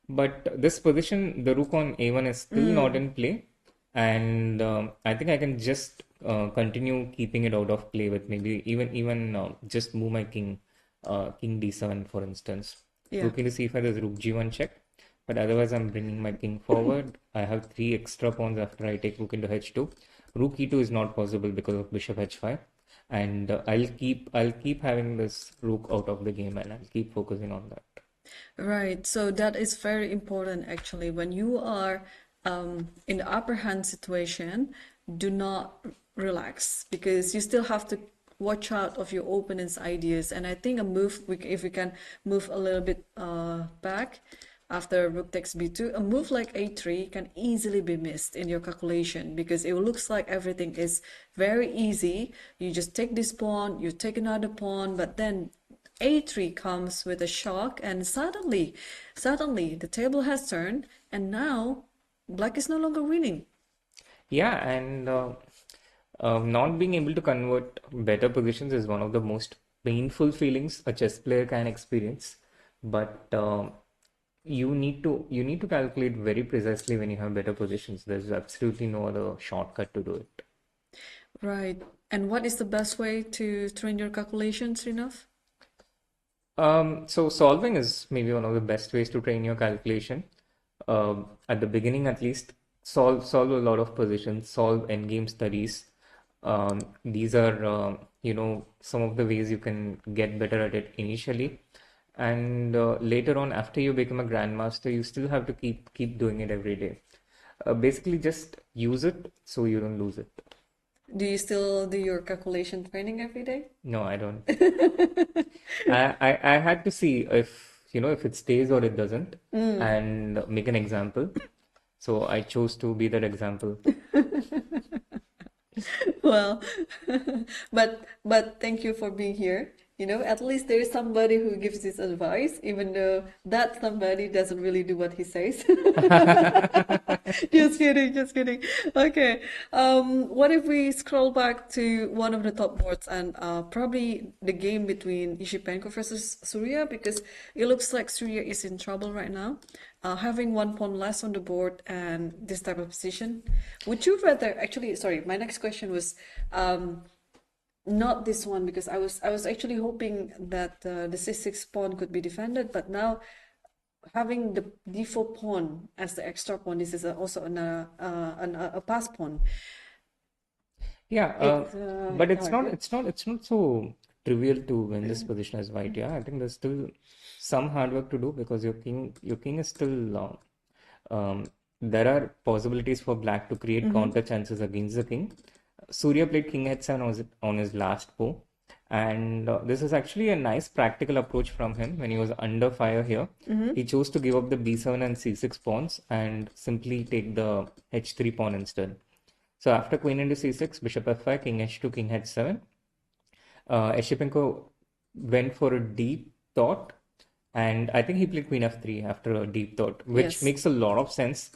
[SPEAKER 3] But this position, the rook on a1 is still not in play. And I think I can just continue keeping it out of play with maybe even just move my king, king d7, for instance.
[SPEAKER 2] Yeah.
[SPEAKER 3] Rook into c5, there's rook g1 check. But otherwise, I'm bringing my king forward. I have 3 extra pawns after I take rook into h2. Rook e2 is not possible because of bishop h5. And I'll keep having this rook out of the game, and I'll keep focusing on that.
[SPEAKER 2] Right, so that is very important actually. When you are in the upper hand situation, do not relax because you still have to watch out of your opponent's ideas. And I think a move, if we can move a little bit back after rook takes b2, a move like a3 can easily be missed in your calculation because it looks like everything is very easy. You just take this pawn, you take another pawn, but then a3 comes with a shock, and suddenly the table has turned, and now black is no longer winning.
[SPEAKER 3] Yeah, and not being able to convert better positions is one of the most painful feelings a chess player can experience. But you need to calculate very precisely when you have better positions. There's absolutely no other shortcut to do it.
[SPEAKER 2] Right. And what is the best way to train your calculations, Srinath?
[SPEAKER 3] So solving is maybe one of the best ways to train your calculation. At the beginning, at least, solve a lot of positions, solve endgame studies. These are some of the ways you can get better at it initially, and later on, after you become a grandmaster, you still have to keep doing it every day. Basically, just use it so you don't lose it.
[SPEAKER 2] Do you still do your calculation training every day?
[SPEAKER 3] No, I don't. I had to see if it stays or it doesn't, and make an example. So I chose to be that example.
[SPEAKER 2] Well, but thank you for being here. At least there is somebody who gives this advice, even though that somebody doesn't really do what he says. Just kidding, just kidding. Okay. What if we scroll back to one of the top boards and probably the game between Ishipenko versus Surya, because it looks like Surya is in trouble right now, having one pawn less on the board and this type of position. Would you rather, actually, sorry, my next question was not this one, because I was actually hoping that the c6 pawn could be defended, but now having the d4 pawn as the extra pawn, this is also a pass pawn.
[SPEAKER 3] Yeah, but it's
[SPEAKER 2] hard,
[SPEAKER 3] not
[SPEAKER 2] yeah.
[SPEAKER 3] it's not so trivial to win this position as white. Yeah, I think there's still some hard work to do because your king is still there are possibilities for black to create counter chances against the king. Surya played king h7 on his last go, and this is actually a nice practical approach from him when he was under fire here. He chose to give up the b7 and c6 pawns and simply take the h3 pawn instead. So after queen into c6, bishop f5, king h2, king h7, Eshipenko went for a deep thought, and I think he played queen f3 after a deep thought, which
[SPEAKER 2] Yes.
[SPEAKER 3] makes a lot of sense,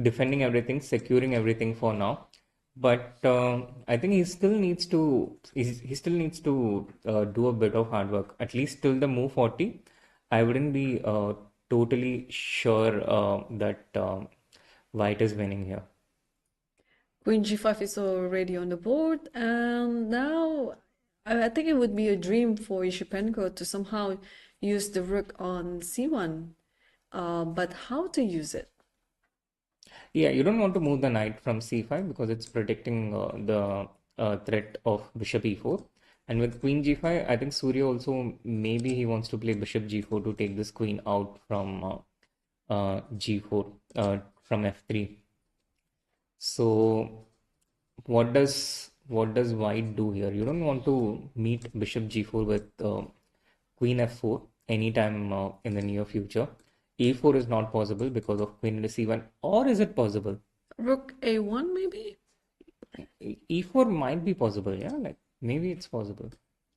[SPEAKER 3] defending everything, securing everything for now. But I think he still needs to do a bit of hard work, at least till the move 40. I wouldn't be totally sure that white is winning here.
[SPEAKER 2] Queen g5 is already on the board, and now I think it would be a dream for Ishipenko to somehow use the rook on c1, but how to use it?
[SPEAKER 3] Yeah, you don't want to move the knight from c5 because it's protecting the threat of bishop e4. And with queen g5, I think Surya also maybe he wants to play bishop g4 to take this queen out from g4 from f3. So what does white do here? You don't want to meet bishop g4 with queen f4. anytime in the near future. A4 is not possible because of queen into c1, or is it possible?
[SPEAKER 2] Rook a1 maybe?
[SPEAKER 3] E4 might be possible, yeah, like maybe it's possible.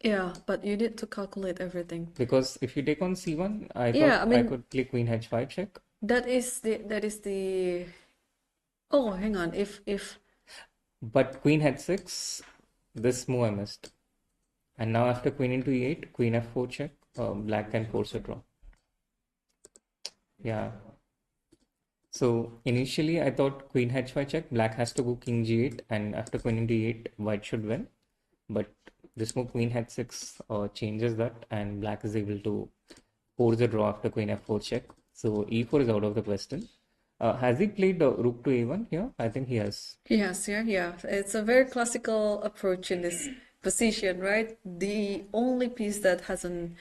[SPEAKER 2] Yeah, but you need to calculate everything.
[SPEAKER 3] Because if you take on c1, I
[SPEAKER 2] Yeah,
[SPEAKER 3] thought
[SPEAKER 2] I
[SPEAKER 3] I
[SPEAKER 2] mean
[SPEAKER 3] could play queen h5 check.
[SPEAKER 2] that is the oh, hang on. If
[SPEAKER 3] But queen h6, this move I missed. And now after queen into e8, queen f4 check, black can force a draw. Yeah. So initially I thought queen h5 check, black has to go king g8, and after queen into e8, white should win. But this move queen h6 changes that, and black is able to force a draw after queen f4 check. So e4 is out of the question. Has he played rook to a1 here? I think he has.
[SPEAKER 2] he has, yeah. It's a very classical approach in this position, right? The only piece that hasn't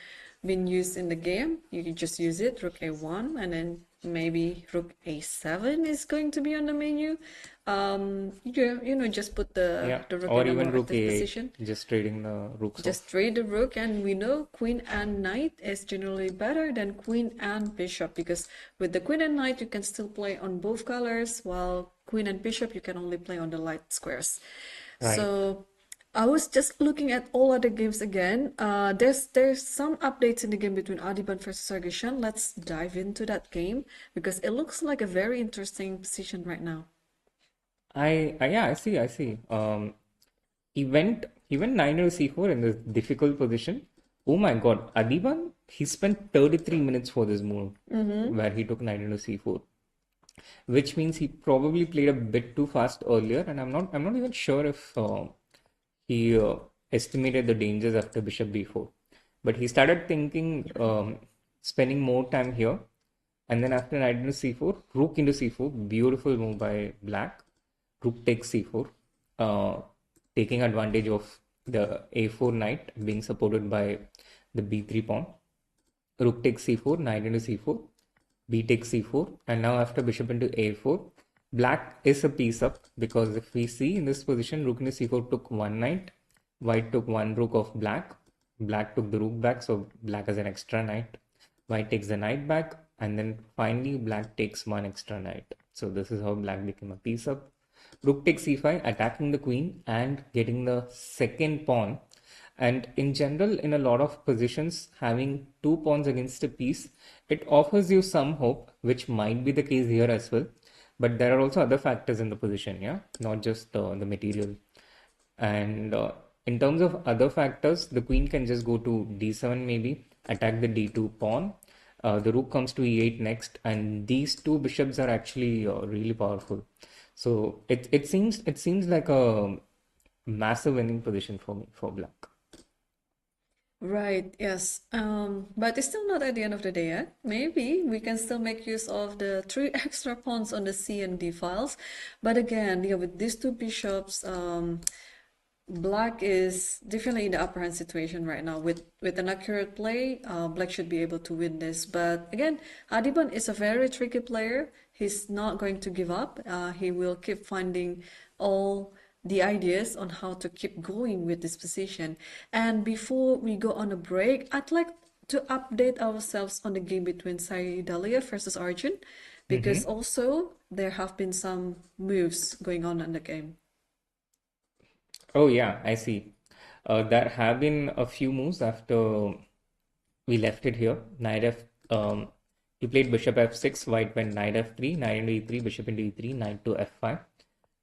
[SPEAKER 2] been used in the game, you can just use it, rook a1, and then maybe rook a7 is going to be on the menu. Just put
[SPEAKER 3] Yeah,
[SPEAKER 2] the rook
[SPEAKER 3] or
[SPEAKER 2] in a
[SPEAKER 3] even
[SPEAKER 2] more
[SPEAKER 3] rook
[SPEAKER 2] active
[SPEAKER 3] a8,
[SPEAKER 2] position.
[SPEAKER 3] just trading the rooks
[SPEAKER 2] Just
[SPEAKER 3] off.
[SPEAKER 2] trade the rook, and we know queen and knight is generally better than queen and bishop, because with the queen and knight you can still play on both colors, while queen and bishop you can only play on the light squares.
[SPEAKER 3] Right.
[SPEAKER 2] So I was just looking at all other games again. There's some updates in the game between Adiban versus Sargishan. Let's dive into that game because it looks like a very interesting position right now.
[SPEAKER 3] I see. He went knight into c4 in this difficult position. Oh my God, Adiban, he spent 33 minutes for this move where he took knight into c4, which means he probably played a bit too fast earlier, and I'm not even sure if he estimated the dangers after bishop b4. But he started thinking, spending more time here, and then after knight into c4, rook into c4, beautiful move by black. Rook takes c4, taking advantage of the a4 knight being supported by the b3 pawn. Rook takes c4, knight into c4, b takes c4, and now after bishop into a4, black is a piece up, because if we see in this position, rook into c4 took one knight, white took one rook of black, black took the rook back, so black has an extra knight, white takes the knight back, and then finally black takes one extra knight. So this is how black became a piece up. Rook takes c5, attacking the queen and getting the second pawn. And in general, in a lot of positions, having two pawns against a piece, it offers you some hope, which might be the case here as well. But there are also other factors in the position, yeah, not just the material. And in terms of other factors, the queen can just go to d7 maybe, attack the d2 pawn. The rook comes to e8 next, and these two bishops are actually really powerful. So it seems like a massive winning position for me, for black.
[SPEAKER 2] Right, yes. But it's still not at the end of the day yet. Maybe we can still make use of the three extra pawns on the C and D files. But again, yeah, with these two bishops, black is definitely in the upper hand situation right now. With an accurate play, black should be able to win this. But again, Adiban is a very tricky player. He's not going to give up. He will keep finding all the ideas on how to keep going with this position. And before we go on a break, I'd like to update ourselves on the game between Saidalia versus Arjun, because also there have been some moves going on in the game.
[SPEAKER 3] Oh yeah, I see. There have been a few moves after we left it here. Knight f, he played bishop f6, white went knight f3, knight into e3, bishop into e3, knight to f5.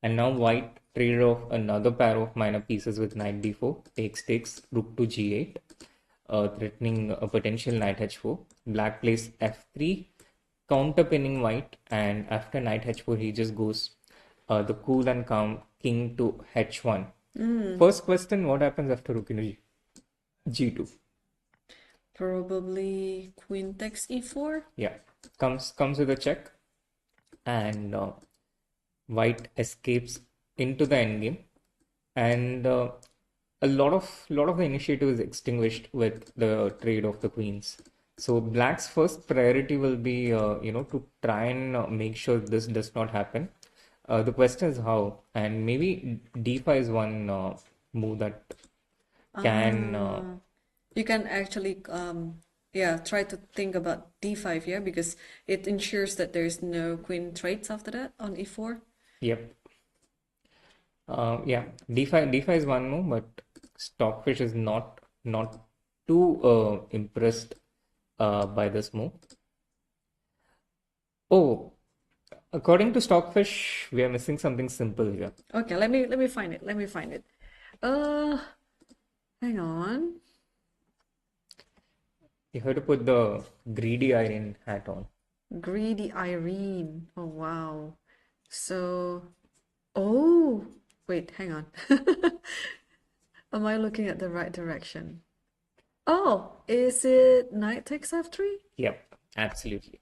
[SPEAKER 3] And now white traded off another pair of minor pieces with knight d4, takes, rook to g8, threatening a potential knight h4. Black plays f3, counter pinning white, and after knight h4, he just goes the cool and calm king to h1. First question, what happens after rook into g2?
[SPEAKER 2] Probably queen takes e4.
[SPEAKER 3] Yeah, comes with a check, and white escapes into the endgame, and a lot of the initiative is extinguished with the trade of the queens. So black's first priority will be to try and make sure this does not happen. The question is how, and maybe d5 is one move that can
[SPEAKER 2] You can actually yeah, try to think about d5, yeah, because it ensures that there's no queen traits after that on e4.
[SPEAKER 3] Yep. Yeah, D5 is one move, but Stockfish is not too impressed by this move. Oh, according to Stockfish, we are missing something simple here.
[SPEAKER 2] Okay, let me find it. Let me find it. Uh, hang on.
[SPEAKER 3] You have to put the greedy Irene hat on.
[SPEAKER 2] Greedy Irene. Oh wow. So, oh, wait, hang on. Am I looking at the right direction? Oh, is it knight takes f3?
[SPEAKER 3] Yep, absolutely.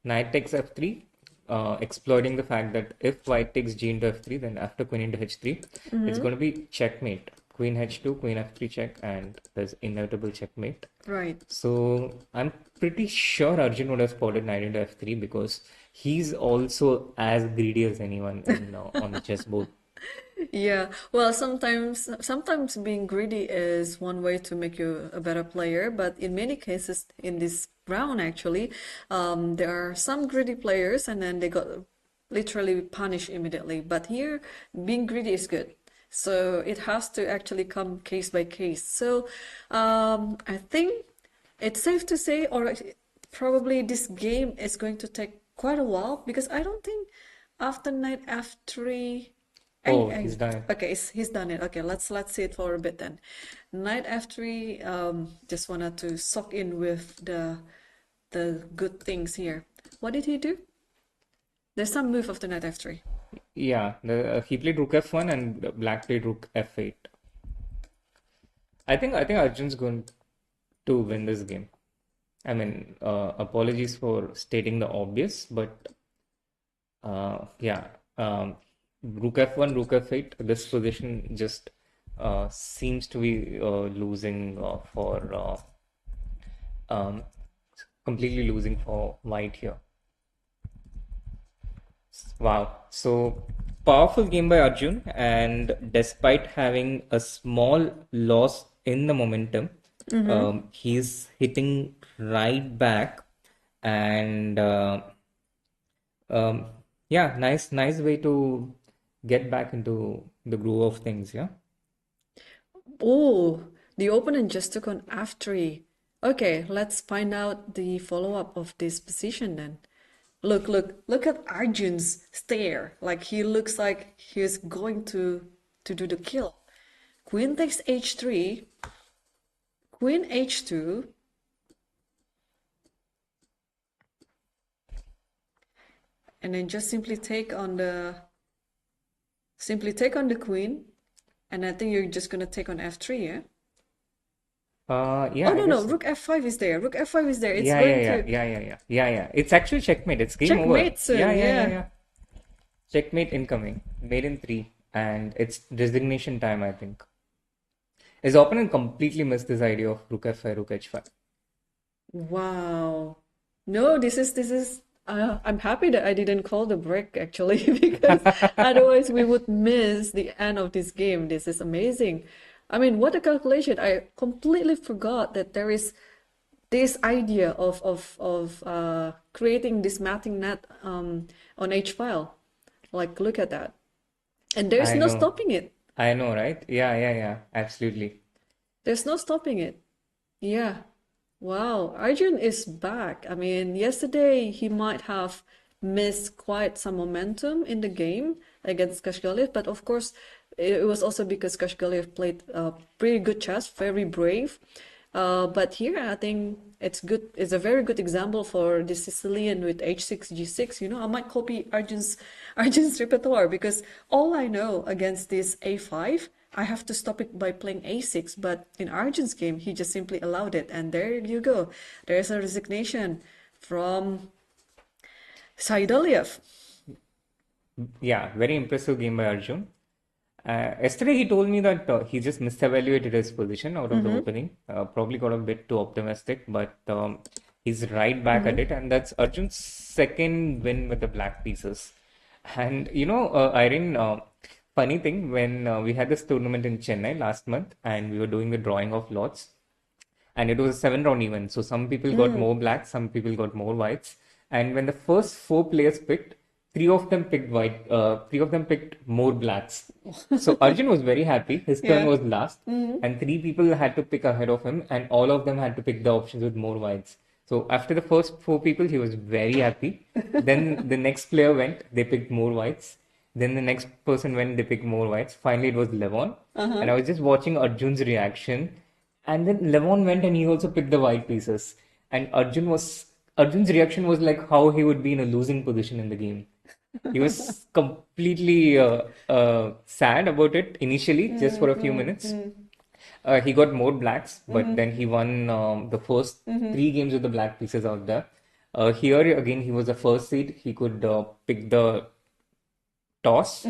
[SPEAKER 3] Knight takes f3, exploiting the fact that if white takes g into f3, then after queen into h3, it's going to be checkmate. Queen h2, queen f3 check, and there's inevitable checkmate.
[SPEAKER 2] Right.
[SPEAKER 3] So I'm pretty sure Arjun would have spotted knight into f3 because he's also as greedy as anyone on the chessboard.
[SPEAKER 2] Yeah, well, sometimes being greedy is one way to make you a better player, but in many cases in this round actually, there are some greedy players and then they got literally punished immediately. But here, being greedy is good. So it has to actually come case by case. So I think it's safe to say, or probably this game is going to take quite a while because I don't think after knight f3.
[SPEAKER 3] Oh, he's done it.
[SPEAKER 2] Okay, he's done it. Okay, let's see it for a bit then. Knight f3. Just wanted to soak in with the good things here. What did he do? There's some move after knight f3.
[SPEAKER 3] Yeah, he played rook f1 and black played rook f8. I think Arjun's going to win this game. I mean, apologies for stating the obvious, but yeah, rook f1, rook f8. This position just seems to be losing completely losing for white here. Wow. So powerful game by Arjun, and despite having a small loss in the momentum, he's hitting right back, and yeah, nice way to get back into the groove of things. Yeah.
[SPEAKER 2] Oh, the opponent just took on f3. Okay, let's find out the follow-up of this position then. Look at Arjun's stare. Like he looks like he's going to do the kill. Queen takes h3, queen h2, and then just simply take on the queen, and I think you're just gonna take on f3, yeah?
[SPEAKER 3] Yeah.
[SPEAKER 2] Oh no, rook f5 is there. Rook f5 is there. It's
[SPEAKER 3] Yeah,
[SPEAKER 2] going
[SPEAKER 3] yeah,
[SPEAKER 2] to
[SPEAKER 3] yeah. It's actually checkmate. It's game over.
[SPEAKER 2] checkmate soon.
[SPEAKER 3] Yeah. Checkmate incoming. Made in 3, and it's resignation time, I think. His opponent completely missed this idea of rook f5, rook h5.
[SPEAKER 2] Wow. No, this is I'm happy that I didn't call the break actually because otherwise we would miss the end of this game. This is amazing. I mean, what a calculation. I completely forgot that there is this idea of creating this matching net on H file. Like, look at that. And there's
[SPEAKER 3] I
[SPEAKER 2] no
[SPEAKER 3] know.
[SPEAKER 2] stopping it.
[SPEAKER 3] I know, right? Yeah. Absolutely.
[SPEAKER 2] There's no stopping it. Yeah. Wow. Arjun is back. I mean, yesterday he might have missed quite some momentum in the game against Kashgaliev, but of course, it was also because Kashgaliev played pretty good chess, very brave. But here I think it's good. It's a very good example for the Sicilian with h6, g6. You know, I might copy Arjun's repertoire because all I know against this a5, I have to stop it by playing a6. But in Arjun's game, he just simply allowed it, and there you go. There's a resignation from Saidaliev.
[SPEAKER 3] Yeah, very impressive game by Arjun. Yesterday he told me that he just misevaluated his position out of the opening. Probably got a bit too optimistic, but he's right back at it, and that's Arjun's second win with the black pieces. And Irene, funny thing, when we had this tournament in Chennai last month, and we were doing the drawing of lots, and it was a 7 round event. So some people got more blacks, some people got more whites. And when the first 4 players picked, three of them picked white, 3 of them picked more blacks. So Arjun was very happy. His turn was last, and 3 people had to pick ahead of him, and all of them had to pick the options with more whites. So after the first 4 people, he was very happy. Then the next player went, they picked more whites. Then the next person went, they picked more whites. Finally, it was Levon. And I was just watching Arjun's reaction. And then Levon went and he also picked the white pieces. And Arjun's reaction was like how he would be in a losing position in the game. He was completely sad about it initially, just for a few minutes. He got more blacks, but then he won the first 3 games with the black pieces out there. Here again, he was the first seed. He could pick the toss,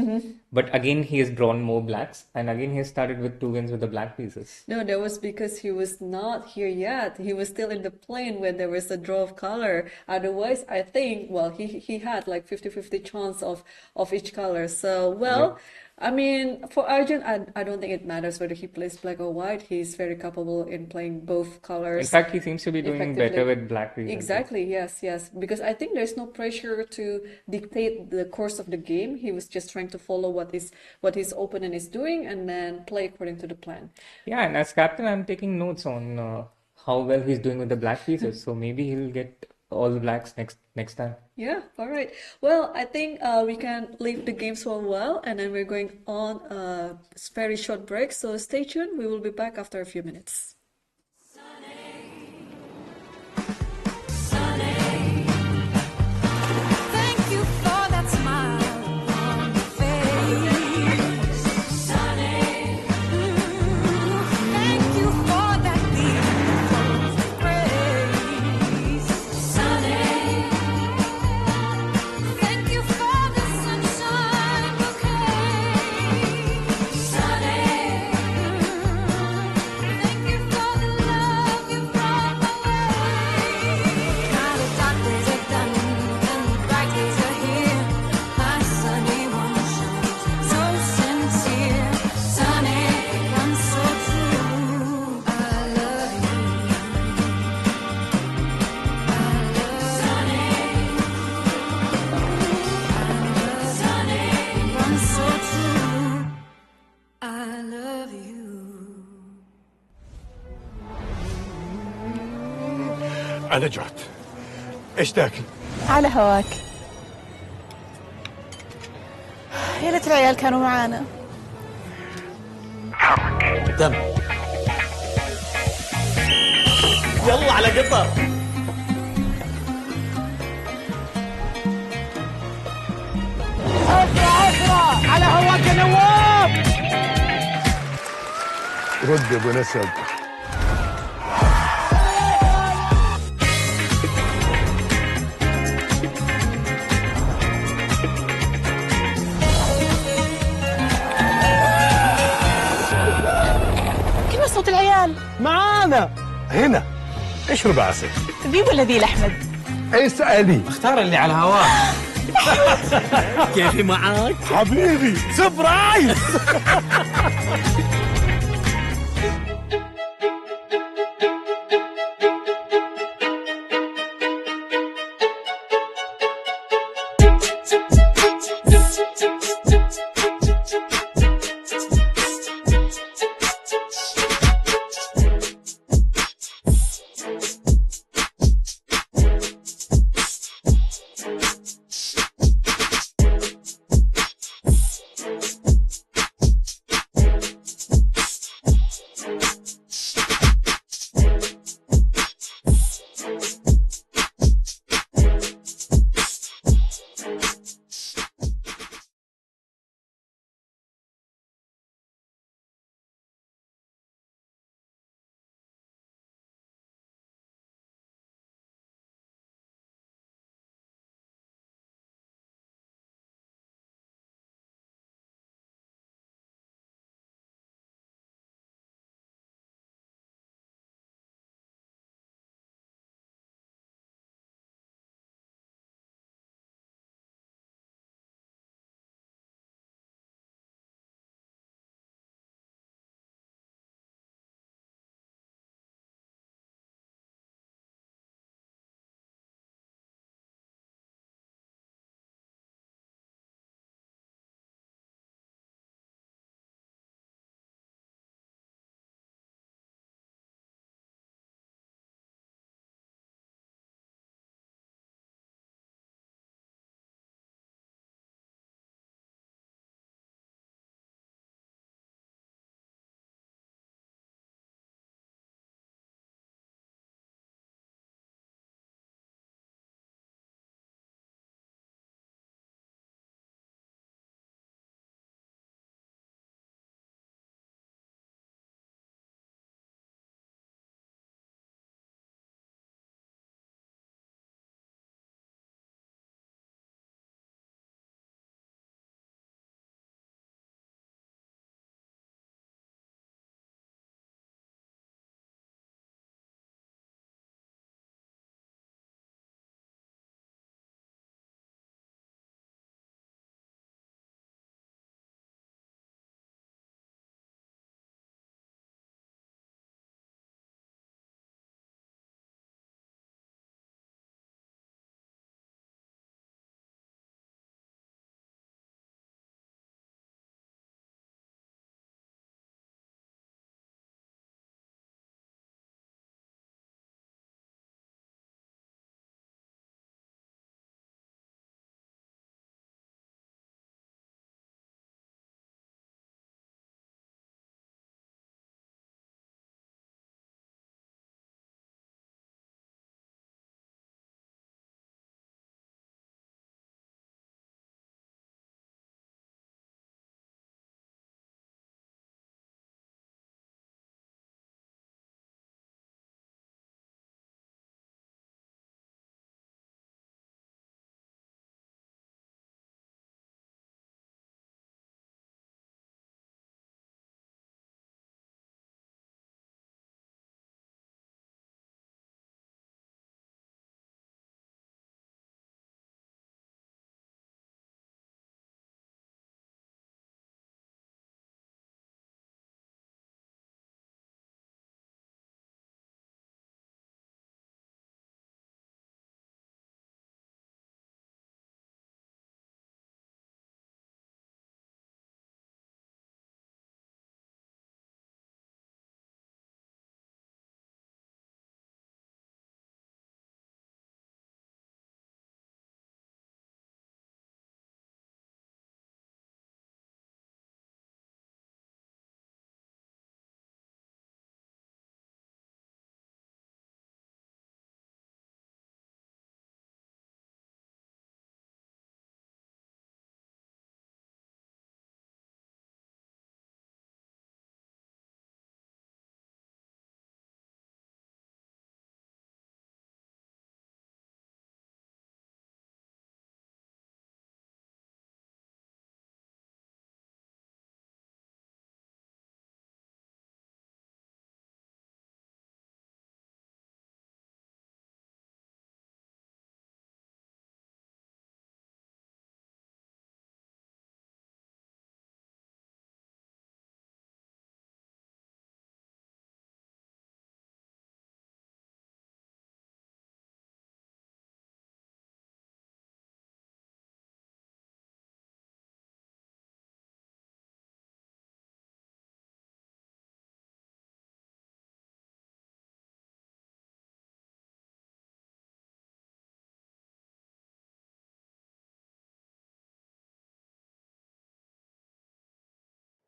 [SPEAKER 3] but again he has drawn more blacks, and again he has started with 2 games with the black pieces.
[SPEAKER 2] No, that was because he was not here yet. He was still in the plane when there was a draw of color. Otherwise, I think, well, he had like 50-50 chance of each color. So, well, I mean, for Arjun, I don't think it matters whether he plays black or white. He's very capable in playing both colors.
[SPEAKER 3] In fact, he seems to be doing better with black pieces.
[SPEAKER 2] Exactly, yes. Because I think there's no pressure to dictate the course of the game. He was just trying to follow what his opponent is doing and then play according to the plan.
[SPEAKER 3] Yeah, and as captain, I'm taking notes on how well he's doing with the black pieces. So maybe he'll get all the blacks next time.
[SPEAKER 2] Yeah, all right. Well, I think we can leave the games for a while, and then we're going on a very short break. So stay tuned. We will be back after a few minutes.
[SPEAKER 4] أنا جعت. إيش تاكل؟
[SPEAKER 5] على هواك. يا ليت العيال كانوا معانا.
[SPEAKER 4] دم. يلا على قطر.
[SPEAKER 5] أسرع على هواك يا نواف.
[SPEAKER 4] رد يا أبو نسب.
[SPEAKER 5] صوت العيال
[SPEAKER 4] معانا هنا. اشرب عسل.
[SPEAKER 5] ذي ولا ذي الأحمد؟
[SPEAKER 4] اي سألي.
[SPEAKER 10] اختار اللي على هواك. كيفي معاك؟
[SPEAKER 4] حبيبي سبرايز.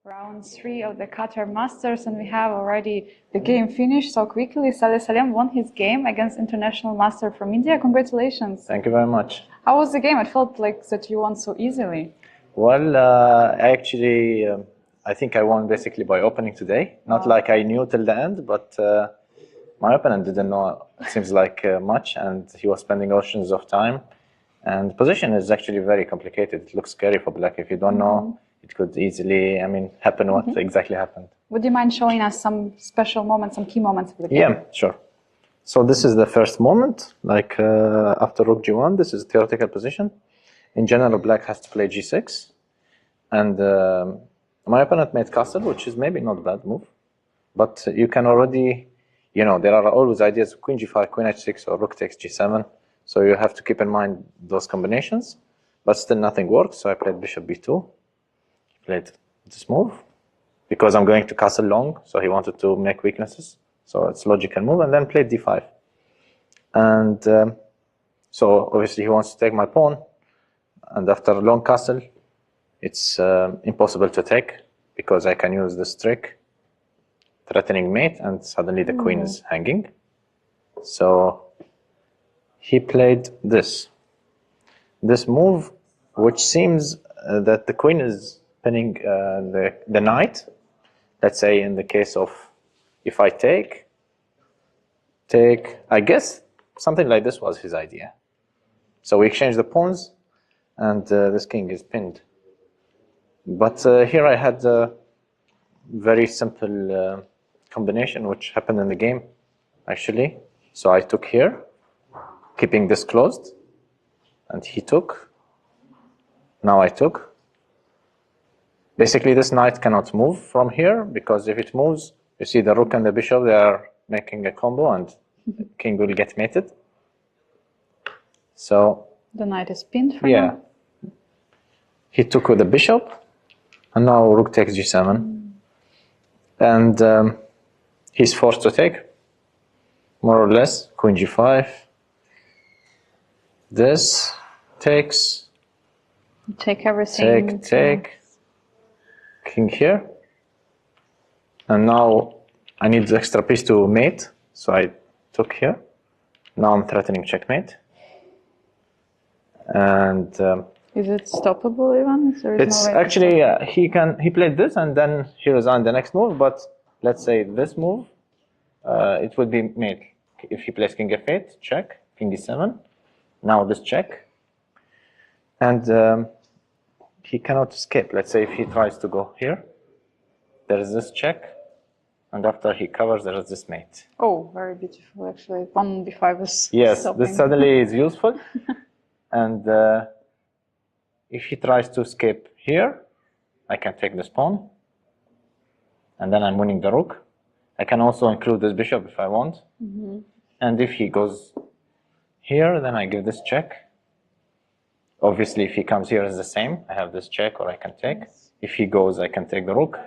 [SPEAKER 1] Round 3 of the Qatar Masters, and we have already the game finished so quickly. Saleh Salem won his game against international master from India. Congratulations.
[SPEAKER 10] Thank you very much.
[SPEAKER 1] How was the game? It felt like that you won so easily.
[SPEAKER 10] Well, actually, I think I won basically by opening today. Not like I knew till the end, but my opponent didn't know, it seems like much, and he was spending oceans of time. And position is actually very complicated. It looks scary for black. If you don't know, it could easily, happen what exactly happened.
[SPEAKER 1] Would you mind showing us some special moments, some key moments of the game?
[SPEAKER 10] Yeah, sure. So this is the first moment, like after rook g1, this is theoretical position. In general, black has to play g6. And my opponent made castle, which is maybe not a bad move. But you can already, there are always ideas of queen g5, queen h6, or rook takes g7. So you have to keep in mind those combinations. But still nothing works, so I played bishop b2. Played this move because I'm going to castle long, so he wanted to make weaknesses, so it's logical move, and then played d5. And so obviously he wants to take my pawn, and after a long castle, it's impossible to take because I can use this trick, threatening mate, and suddenly the queen is hanging. So he played this move, which seems that the queen is pinning the knight. Let's say in the case of if I take, I guess something like this was his idea. So we exchange the pawns, and this king is pinned. But here I had a very simple combination which happened in the game, actually. So I took here, keeping this closed, and he took. Now I took. Basically, this knight cannot move from here because if it moves, you see the rook and the bishop, they are making a combo and the king will get mated. So
[SPEAKER 1] the knight is pinned for now.
[SPEAKER 10] He took with the bishop, and now rook takes g7. And he's forced to take, more or less, queen g5. This takes.
[SPEAKER 1] Take everything.
[SPEAKER 10] Take. King here, and now I need the extra piece to mate, so I took here. Now I'm threatening checkmate, and
[SPEAKER 1] is it stoppable even?
[SPEAKER 10] It's actually he played this and then he resigned the next move. But let's say this move, it would be mate if he plays king f8, check, king d7. Now this check, and he cannot escape. Let's say if he tries to go here, there is this check, and after he covers, there is this mate.
[SPEAKER 1] Oh, very beautiful, actually. Pawn b5 is
[SPEAKER 10] yes,
[SPEAKER 1] stopping.
[SPEAKER 10] This suddenly is useful. And if he tries to escape here, I can take this pawn, and then I'm winning the rook. I can also include this bishop if I want. And if he goes here, then I give this check. Obviously, if he comes here, it's the same. I have this check, or I can take. If he goes, I can take the rook.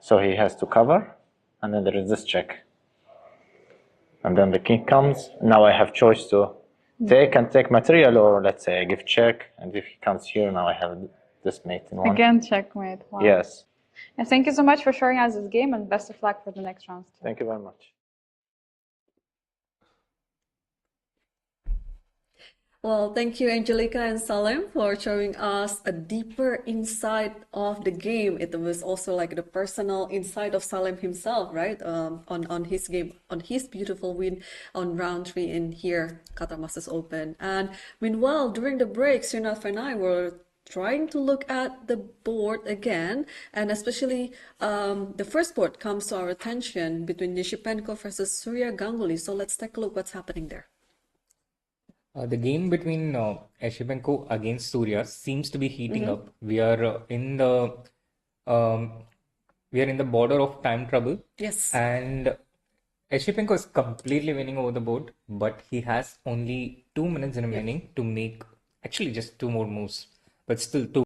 [SPEAKER 10] So he has to cover, and then there is this check. And then the king comes. Now I have choice to take and take material, or let's say I give check. And if he comes here, now I have this mate in one.
[SPEAKER 1] Again, checkmate. Wow.
[SPEAKER 10] Yes.
[SPEAKER 1] And thank you so much for showing us this game, and best of luck for the next rounds.
[SPEAKER 10] Thank you very much.
[SPEAKER 2] Well, thank you, Angelica and Salem, for showing us a deeper insight of the game. It was also like the personal insight of Salem himself, right? On his game, on his beautiful win on round 3 in here, Qatar Masters Open. And meanwhile, during the break, Srinath and I were trying to look at the board again, and especially the first board comes to our attention between Nishipenko versus Surya Ganguly. So let's take a look what's happening there.
[SPEAKER 3] The game between Eshipenko against Surya seems to be heating up. We are in the border of time trouble.
[SPEAKER 2] Yes.
[SPEAKER 3] And Eshipenko is completely winning over the board, but he has only 2 minutes remaining to make actually just 2 more moves, but still 2